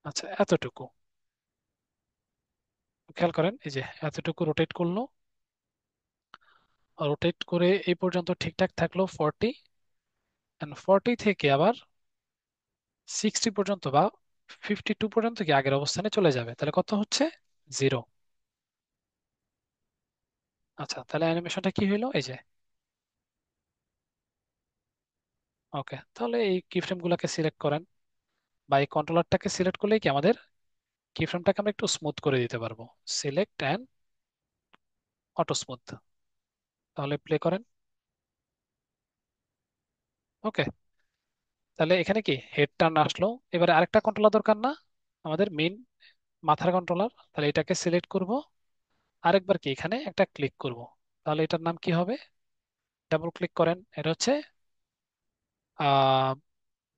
আচ্ছা, এতটুকু খেয়াল করেন, এই যে এতটুকু রোটেট করলো, রোটেট করে এই পর্যন্ত ঠিকঠাক থাকলো 40, এন্ড 40 থেকে আবার 60 পর্যন্ত বা 52 পর্যন্ত কি আগের অবস্থানে চলে যাবে, তাহলে কত হচ্ছে, 0। আচ্ছা, তাহলে অ্যানিমেশনটা কি হইলো, এই যে। ওকে, তাহলে এই কি ফ্রেম গুলাকে সিলেক্ট করেন, বা এই কন্ট্রোলারটাকে সিলেক্ট করলেই কি আমাদের কি ফ্রেমটাকে আমরা একটু স্মুথ করে দিতে পারবো। সিলেক্ট অ্যান্ড অটো স্মুথ, তাহলে প্লে করেন। ওকে, তাহলে এখানে কি হেড টার্ন আসলো। এবারে আরেকটা কন্ট্রোলার দরকার না আমাদের, মেইন মাথার কন্ট্রোলার, তাহলে এটাকে সিলেক্ট করব, আরেকবার কি এখানে একটা ক্লিক করব। তাহলে এটার নাম কি হবে, ডাবল ক্লিক করেন, এটা হচ্ছে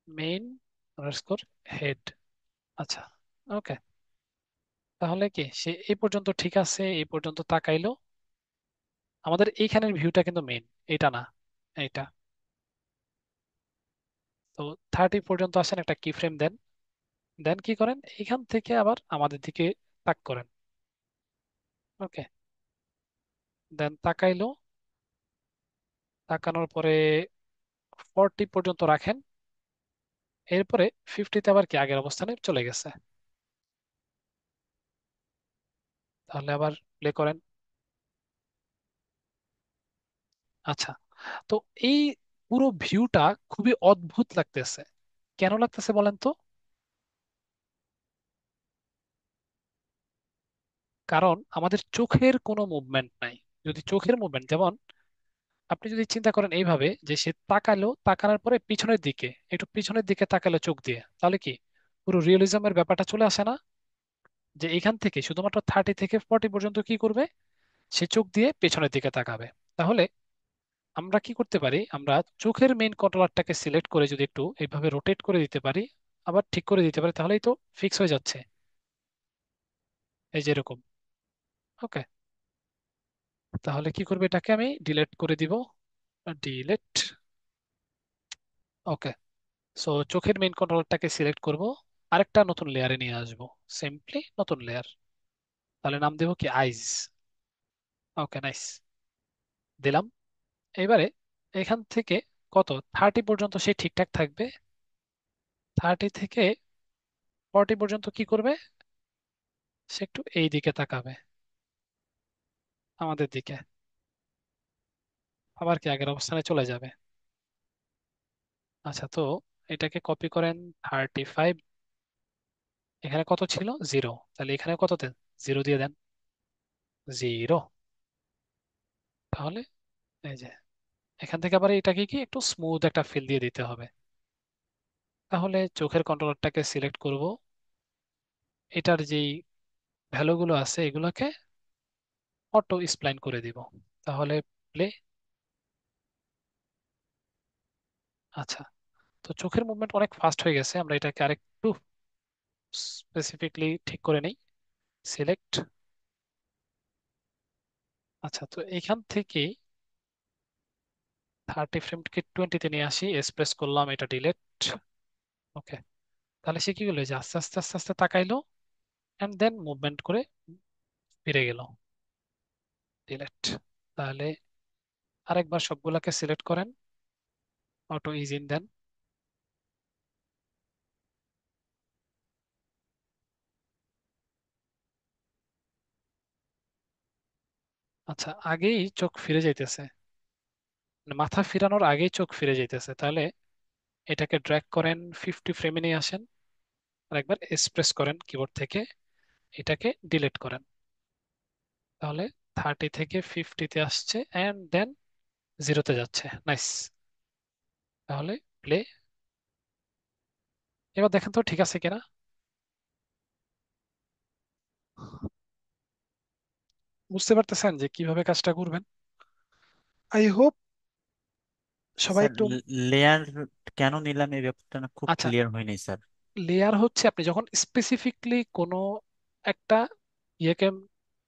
মেইন আন্ডারস্কোর হেড। আচ্ছা, ওকে, তাহলে কি সে এই পর্যন্ত ঠিক আছে, এই পর্যন্ত তাকাইলো। আমাদের এইখানের ভিউটা কিন্তু মেইন, এটা না, এইটা। তো 30 পর্যন্ত আসেন, একটা কি ফ্রেম দেন, দেন কি করেন, এখান থেকে আবার আমাদের দিকে তাক করেন। ওকে, দেন তাকাইলো, তাকানোর পরে 40 পর্যন্ত রাখেন, এরপরে 50-তে আবার কি আগের অবস্থানে চলে গেছে। তাহলে আবার প্লে করেন। আচ্ছা, তো এই পুরো ভিউটা খুবই অদ্ভুত লাগতেছে। কেন লাগতেছে বলেন তো? কারণ আমাদের চোখের কোনো মুভমেন্ট নাই। যদি চোখের মুভমেন্ট, যেমন আপনি যদি চিন্তা করেন এইভাবে যে সে তাকালো, তাকানোর পরে পিছনের দিকে, একটু পিছনের দিকে তাকালো চোখ দিয়ে, তাহলে কি পুরো রিয়েলিজমের ব্যাপারটা চলে আসে না? যে এখান থেকে শুধুমাত্র 30 থেকে 40 পর্যন্ত কি করবে, সে চোখ দিয়ে পেছনের দিকে তাকাবে। তাহলে আমরা কি করতে পারি, আমরা চোখের মেইন কন্ট্রোলারটাকে সিলেক্ট করে যদি একটু এইভাবে রোটেট করে দিতে পারি, আবার ঠিক করে দিতে পারি, তাহলেই তো ফিক্স হয়ে যাচ্ছে, এই যে এরকম। ওকে, তাহলে কি করবে, এটাকে আমি ডিলিট করে দিব, ডিলিট। ওকে, সো চোখের মেইন কন্ট্রোলারটাকে সিলেক্ট করব, আরেকটা নতুন লেয়ারে নিয়ে আসবো, সিম্পলি নতুন লেয়ার, তাহলে নাম দেবো কি, আইজ। ওকে, নাইস, দিলাম। এবারে এখান থেকে কত, 30 পর্যন্ত সে ঠিকঠাক থাকবে। 30 থেকে 40 পর্যন্ত কি করবে, সে একটু এই দিকে তাকাবে, আমাদের দিকে, আবার কি আগের অবস্থানে চলে যাবে। আচ্ছা, তো এটাকে কপি করেন, 35, এখানে কত ছিল, 0, তাহলে এখানে কত দেন, 0 দিয়ে দেন, 0। তাহলে এই যে এখান থেকে আবার এটাকে কি একটু স্মুথ একটা ফিল দিয়ে দিতে হবে। তাহলে চোখের কন্ট্রোলারটাকে সিলেক্ট করব, এটার যেই ভ্যালুগুলো আছে এগুলোকে অটো স্প্লাইন করে দিব, তাহলে প্লে। আচ্ছা, তো চোখের মুভমেন্ট অনেক ফাস্ট হয়ে গেছে, আমরা এটাকে আরেকটু স্পেসিফিকলি ঠিক করে নেই, সিলেক্ট। আচ্ছা, তো এখান থেকে 30 ফ্রেমকে 20-তে নিয়ে আসি, এক্সপ্রেস করলাম, এটা ডিলেট। ওকে, তাহলে সে কি করলো, এই যে আস্তে আস্তে আস্তে আস্তে তাকাইলো, এন্ড দেন মুভমেন্ট করে ফিরে গেল, ডিলেট। তাহলে আরেকবার সবগুলাকে সিলেক্ট করেন, অটো ইজ ইন দেন। আচ্ছা, আগেই চোখ ফিরে যাইতেছে, মানে মাথা ফিরানোর আগেই চোখ ফিরে যাইতেছে, তাহলে এটাকে ড্র্যাগ করেন, 50 ফ্রেমে নিয়ে আসেন, আর একবার এক্সপ্রেস করেন কিবোর্ড থেকে, এটাকে ডিলিট করেন। তাহলে 30 থেকে 50-তে আসছে, এন্ড দেন 0-তে যাচ্ছে। নাইস। তাহলে প্লে। এবার দেখেন তো ঠিক আছে কিনা। বুঝতে পারতেছেন যে কিভাবে কাজটা করবেন? আই হোপ সবাই স্যার, একটু। লেয়ার কেন নিলাম এই ব্যাপারটা না খুব আচ্ছা, ক্লিয়ার হয়নি স্যার। লেয়ার হচ্ছে আপনি যখন স্পেসিফিকলি কোনো একটা ইয়েকে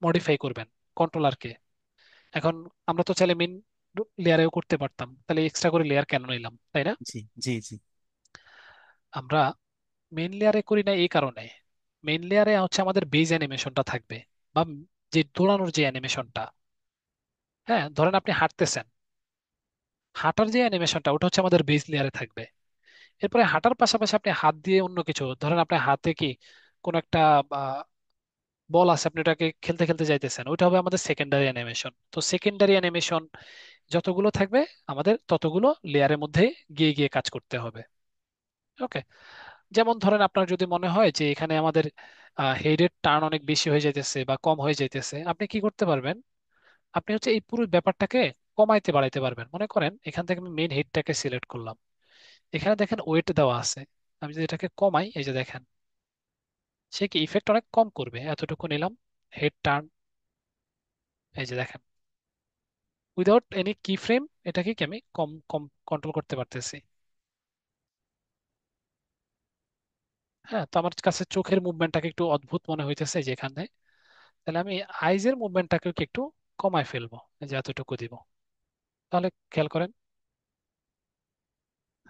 মডিফাই করবেন, কন্ট্রোলারকে। এখন আমরা তো চাইলে মেন লেয়ারেও করতে পারতাম, তাহলে এক্সট্রা করে লেয়ার কেন নিলাম, তাই না? জি জি জি। আমরা মেন লেয়ারে করি না এই কারণে, মেন লেয়ারে হচ্ছে আমাদের বেজ অ্যানিমেশনটা থাকবে, বা যে দৌড়ানোর যে অ্যানিমেশনটা। হ্যাঁ, ধরেন আপনি হাঁটতেছেন, হাঁটার যে অ্যানিমেশনটা ওটা হচ্ছে আমাদের বেজ লেয়ারে থাকবে। এরপরে হাঁটার পাশাপাশি আপনি হাত দিয়ে অন্য কিছু, ধরেন আপনার হাতে কি কোন একটা বল আছে, আপনি ওটাকে খেলতে খেলতে যাইতেছেন, ওইটা হবে আমাদের সেকেন্ডারি অ্যানিমেশন। তো সেকেন্ডারি অ্যানিমেশন যতগুলো থাকবে আমাদের ততগুলো লেয়ারের মধ্যে গিয়ে গিয়ে কাজ করতে হবে। ওকে, যেমন ধরেন আপনার যদি মনে হয় যে এখানে আমাদের হেডের টার্ন অনেক বেশি হয়ে যাইতেছে বা কম হয়ে যাইতেছে, আপনি কি করতে পারবেন, আপনি হচ্ছে এই পুরো ব্যাপারটাকে কমাইতে বাড়াইতে পারবেন। মনে করেন এখান থেকে আমি মেন হেডটাকে সিলেক্ট করলাম, এখানে দেখেন ওয়েট দেওয়া আছে, আমি যদি এটাকে কমাই, এই যে দেখেন সে কি ইফেক্ট অনেক কম করবে। এতটুকু নিলাম, হেড টার্ন, এই যে দেখেন উইদাউট এনি কি ফ্রেম এটাকে কি আমি কম কম কন্ট্রোল করতে পারতেছি। হ্যাঁ, তো আমার কাছে চোখের মুভমেন্টটাকে একটু অদ্ভুত মনে হইতেছে যেখানে, তাহলে আমি আইজের মুভমেন্টটাকে একটু কমায় ফেলবো, এই যে এতটুকু দিব। তাহলে খেয়াল করেন।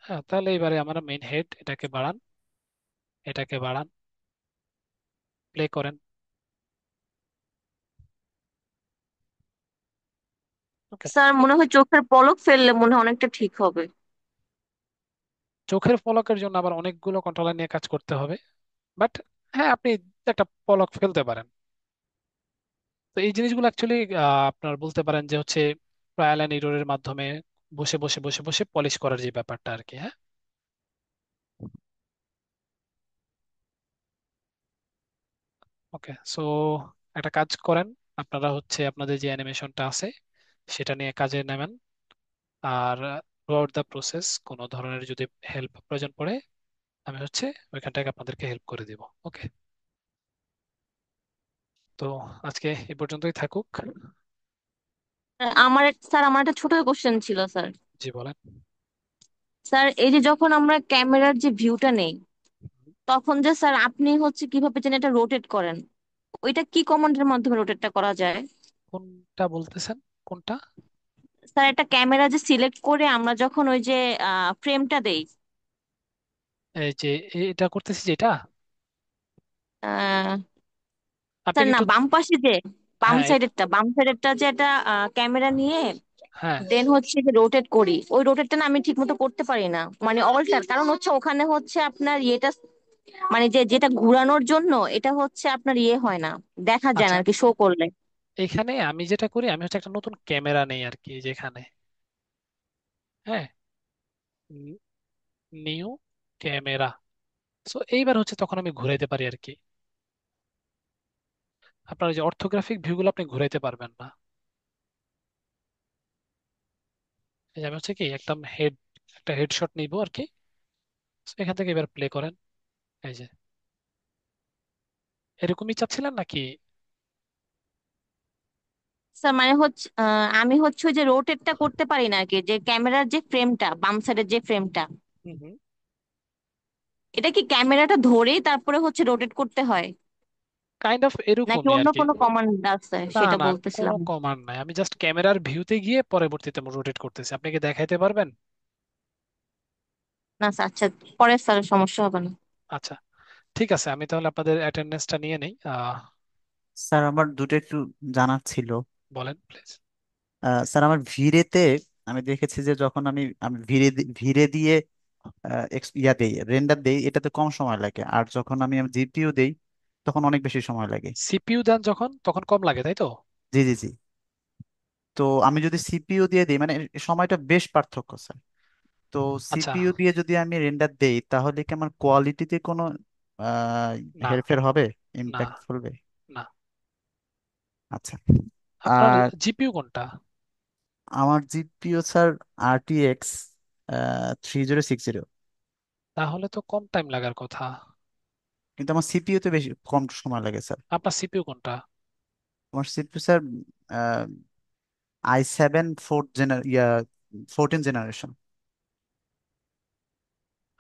হ্যাঁ, তাহলে এবারে আমার মেইন হেড, এটাকে বাড়ান, এটাকে বাড়ান, প্লে করেন। ওকে, স্যার মনে হয় চোখের পলক ফেললে মনে হয় অনেকটা ঠিক হবে। চোখের পলকের জন্য আবার অনেকগুলো কন্ট্রোলার নিয়ে কাজ করতে হবে, বাট হ্যাঁ, আপনি একটা পলক ফেলতে পারেন। তো এই জিনিসগুলো অ্যাকচুয়ালি আপনার বলতে পারেন যে হচ্ছে ট্রায়াল অ্যান্ড এররের মাধ্যমে বসে বসে বসে বসে পলিশ করার যে ব্যাপারটা আর কি। হ্যাঁ, ওকে, সো একটা কাজ করেন, আপনারা হচ্ছে আপনাদের যে অ্যানিমেশনটা আছে সেটা নিয়ে কাজে নেবেন। আর থ্রুআউট দ্য প্রসেস কোনো ধরনের যদি হেল্প প্রয়োজন পড়ে, আমি হচ্ছে ওইখান থেকে আপনাদেরকে হেল্প করে দিব। ওকে, তো আজকে এ পর্যন্তই থাকুক। আমার একটা ছোট কোশ্চেন ছিল স্যার। জি বলেন। স্যার এই যে যখন আমরা ক্যামেরার যে ভিউটা নেই, তখন যে স্যার আপনি হচ্ছে কিভাবে যেন এটা রোটেট করেন, ওইটা কি কমান্ডের মাধ্যমে রোটেটটা করা যায়? কোনটা বলতেছেন, কোনটা? স্যার একটা ক্যামেরা যে সিলেক্ট করে আমরা যখন ওই যে ফ্রেমটা দেই, এই যে এটা করতেছি যেটা, আহ আপনি স্যার না, কিন্তু। বাম পাশে যে হ্যাঁ বাম সাইডেরটা যে একটা ক্যামেরা নিয়ে হ্যাঁ, দেন হচ্ছে যে রোটেট করি, ওই রোটেটটা না আমি ঠিক মতো করতে পারি না, মানে অল্টার, কারণ হচ্ছে ওখানে হচ্ছে আপনার ইয়েটা, মানে যে যেটা ঘোরানোর জন্য এটা হচ্ছে আপনার ইয়ে হয় না, দেখা যায় না আচ্ছা, আর কি শো করলে। এখানে আমি যেটা করি, আমি হচ্ছে একটা নতুন ক্যামেরা নেই আর কি যেখানে। হ্যাঁ, নিউ ক্যামেরা। সো এইবার হচ্ছে তখন আমি ঘুরাইতে পারি আর কি। আপনার ওই যে অর্থোগ্রাফিক ভিউগুলো আপনি ঘুরাইতে পারবেন না। এই যে আমি হচ্ছে কি একদম একটা হেডশট নিব আর কি। So এখান থেকে এবার প্লে করেন, এই যে এরকমই চাচ্ছিলেন নাকি? স্যার মানে হচ্ছে আমি হচ্ছে ওই যে রোটেটটা করতে পারি না আর কি, যে ক্যামেরার যে ফ্রেমটা, বাম সাইডের যে ফ্রেমটা, হুম হুম। এটা কি ক্যামেরাটা ধরেই তারপরে হচ্ছে রোটেট করতে হয়? কাইন্ড অফ নাকি এরকমই আর অন্য কি। কোনো কমান্ড আছে না সেটা না, কোনো বলতেছিলাম। কমান্ড নাই, আমি জাস্ট ক্যামেরার ভিউতে গিয়ে পরবর্তীতে রোটেট করতেছি। আপনি কি দেখাইতে পারবেন? না স্যার, আচ্ছা পরে স্যার সমস্যা হবে না। আচ্ছা, ঠিক আছে, আমি তাহলে আপনাদের অ্যাটেন্ডেন্সটা নিয়ে নেই। স্যার আমার দুটো একটু জানার ছিল। বলেন প্লিজ। স্যার আমার ভিড়েতে আমি দেখেছি যে যখন আমি আমি ভিড়ে দিয়ে ইয়া দেই, রেন্ডার দেই, এটাতে কম সময় লাগে, আর যখন আমি জিপিইউ দেই তখন অনেক বেশি সময় লাগে। সিপিইউ দেন যখন, তখন কম লাগে, তাই তো? জি জি জি। তো আমি যদি সিপিইউ দিয়ে দিই, মানে সময়টা বেশ পার্থক্য স্যার। তো আচ্ছা, সিপিইউ দিয়ে যদি আমি রেন্ডার দেই তাহলে কি আমার কোয়ালিটিতে কোনো না হেরফের হবে, না ইম্প্যাক্ট ফেলবে? না। আচ্ছা। আপনার আর জিপিইউ কোনটা? আমার জিপিইউ স্যার RTX 3060। তাহলে তো কম টাইম লাগার কথা। কিন্তু আমার সিপিইউ তে বেশি কম সময় লাগে স্যার। আপনার সিপিইউ কোনটা? আমার সিপিইউ স্যার i7 14 জেনারেশন।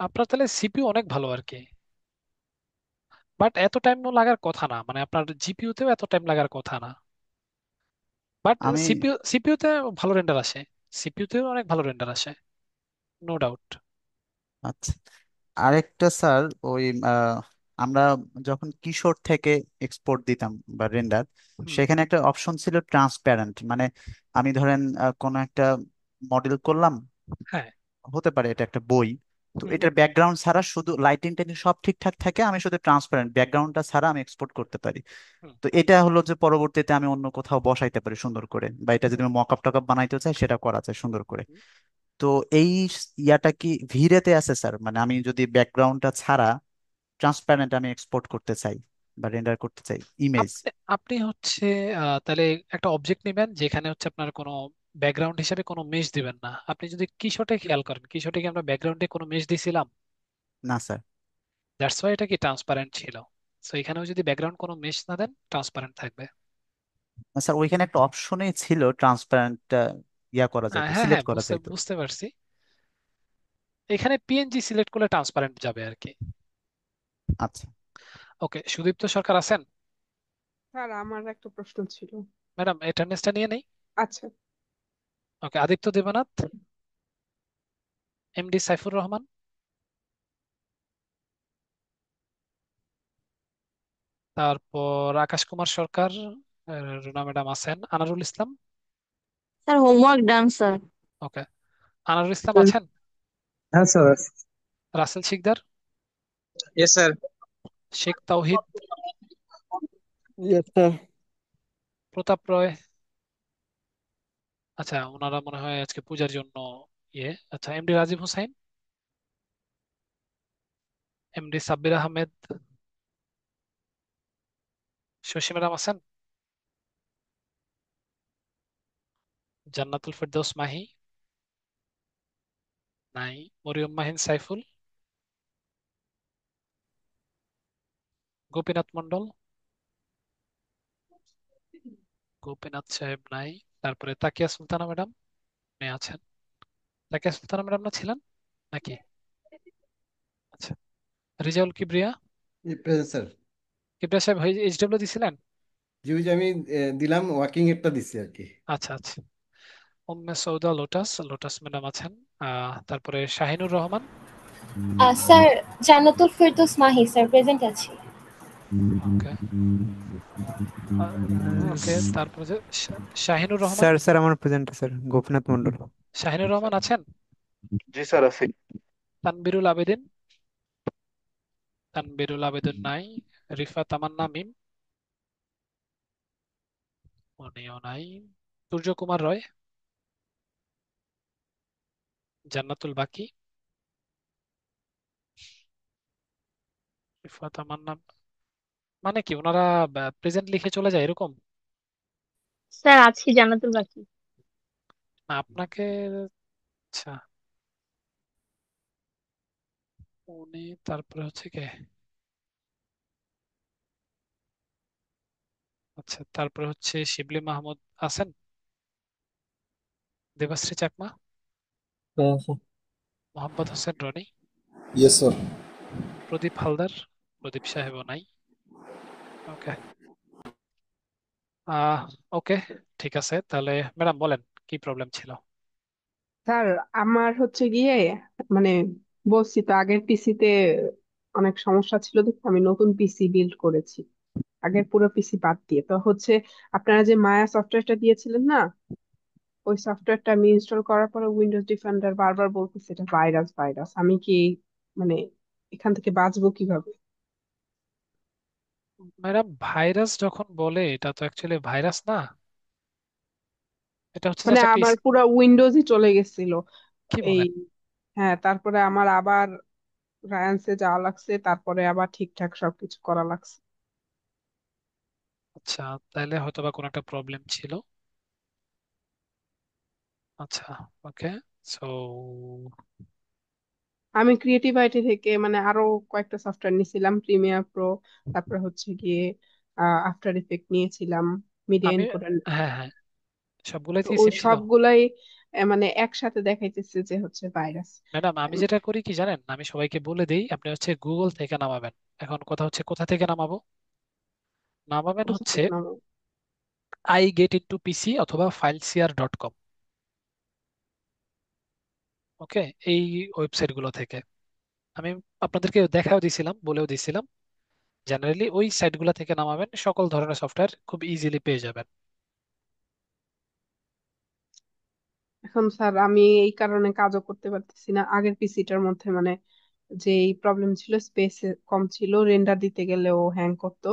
আপনার তাহলে সিপিইউ অনেক ভালো আর কি, বাট এত টাইম লাগার কথা না, মানে আপনার জিপিইউ তেও এত টাইম লাগার কথা না। বাট আমি সিপিইউ তে ভালো রেন্ডার আসে, সিপিইউ তেও অনেক ভালো রেন্ডার আসে, নো ডাউট। আচ্ছা, আরেকটা স্যার, ওই আমরা যখন কিশোর থেকে এক্সপোর্ট দিতাম বা রেন্ডার, হুম। সেখানে একটা অপশন ছিল ট্রান্সপ্যারেন্ট। মানে আমি ধরেন কোনো একটা মডেল করলাম, হ্যাঁ। হতে পারে এটা একটা বই, তো হুম এটার ব্যাকগ্রাউন্ড ছাড়া শুধু লাইটিং টাইটিং সব ঠিকঠাক থাকে, আমি শুধু ট্রান্সপারেন্ট ব্যাকগ্রাউন্ডটা ছাড়া আমি এক্সপোর্ট করতে পারি। হুম তো এটা হলো যে পরবর্তীতে আমি অন্য কোথাও বসাইতে পারি সুন্দর করে, বা এটা যদি হুম আমি মকআপ টকআপ বানাইতে চাই সেটা করা যায় সুন্দর করে। হুম। তো এই ইয়াটা কি ভিরেতে আছে স্যার? মানে আমি যদি ব্যাকগ্রাউন্ডটা ছাড়া ট্রান্সপারেন্ট আমি এক্সপোর্ট করতে চাই বা রেন্ডার করতে চাই ইমেজ। আপনি আপনি হচ্ছে তাহলে একটা অবজেক্ট নেবেন যেখানে হচ্ছে আপনার কোনো ব্যাকগ্রাউন্ড হিসেবে কোনো মেশ দিবেন না। আপনি যদি কিশোটে খেয়াল করেন, কিশোটে কি আমরা ব্যাকগ্রাউন্ডে কোনো মেশ দিছিলাম? না স্যার। দ্যাটস ওয়াই এটা কি ট্রান্সপারেন্ট ছিল। সো এখানেও যদি ব্যাকগ্রাউন্ড কোনো মেশ না দেন, ট্রান্সপারেন্ট থাকবে। না স্যার, ওইখানে একটা অপশনই ছিল ট্রান্সপারেন্টটা ইয়া করা যাইতো, হ্যাঁ হ্যাঁ, সিলেক্ট করা বুঝতে যাইতো। বুঝতে পারছি। এখানে পিএনজি সিলেক্ট করলে ট্রান্সপারেন্ট যাবে আর কি। আচ্ছা। ওকে, সুদীপ্ত সরকার আছেন? স্যার আমার একটা প্রশ্ন ছিল। ম্যাডাম অ্যাটেন্ডেন্সটা নিয়ে নেই। আচ্ছা। ওকে, আদিত্য দেবনাথ, এমডি সাইফুর রহমান, তারপর আকাশ কুমার সরকার, রুনা ম্যাডাম আছেন, Anarul Islam. Sir homework done sir. Okay, Anarul Islam আছেন, হ্যাঁ sir. Rasel Sikder, yes sir. Sheikh Tawhid, yes sir. প্রতাপ রয়। আচ্ছা, ওনারা মনে হয় আজকে পূজার জন্য ইয়ে। আচ্ছা, MD Rajib Hossain, MD Sabbir Ahmed, Shashi madam আছেন, জান্নাতুল ফেরদৌস মাহি নাই, মরিয়ম মাহিন সাইফুল, গোপীনাথ মন্ডল, গোপীনাথ সাহেব নাই। তারপরে তাকিয়া সুলতানা ম্যাডাম উনি আছেন। তাকিয়া সুলতানা ম্যাডাম না ছিলেন নাকি? আচ্ছা, রিজাউল কিবরিয়া। Present sir. কিবরিয়া সাহেব এইচডব্লিউ দিছিলেন? জি ওই যে আমি দিলাম ওয়ার্কিং এরটা দিচ্ছি আর কি। আচ্ছা আচ্ছা। উম্মে সৌদা লোটাস, লোটাস ম্যাডাম আছেন। তারপরে Shahinur Rahman. Sir Jannatul Ferdous Mahi sir present আছি। ওকে ওকে, তারপরে যে শাহিনুর রহমান। স্যার স্যার আমার প্রেজেন্ট স্যার গোপীনাথ মন্ডল। শাহিনুর রহমান আছেন। জি স্যার আছি। তানবিরুল আবেদিন, তানবিরুল আবেদিন নাই। রিফা তামান্না মিম, উনিও নাই। সূর্য কুমার রয়, জান্নাতুল বাকি, রিফা তামান্না। মানে কি ওনারা প্রেজেন্ট লিখে চলে যায় এরকম? স্যার আছি জান্নাতুল বাকি। না আপনাকে, আচ্ছা উনি, তারপরে হচ্ছে কে, আচ্ছা তারপরে হচ্ছে শিবলি মাহমুদ আছেন, দেবাশ্রী চাকমা, মোহাম্মদ হোসেন রনি, ইয়েস স্যার। প্রদীপ হালদার, প্রদীপ সাহেবও নাই। ওকে। আহ ওকে, ঠিক আছে তাহলে। ম্যাডাম বলেন কি প্রবলেম ছিল। স্যার আমার হচ্ছে গিয়ে মানে বলছি তো আগের পিসিতে অনেক সমস্যা ছিল দেখে আমি নতুন পিসি বিল্ড করেছি আগের পুরো পিসি বাদ দিয়ে। তো হচ্ছে আপনারা যে মায়া সফটওয়্যারটা দিয়েছিলেন না, ওই সফটওয়্যারটা আমি ইনস্টল করার পরে উইন্ডোজ ডিফেন্ডার বারবার বলতেছে এটা ভাইরাস ভাইরাস। আমি কি মানে এখান থেকে বাঁচবো কিভাবে? ম্যাডাম ভাইরাস যখন বলে এটা তো অ্যাকচুয়ালি ভাইরাস না, এটা হচ্ছে মানে জাস্ট একটা আমার পুরো উইন্ডোজই চলে গেছিল কি এই। বলেন। হ্যাঁ, তারপরে আমার আবার রায়ান্সে যাওয়া লাগছে, তারপরে আবার ঠিকঠাক সবকিছু করা লাগছে। আচ্ছা, তাহলে হয়তো বা কোনো একটা প্রবলেম ছিল। আচ্ছা, ওকে। সো আমি ক্রিয়েটিভ আইটি থেকে মানে আরো কয়েকটা সফটওয়্যার নিয়েছিলাম, প্রিমিয়ার প্রো, তারপরে হচ্ছে গিয়ে আফটার ইফেক্ট নিয়েছিলাম, মিডিয়া আমি, এনকোডার। হ্যাঁ হ্যাঁ, সবগুলোই তো কি ওই সেম ছিল। সবগুলাই মানে একসাথে দেখাইতেছে যে হচ্ছে ভাইরাস। ম্যাডাম আমি যেটা করি কি জানেন, আমি সবাইকে বলে দিই আপনি হচ্ছে গুগল থেকে নামাবেন। এখন কথা হচ্ছে কোথা থেকে নামাবো। নামাবেন কোথা হচ্ছে থেকে নামাবো? iGetIntoPC অথবা fileshare.com। ওকে, এই ওয়েবসাইট গুলো থেকে আমি আপনাদেরকে দেখাও দিছিলাম, বলেও দিছিলাম। জেনারেলি ওই সাইট গুলো থেকে নামাবেন, সকল ধরনের সফটওয়্যার খুব ইজিলি পেয়ে যাবেন। এখন স্যার আমি এই কারণে কাজও করতে পারতেছি না আগের পিসিটার মধ্যে, মানে যে এই প্রবলেম ছিল, স্পেস কম ছিল, রেন্ডার দিতে গেলেও হ্যাং করতো।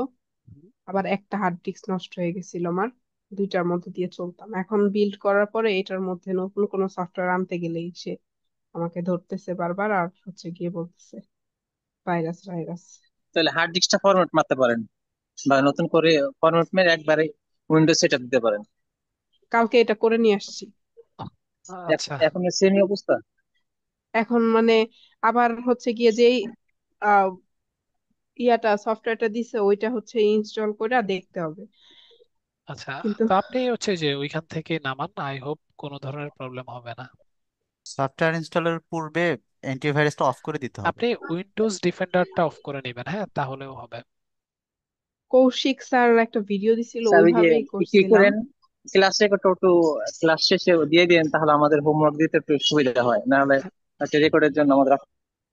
আবার একটা হার্ড ডিস্ক নষ্ট হয়ে গেছিল আমার, দুইটার মধ্যে দিয়ে চলতাম। এখন বিল্ড করার পরে এটার মধ্যে নতুন কোনো সফটওয়্যার আনতে গেলেই সে আমাকে ধরতেছে বারবার, আর হচ্ছে গিয়ে বলতেছে ভাইরাস ভাইরাস। তাহলে হার্ড ডিস্কটা ফরম্যাট মারতে পারেন, বা নতুন করে ফরম্যাট মেরে একবারে উইন্ডোজ সেটআপ দিতে পারেন। কালকে এটা করে নিয়ে আসছি। আচ্ছা এখন সেমই অবস্থা। এখন মানে আবার হচ্ছে গিয়ে যেই আহ, ইয়াটা সফটওয়্যারটা দিছে ওইটা হচ্ছে ইনস্টল করে দেখতে হবে আচ্ছা, কিন্তু। তো আপনি হচ্ছে যে ওইখান থেকে নামান, আই হোপ কোনো ধরনের প্রবলেম হবে না। সফটওয়্যার ইনস্টলের পূর্বে অ্যান্টিভাইরাসটা অফ করে দিতে হবে। আপনি উইন্ডোজ ডিফেন্ডারটা অফ করে নেবেন, হ্যাঁ তাহলেও হবে। কৌশিক স্যার একটা ভিডিও দিছিল, স্যার ওই যে ওইভাবেই কি করছিলাম। করেন, ক্লাস রেকর্ড একটু ক্লাস শেষে দিয়ে দিন, তাহলে আমাদের হোমওয়ার্ক দিতে একটু সুবিধা হয়, নাহলে একটা রেকর্ডের জন্য আমাদের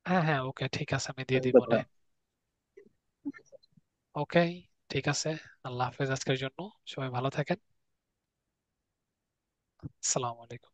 হ্যাঁ হ্যাঁ, ওকে ঠিক আছে, আমি দিয়ে অপেক্ষা দিব করতে মনে। হয়। ওকে, ঠিক আছে। আল্লাহ হাফেজ আজকের জন্য। সবাই ভালো থাকেন। আসসালামু আলাইকুম।